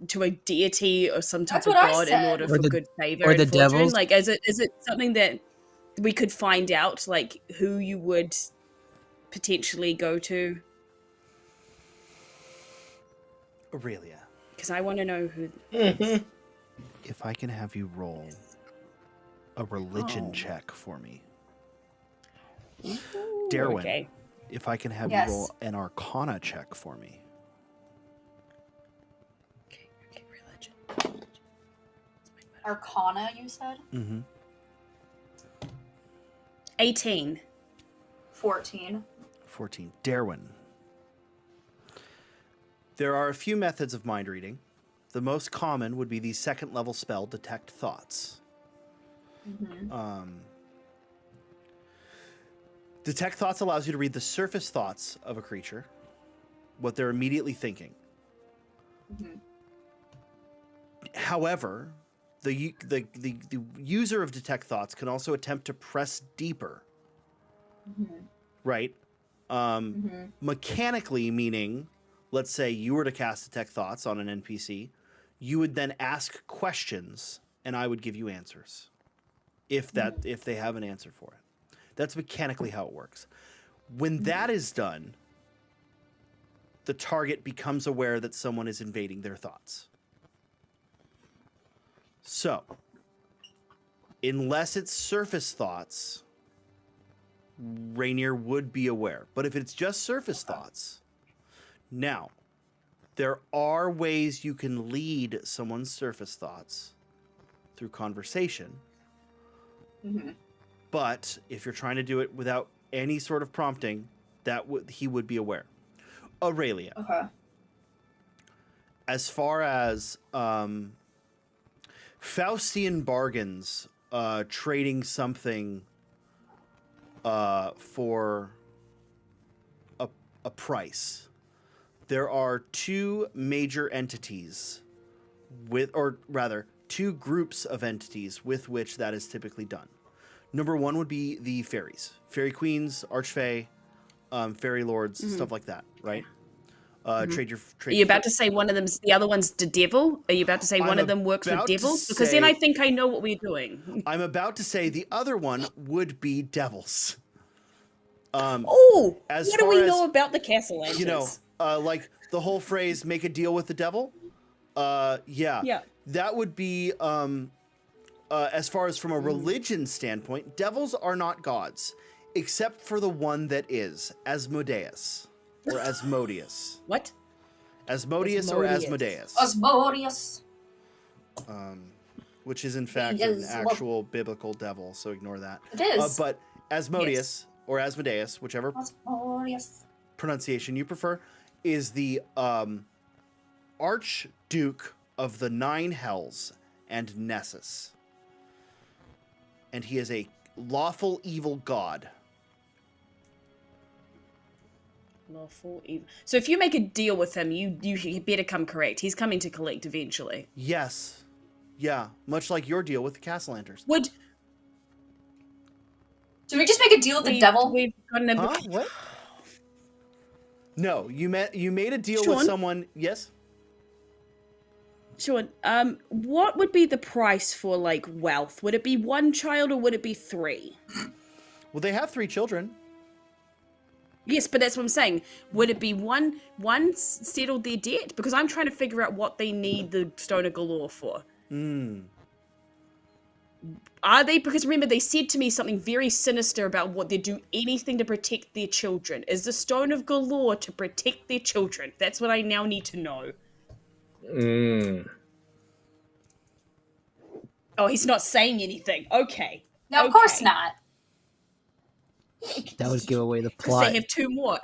to a deity or some type That's of what I god in said. order Or for the- good favor or and the fortune? devils? Like, is it something that we could find out, like who you would potentially go to? Aurelia, Because I want to know who. if I can have you roll a religion Oh. check for me. Ooh, Daerwyn, okay. if I can have Yes. you roll an arcana check for me. Okay, religion. Arcana, you said? Mm-hmm. 18. 14. 14. Daerwyn. There are a few methods of mind reading. The most common would be the second level spell, Detect Thoughts. Mm-hmm. Detect Thoughts allows you to read the surface thoughts of a creature, what they're immediately thinking. Mm-hmm. However, the user of Detect Thoughts can also attempt to press deeper, Mm-hmm. right? Mm-hmm. Mechanically, meaning, let's say you were to cast Detect Thoughts on an NPC, you would then ask questions, and I would give you answers, if they have an answer for it. That's mechanically how it works. When that is done, the target becomes aware that someone is invading their thoughts. So, unless it's surface thoughts, Rainier would be aware. But if it's just surface thoughts, now, there are ways you can lead someone's surface thoughts through conversation. Mm-hmm. But if you're trying to do it without any sort of prompting, he would be aware. Aurelia, Okay. as far as Faustian bargains, trading something for a price. There are two major entities two groups of entities with which that is typically done. Number one would be the fairies, fairy queens, archfey, fairy lords, stuff like that, right? Trade Are you about to say one of them's the other one's the devil? Are you about to say one of them works with devils? Because then I think I know what we're doing. I'm about to say the other one would be devils. What do we know about the castle lanterns? You know, like the whole phrase "make a deal with the devil." Yeah. That would be as far as from a religion standpoint, devils are not gods, except for the one that is Asmodeus or Asmodeus. What? Asmodeus or Asmodeus. Asmodeus. Which is in fact an actual biblical devil, so ignore that. It is. But Asmodeus or Asmodeus, whichever pronunciation you prefer, is the Archduke of the Nine Hells and Nessus. And he is a lawful evil god. Lawful evil. So if you make a deal with him, you better come correct. He's coming to collect eventually. Yes. Yeah, much like your deal with the castle lanterns. Did we just make a deal with the devil? We've gotten a... Huh? What? No, you made a deal with someone. Yes. Sean, what would be the price for like wealth? Would it be one child or would it be 3? Well, they have 3 children. Yes, but that's what I'm saying. Would it be one settled their debt? Because I'm trying to figure out what they need the Stone of Galore for. Are they? Because remember, they said to me something very sinister about what they do anything to protect their children. Is the Stone of Galore to protect their children? That's what I now need to know. Oh, he's not saying anything. Okay. No, of course not. That would give away the plot. They have 2 more.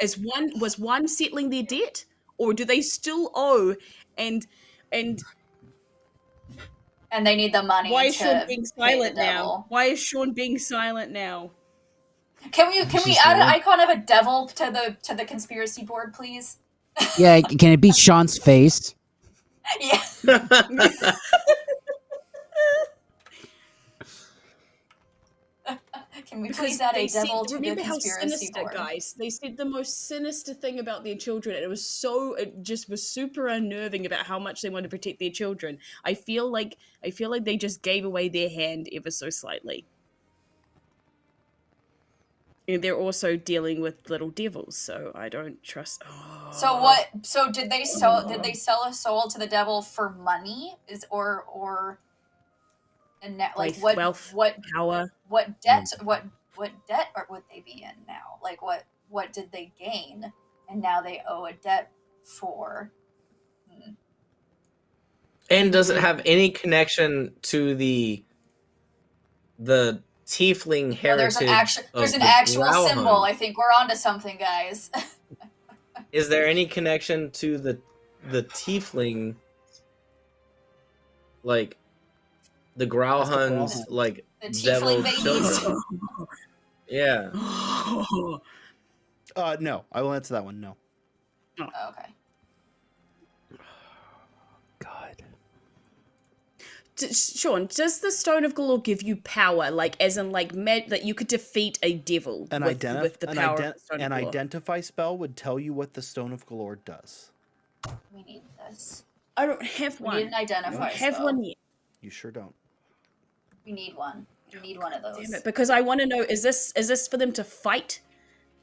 Was one settling their debt, or do they still owe? And they need the money. Why is Sean being silent now? Why is Sean being silent now? Can we add an icon of a devil to the conspiracy board, please? Yeah, can it be Sean's face? Yeah. Can we please add a devil to the conspiracy board? Guys, they said the most sinister thing about their children, and it just was super unnerving about how much they wanted to protect their children. I feel like they just gave away their hand ever so slightly. And they're also dealing with little devils, so I don't trust. Oh. So what? So did they sell a soul to the devil for money? What wealth, what power, what debt what debt would they be in now? Like what did they gain, and now they owe a debt for? And does it have any connection to the tiefling heritage? There's an actual symbol. I think we're onto something, guys. Is there any connection to the tiefling, like the Gralhund's, like the devil tiefling children? Yeah. No, I will answer that one. No. Oh, okay. God. Sean, does the Stone of Galore give you power, like as in like that you could defeat a devil with the power of the Stone of Galore? An identify spell would tell you what the Stone of Galore does. We need this. I don't have one. We need an identify spell. I don't have one yet. You sure don't. We need one. We need one of those. Damn it, because I want to know, is this for them to fight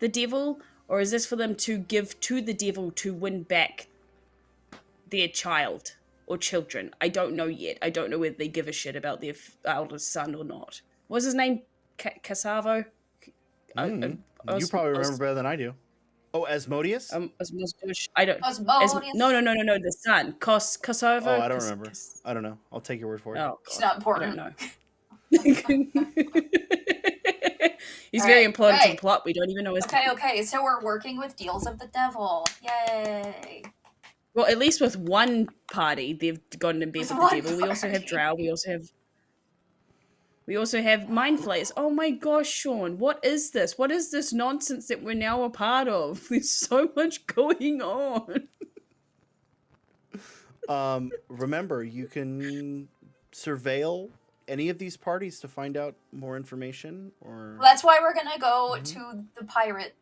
the devil, or is this for them to give to the devil to win back their child or children? I don't know yet. I don't know whether they give a shit about their eldest son or not. What's his name? Casavo? You probably remember better than I do. Oh, Asmodeus? I don't. Asmodeus? No, the son. Kosovo? Oh, I don't remember. I don't know. I'll take your word for it. Oh, it's not important. I don't know. He's very important to the plot. We don't even know his name. Okay. So we're working with deals of the devil. Yay. Well, at least with one party, they've gone to bed with With the one devil. We also have party. Drow. We also have mind flayers. Oh my gosh, Sean, what is this? What is this nonsense that we're now a part of? There's so much going on. Remember, you can surveil any of these parties to find out more information. Or Well, that's why we're gonna go to the pirate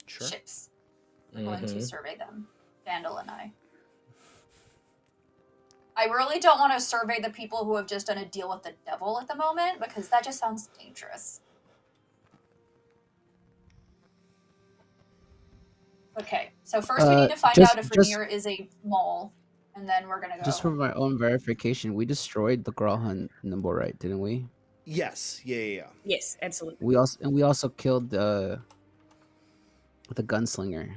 sure. ships. We're going to survey them, Vandal and I. I really don't want to survey the people who have just done a deal with the devil at the moment, because that just sounds dangerous. Okay, so first we need to find out if Rainier is a mole, and then we're gonna go. Just for my own verification, we destroyed the Gralhund Manor, right? Didn't we? Yes. Yeah. Yes, absolutely. We also killed the gunslinger.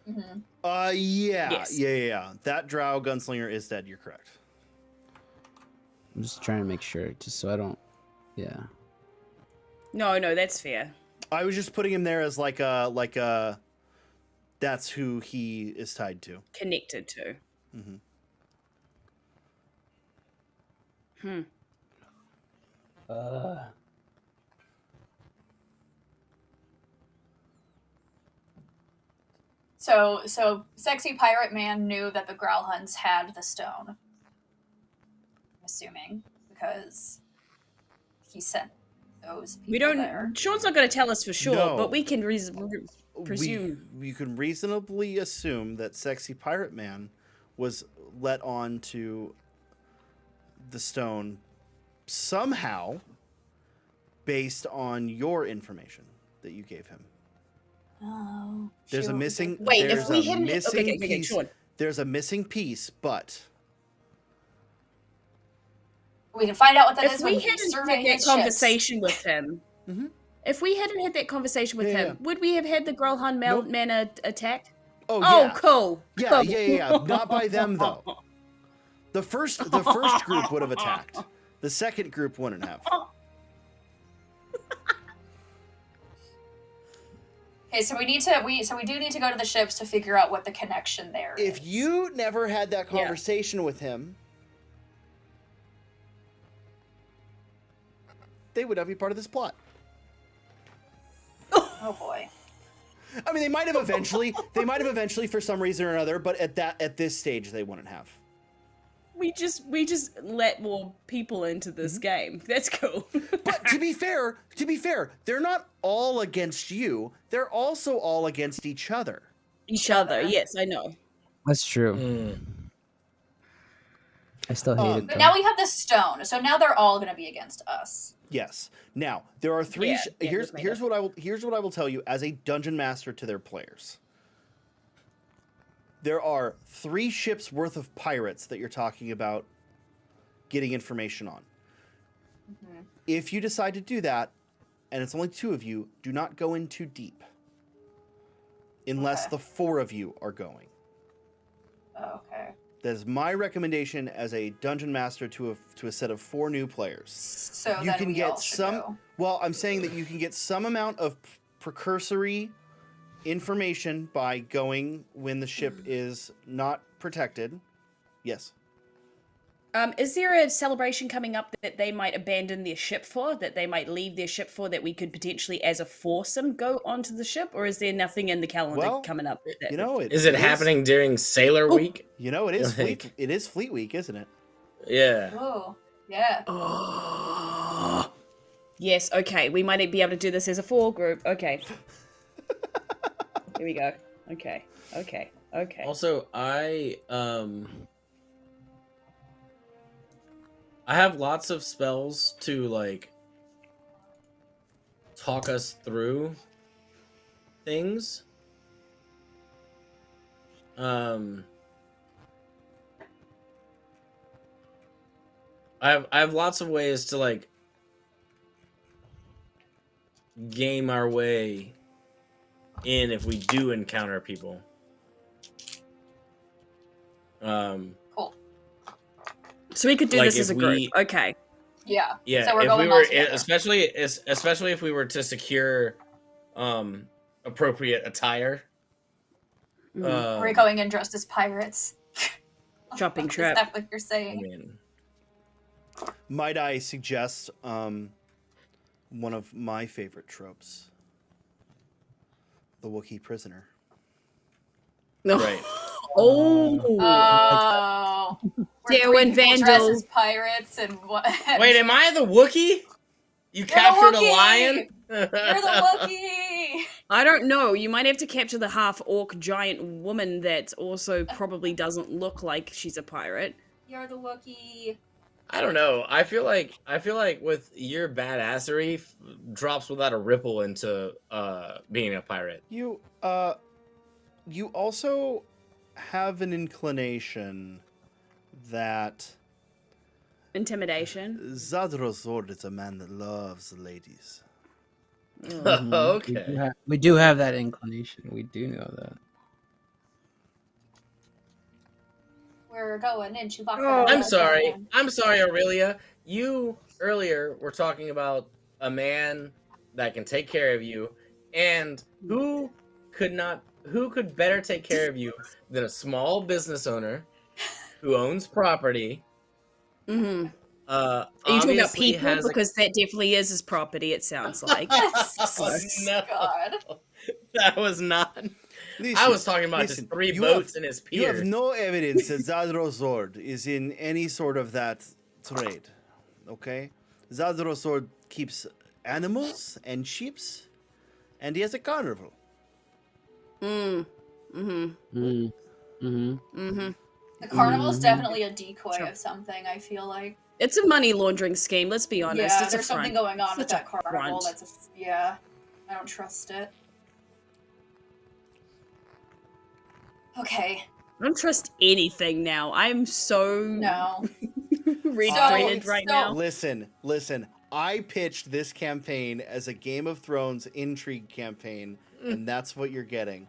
Mm-hmm. Yeah. Yes. Yeah. That Drow gunslinger is dead. You're correct. I'm just trying to make sure, just so I don't. Yeah. No, that's fair. I was just putting him there as like a. That's who he is tied to. Connected to. Mm-hmm. So sexy pirate man knew that the Gralhunds had the stone. I'm assuming, because he sent those people We don't. there. Sean's not going to tell us for sure, No. but we can presume. You can reasonably assume that sexy pirate man was let on to the stone somehow based on your information that you gave him. Oh. There's a shoot. missing. Wait, there's if we a hadn't. missing Okay, piece. Sean. There's a missing piece, but We can find out what that If is we when we hadn't survey had that his conversation with him, Mhm. if we hadn't had that conversation with Yeah. him, would we have had the Gralhund Nope. Manor attacked? oh Oh, yeah, cool. Cool. yeah. Not by them though. The first group would have attacked. The second group wouldn't have. Okay, so we do need to go to the ships to figure out what the connection there is. If you never had that conversation with him, they would not be part of this plot. Oh boy. I mean, they might have eventually for some reason or another, but at this stage they wouldn't have. We just let more people into this game. That's cool. But to be fair, they're not all against you. They're also all against each other. Each other, yes, I know. That's true. I still hate it. But Though. now we have the stone, so now they're all going to be against us. Yes. Now there are three. Here's what I will tell you as a dungeon master to their players. There are 3 ships worth of pirates that you're talking about getting information on. Mm-hmm. If you decide to do that, and it's only 2 of you, do not go in too deep. Unless the 4 of you are going. Okay. That is my recommendation as a dungeon master to a set of 4 new players. So You then can we get all should some. go. Well, I'm saying that you can get some amount of precursory information by going when the ship is not protected. Yes. Is there a celebration coming up that they might abandon their ship for, that they might leave their ship for, that we could potentially, as a foursome, go onto the ship? Or is there nothing in the calendar coming up? Is it happening during Sailor Week? You know, it is It is Fleet Week, isn't it? Yeah. Oh, yeah. Yes, okay. We might be able to do this as a 4 group. Okay. Here we go. Okay. Also, I have lots of spells to like talk us through things. I have lots of ways to like game our way in if we do encounter people. Cool. So we could do Like this as a group. Okay. Yeah. Yeah, So we're if going we all were, together. especially if we were to secure appropriate attire. Are we going in dressed as pirates? Jumping Is trap. that what you're I saying? mean, Might I suggest one of my favorite tropes? The Wookiee prisoner. right. Oh. We're Daerwyn, three people dressed Vandal. as pirates and what? Wait, am I the Wookiee? You captured a lion? You're the Wookiee! I don't know. You might have to capture the half-orc giant woman that also probably doesn't look like she's a pirate. You're the Wookiee. I don't know. I feel like with your badassery drops without a ripple into being a pirate. You also have an inclination that Intimidation. Zadrozord is a man that loves ladies. Okay. We do have that inclination. We do know that. We're going in Chewbacca. Oh, I'm sorry, Aurelia. You earlier were talking about a man that can take care of you, and who could better take care of you than a small business owner who owns property? Mm-hmm. Are you talking about obviously people? has a- Because that definitely is his property, it sounds like. Oh, no. God. That was not. Listen, I was talking about his listen, 3 you boats have- and his You pier. have no evidence that Zadrozord is in any sort of that trade. Okay? Zadrozord keeps animals and sheep, and he has a carnival. The carnival's definitely a decoy of something, I feel like. It's a money laundering scheme, let's be honest. Yeah, it's there's a front. something going on with Such a that carnival. front. Yeah. I don't trust it. Okay. I don't trust anything now. I'm so No. red-brained right now. Listen. I pitched this campaign as a Game of Thrones intrigue campaign, and that's what you're getting.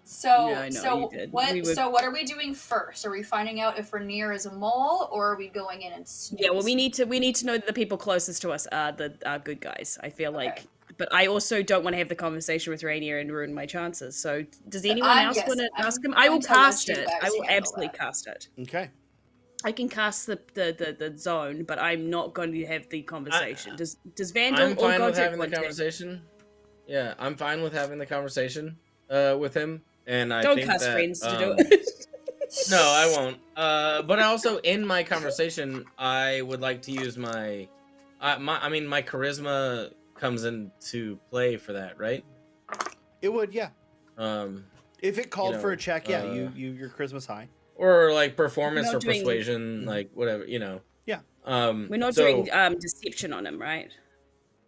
So, Yeah, I know, so you did. what? So, what are we doing first? Are we finding out if Rainier is a mole, or are we going in and Yeah, well, we need to know that the people closest to us are the good guys. I feel like, Okay. but I also don't want to have the conversation with Rainier and ruin my chances. So, does anyone I'm else want to I'm ask him? I will going to let cast you it. guys I will handle absolutely that. cast it. Okay. I can cast the zone, but I'm not going to have the conversation. Does Vandal I'm or fine with Godrick having the want to? conversation. Yeah, I'm fine with having the conversation with him. And I Don't think cast that, friends to do it. No, I won't. But also in my conversation, I would like to use my charisma comes into play for that, right? It would, yeah. If it called you know, for a check, yeah, your charisma's high. Or like performance We're or not doing- persuasion, like whatever, you know. Yeah. We're not so- doing deception on him, right?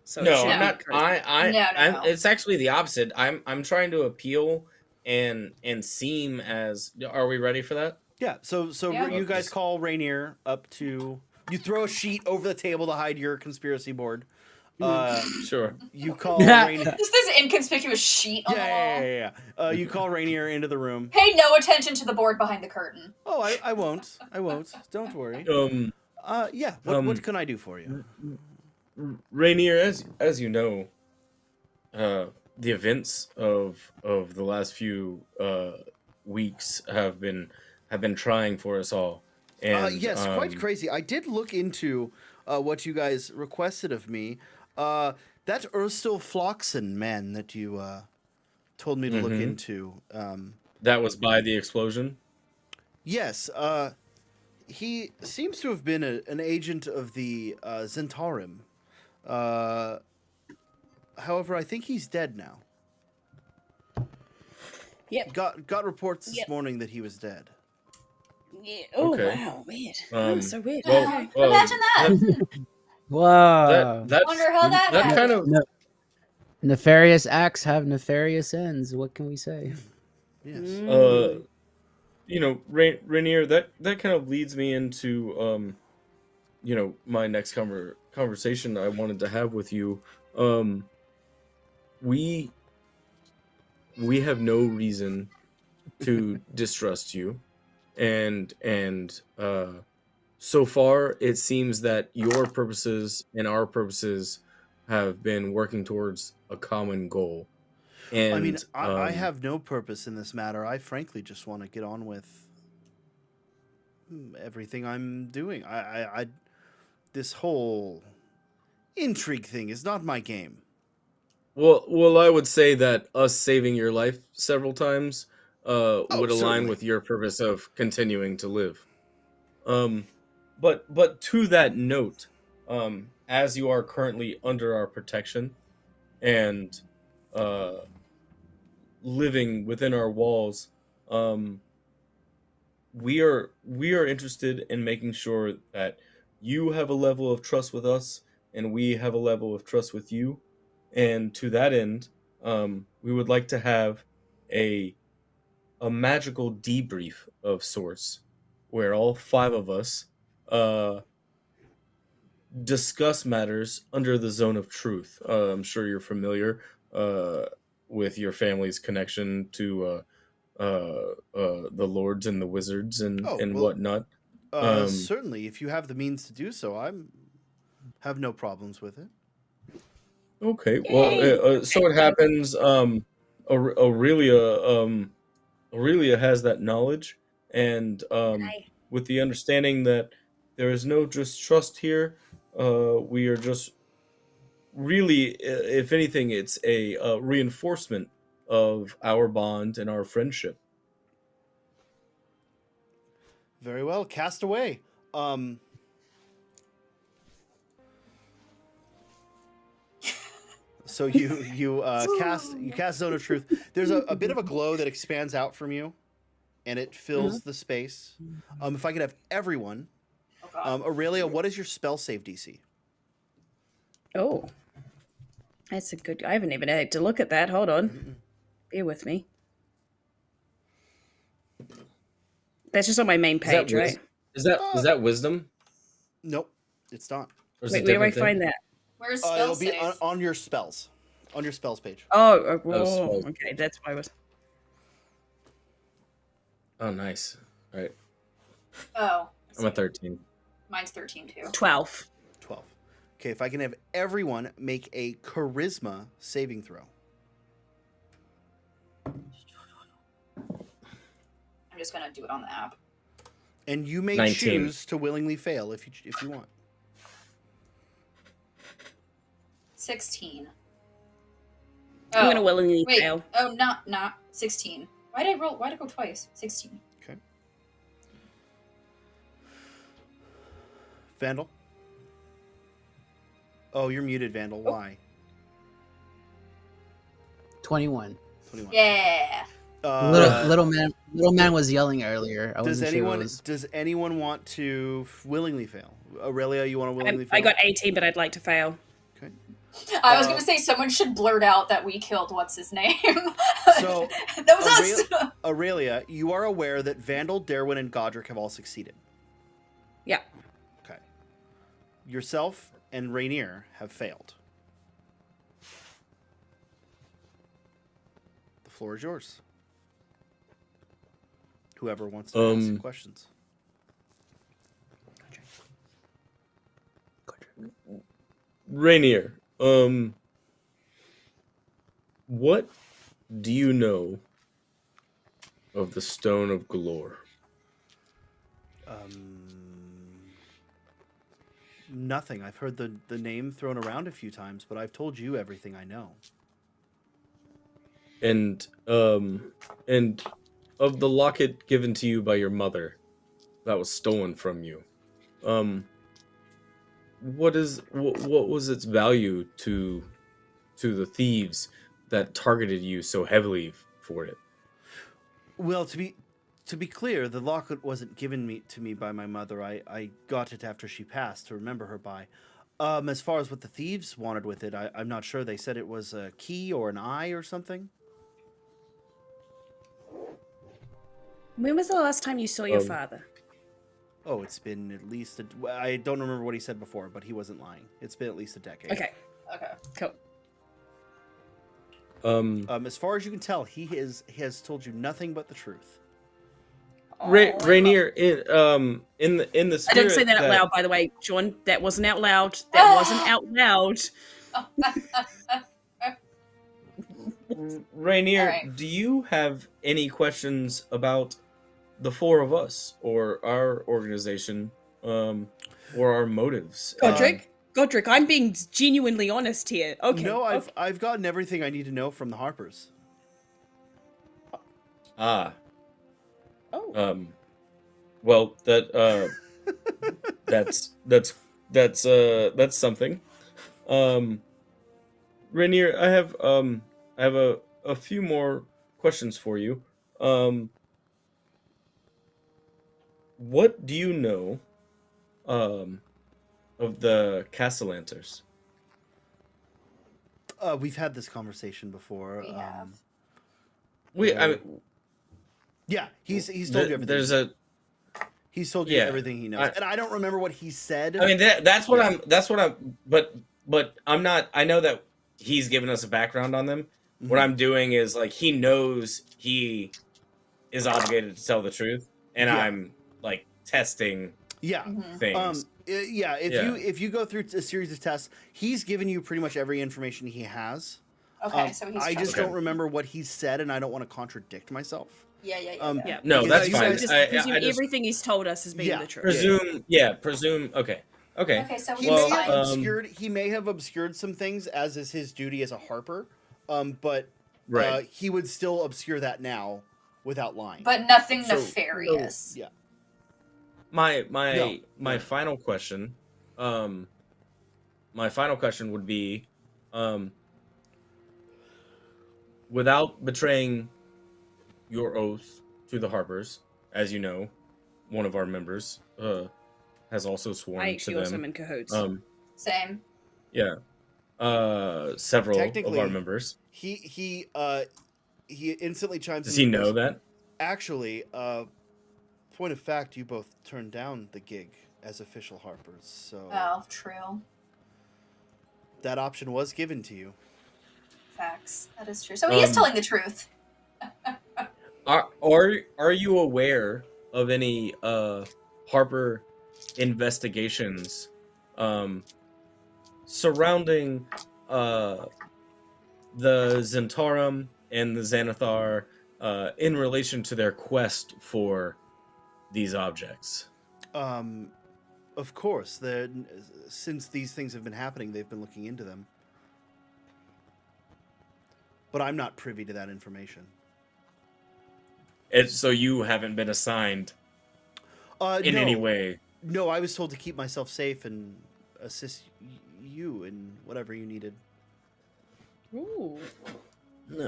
So No, it should I'm be not. charisma. No. It's actually the opposite. I'm trying to appeal and seem as. Are we ready for that? Yeah, so Yeah. you guys call Rainier up to... You throw a sheet over the table to hide your conspiracy board. Sure. You call Rainier... Just this inconspicuous sheet on the wall. Yeah. You call Rainier into the room. Pay no attention to the board behind the curtain. Oh, I won't. Don't worry. Yeah. What can I do for you? Rainier, as you know, the events of the last few weeks have been trying for us all. And yes, quite crazy. I did look into what you guys requested of me. That Urstil Floxen man that you told me to look into. That was by the explosion? Yes. He seems to have been an agent of the Zentarim. However, I think he's dead now. Yep. Got reports this Yep. morning that he was dead. Yeah. Oh Okay. wow, weird. So weird. Well, Imagine that. Whoa. Wonder how that kind happened. of Nefarious acts have nefarious ends. What can we say? Yes. you know, Rainier, that kind of leads me into you know, my next conversation I wanted to have with you. We have no reason to distrust you, and so far it seems that your purposes and our purposes have been working towards a common goal. And I mean, I have no purpose in this matter. I frankly just want to get on with everything I'm doing. I this whole intrigue thing is not my game. Well, I would say that us saving your life several times would align certainly. with your purpose of continuing to live. But to that note, as you are currently under our protection and living within our walls, we are interested in making sure that you have a level of trust with us and we have a level of trust with you. And to that end, we would like to have a magical debrief of sorts, where all 5 of us discuss matters under the zone of truth. I'm sure you're familiar with your family's connection to the lords and the wizards and whatnot. Certainly, if you have the means to do so, have no problems with it. Okay, well, so it happens. Aurelia has that knowledge, and with the understanding that there is no just trust here, we are just really, if anything, it's a reinforcement of our bond and our friendship. Very well, cast away. So you cast Zone of Truth. There's a bit of a glow that expands out from you, and it fills the space. If I could have everyone, Aurelia, what is your spell save DC? Oh, that's a good. I haven't even had to look at that. Hold on, bear with me. That's just on my main page, right? Is that wisdom? Nope, it's not. Wait, where do I find that? Where's spell it'll be save? on your spells, on your spells page. Okay, that's why I was. Oh, nice. All right. Oh. I'm at 13. Mine's 13 too. 12. 12. Okay, if I can have everyone make a charisma saving throw. I'm just gonna do it on the app. And you may 19. choose to willingly fail if you want. 16. I'm gonna willingly fail. Oh, not 16. Why did I go twice? 16. Okay. Vandal. Oh, you're muted, Vandal. Why? 21. 21. Yeah. Little man was yelling earlier. Does anyone want to willingly fail? Aurelia, you want to willingly fail? I got 18, but I'd like to fail. Okay. I was gonna say someone should blurt out that we killed what's his name. So that was us. Aurelia, you are aware that Vandal, Daerwyn, and Godrick have all succeeded. Yeah. Okay. Yourself and Rainier have failed. The floor is yours. Whoever wants to ask some questions. Rainier, what do you know of the Stone of Galore? Nothing. I've heard the name thrown around a few times, but I've told you everything I know. And of the locket given to you by your mother that was stolen from you, what was its value to the thieves that targeted you so heavily for it? Well, to be clear, the locket wasn't given to me by my mother. I got it after she passed to remember her by. As far as what the thieves wanted with it, I'm not sure. They said it was a key or an eye or something. When was the last time you saw your father? Oh, it's been at least I don't remember what he said before, but he wasn't lying. It's been at least a decade. Okay, cool. As far as you can tell, he has told you nothing but the truth. Rainier, in the spirit I didn't say that out loud, by the way, Sean. That wasn't out loud. That wasn't out loud. Rainier, Alright. do you have any questions about the four of us or our organization, or our motives? Godrick, I'm being genuinely honest here. Okay. No, okay. I've gotten everything I need to know from the Harpers. Ah. Oh. Well, that's something. Rainier, I have a few more questions for you. What do you know of the Castellanters? We've had this conversation before. We have. Yeah, he's told you everything. He's told you everything he knows, and I don't remember what he said. I mean, that's what I'm. But I'm not. I know that he's given us a background on them. Mm-hmm. What I'm doing is like he knows he is obligated to tell the truth, and I'm like testing. Things. If you go through a series of tests, he's given you pretty much every information he has. Okay, so he's. I just don't remember what he said, and I don't want to contradict myself. Yeah. No, that's fine. Just presume everything he's told us has been the truth. Presume. Okay. Okay, so he may have obscured some things, as is his duty as a Harper. But he would still obscure that now without lying. But nothing nefarious. Yeah. My final question. My final question would be, without betraying your oath to the Harpers, as you know, one of our members has also sworn to them. I actually also am in cahoots. Same. Yeah. Several of our members. He instantly chimes in. Does he know that? Actually, point of fact, you both turned down the gig as official Harpers, so... Oh, true. That option was given to you. Facts. That is true. So he is telling the truth. Are you aware of any Harper investigations surrounding the Zentarum and the Xanathar in relation to their quest for these objects? Of course. Since these things have been happening, they've been looking into them. But I'm not privy to that information. So you haven't been assigned in any way? No, I was told to keep myself safe and assist you in whatever you needed. Ooh.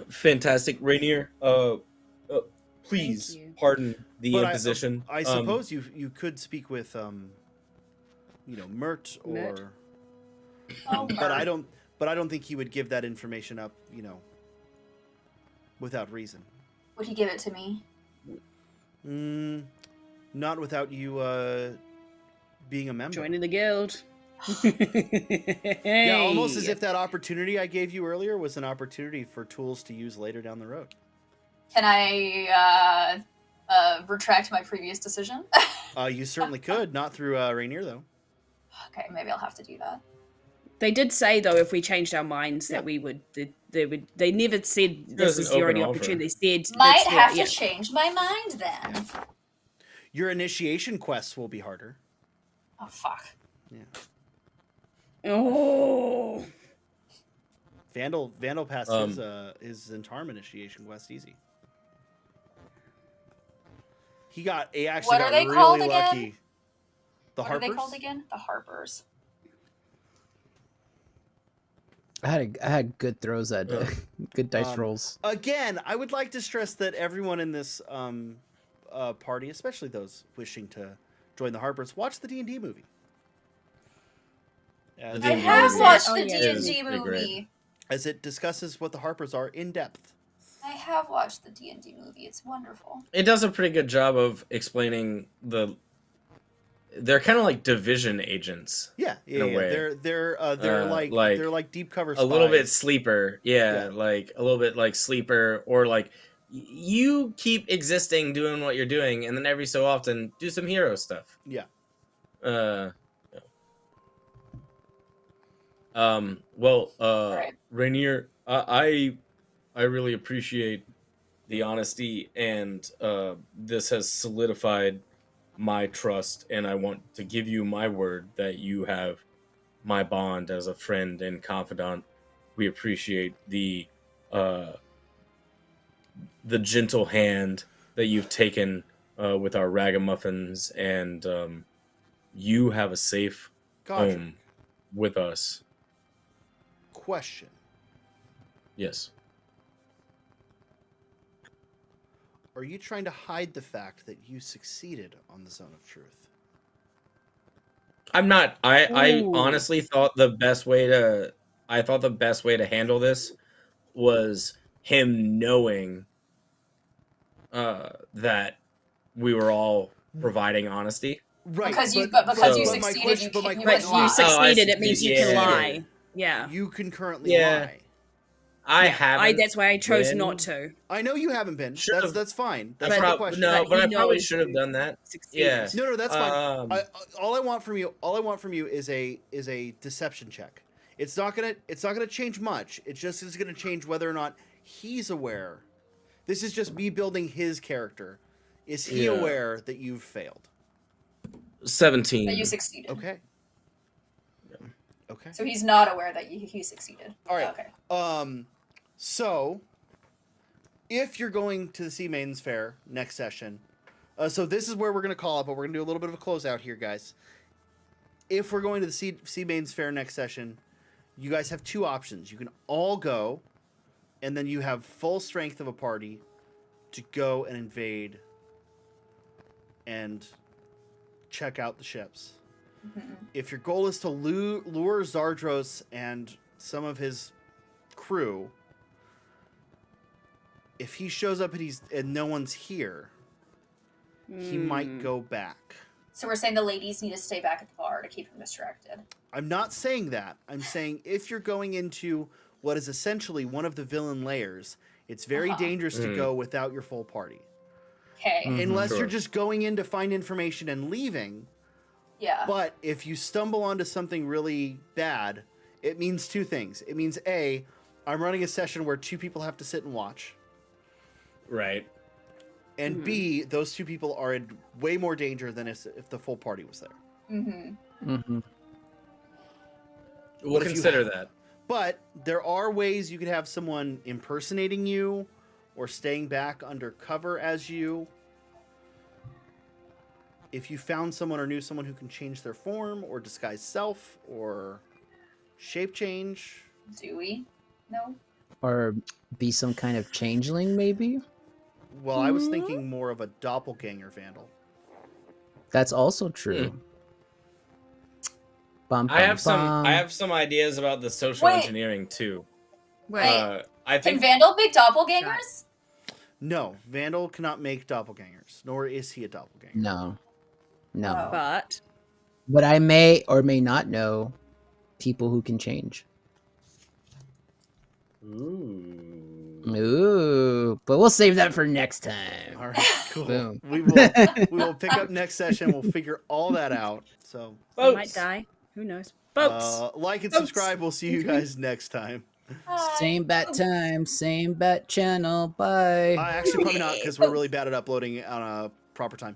Fantastic. Rainier, please pardon the imposition. I suppose you could speak with, Mert or... but I don't think he would give that information up, without reason. Would he give it to me? Not without you being a member. Joining the guild. Yeah, almost as if that opportunity I gave you earlier was an opportunity for tools to use later down the road. Can I retract my previous decision? You certainly could, not through Rainier though. Okay, maybe I'll have to do that. They did say though, if we changed our minds, that we would. They never said this is the only opportunity. They said might have to change my mind then. Your initiation quests will be harder. Oh fuck. Yeah. Oh. Vandal passed his Zentarum initiation quest easy. He actually got really lucky. The Harpers? What are they called again? The Harpers. I had good throws that day. Good dice rolls. Again, I would like to stress that everyone in this party, especially those wishing to join the Harpers, watch the D&D movie. I have watched the D&D movie. As it discusses what the Harpers are in depth. I have watched the D&D movie. It's wonderful. It does a pretty good job of explaining they're kind of like division agents. Yeah. In a way. They're like deep cover spies. A little bit sleeper. Yeah, like a little bit like sleeper, or like you keep existing doing what you're doing, and then every so often do some hero stuff. Yeah. Well, right. Rainier, I I really appreciate the honesty, and this has solidified my trust, and I want to give you my word that you have my bond as a friend and confidant. We appreciate the gentle hand that you've taken with our ragamuffins, and you have a safe Godrick, home with us. question. Yes. Are you trying to hide the fact that you succeeded on the Zone of Truth? I'm not. I Ooh. honestly thought the best way to handle this was him knowing that we were all providing honesty. Right. Because you but succeeded, my you Right, wouldn't you lie. succeeded. I It means you succeeded, can yeah. lie. Yeah. You can currently Yeah. lie. I Yeah, haven't. that's why I chose been. not to. I know you haven't been. Should've. That's fine. I That's not the prob- question. no, But but he I probably knows should have you done that. Succeeded. Yeah. No, that's fine. Um, All I want from you is a deception check. It's not gonna change much. It just is gonna change whether or not he's aware. This is just me building his character. Is he Yeah. aware that you've failed? 17. That you succeeded. Okay. Okay. So he's not aware that he succeeded. All right. Okay. So if you're going to the Sea Maidens Fair next session, so this is where we're going to call it, but we're going to do a little bit of a closeout here, guys. If we're going to the Sea Maidens Fair next session, you guys have two options. You can all go, and then you have full strength of a party to go and invade and check out the ships. Mhm. If your goal is to lure Zardros and some of his crew, if he shows up and no one's here, he might go back. So we're saying the ladies need to stay back at the bar to keep him distracted. I'm not saying that. I'm saying if you're going into what is essentially one of the villain layers, it's very dangerous to go without your full party. Okay. Unless Sure. you're just going in to find information and leaving. Yeah. But if you stumble onto something really bad, it means two things. It means A, I'm running a session where two people have to sit and watch. Right. And B, those two people are in way more danger than if the full party was there. Mm-hmm. Mm-hmm. We'll But if you consider have- that. But there are ways you could have someone impersonating you or staying back under cover as you. If you found someone or knew someone who can change their form or disguise self or shape change. Do we? No. Or be some kind of changeling, maybe? Well, I was thinking more of a doppelganger Vandal. That's also true. Bum, I have bum, bum. I have some ideas about the social Wait. engineering too. Wait. I Can think Vandal make doppelgangers? No, Vandal cannot make doppelgangers, nor is he a doppelganger. No. No. Oh. But But I may or may not know people who can change. Ooh. But we'll save that for next time. All right, cool. Boom. We will pick up next session. We'll figure all that out. So, I might die. Who knows? Boats. like and Boats. subscribe. We'll see you guys next time. Same bat time, same bat channel. Bye. Actually, probably not because we're really bad at uploading on a proper time.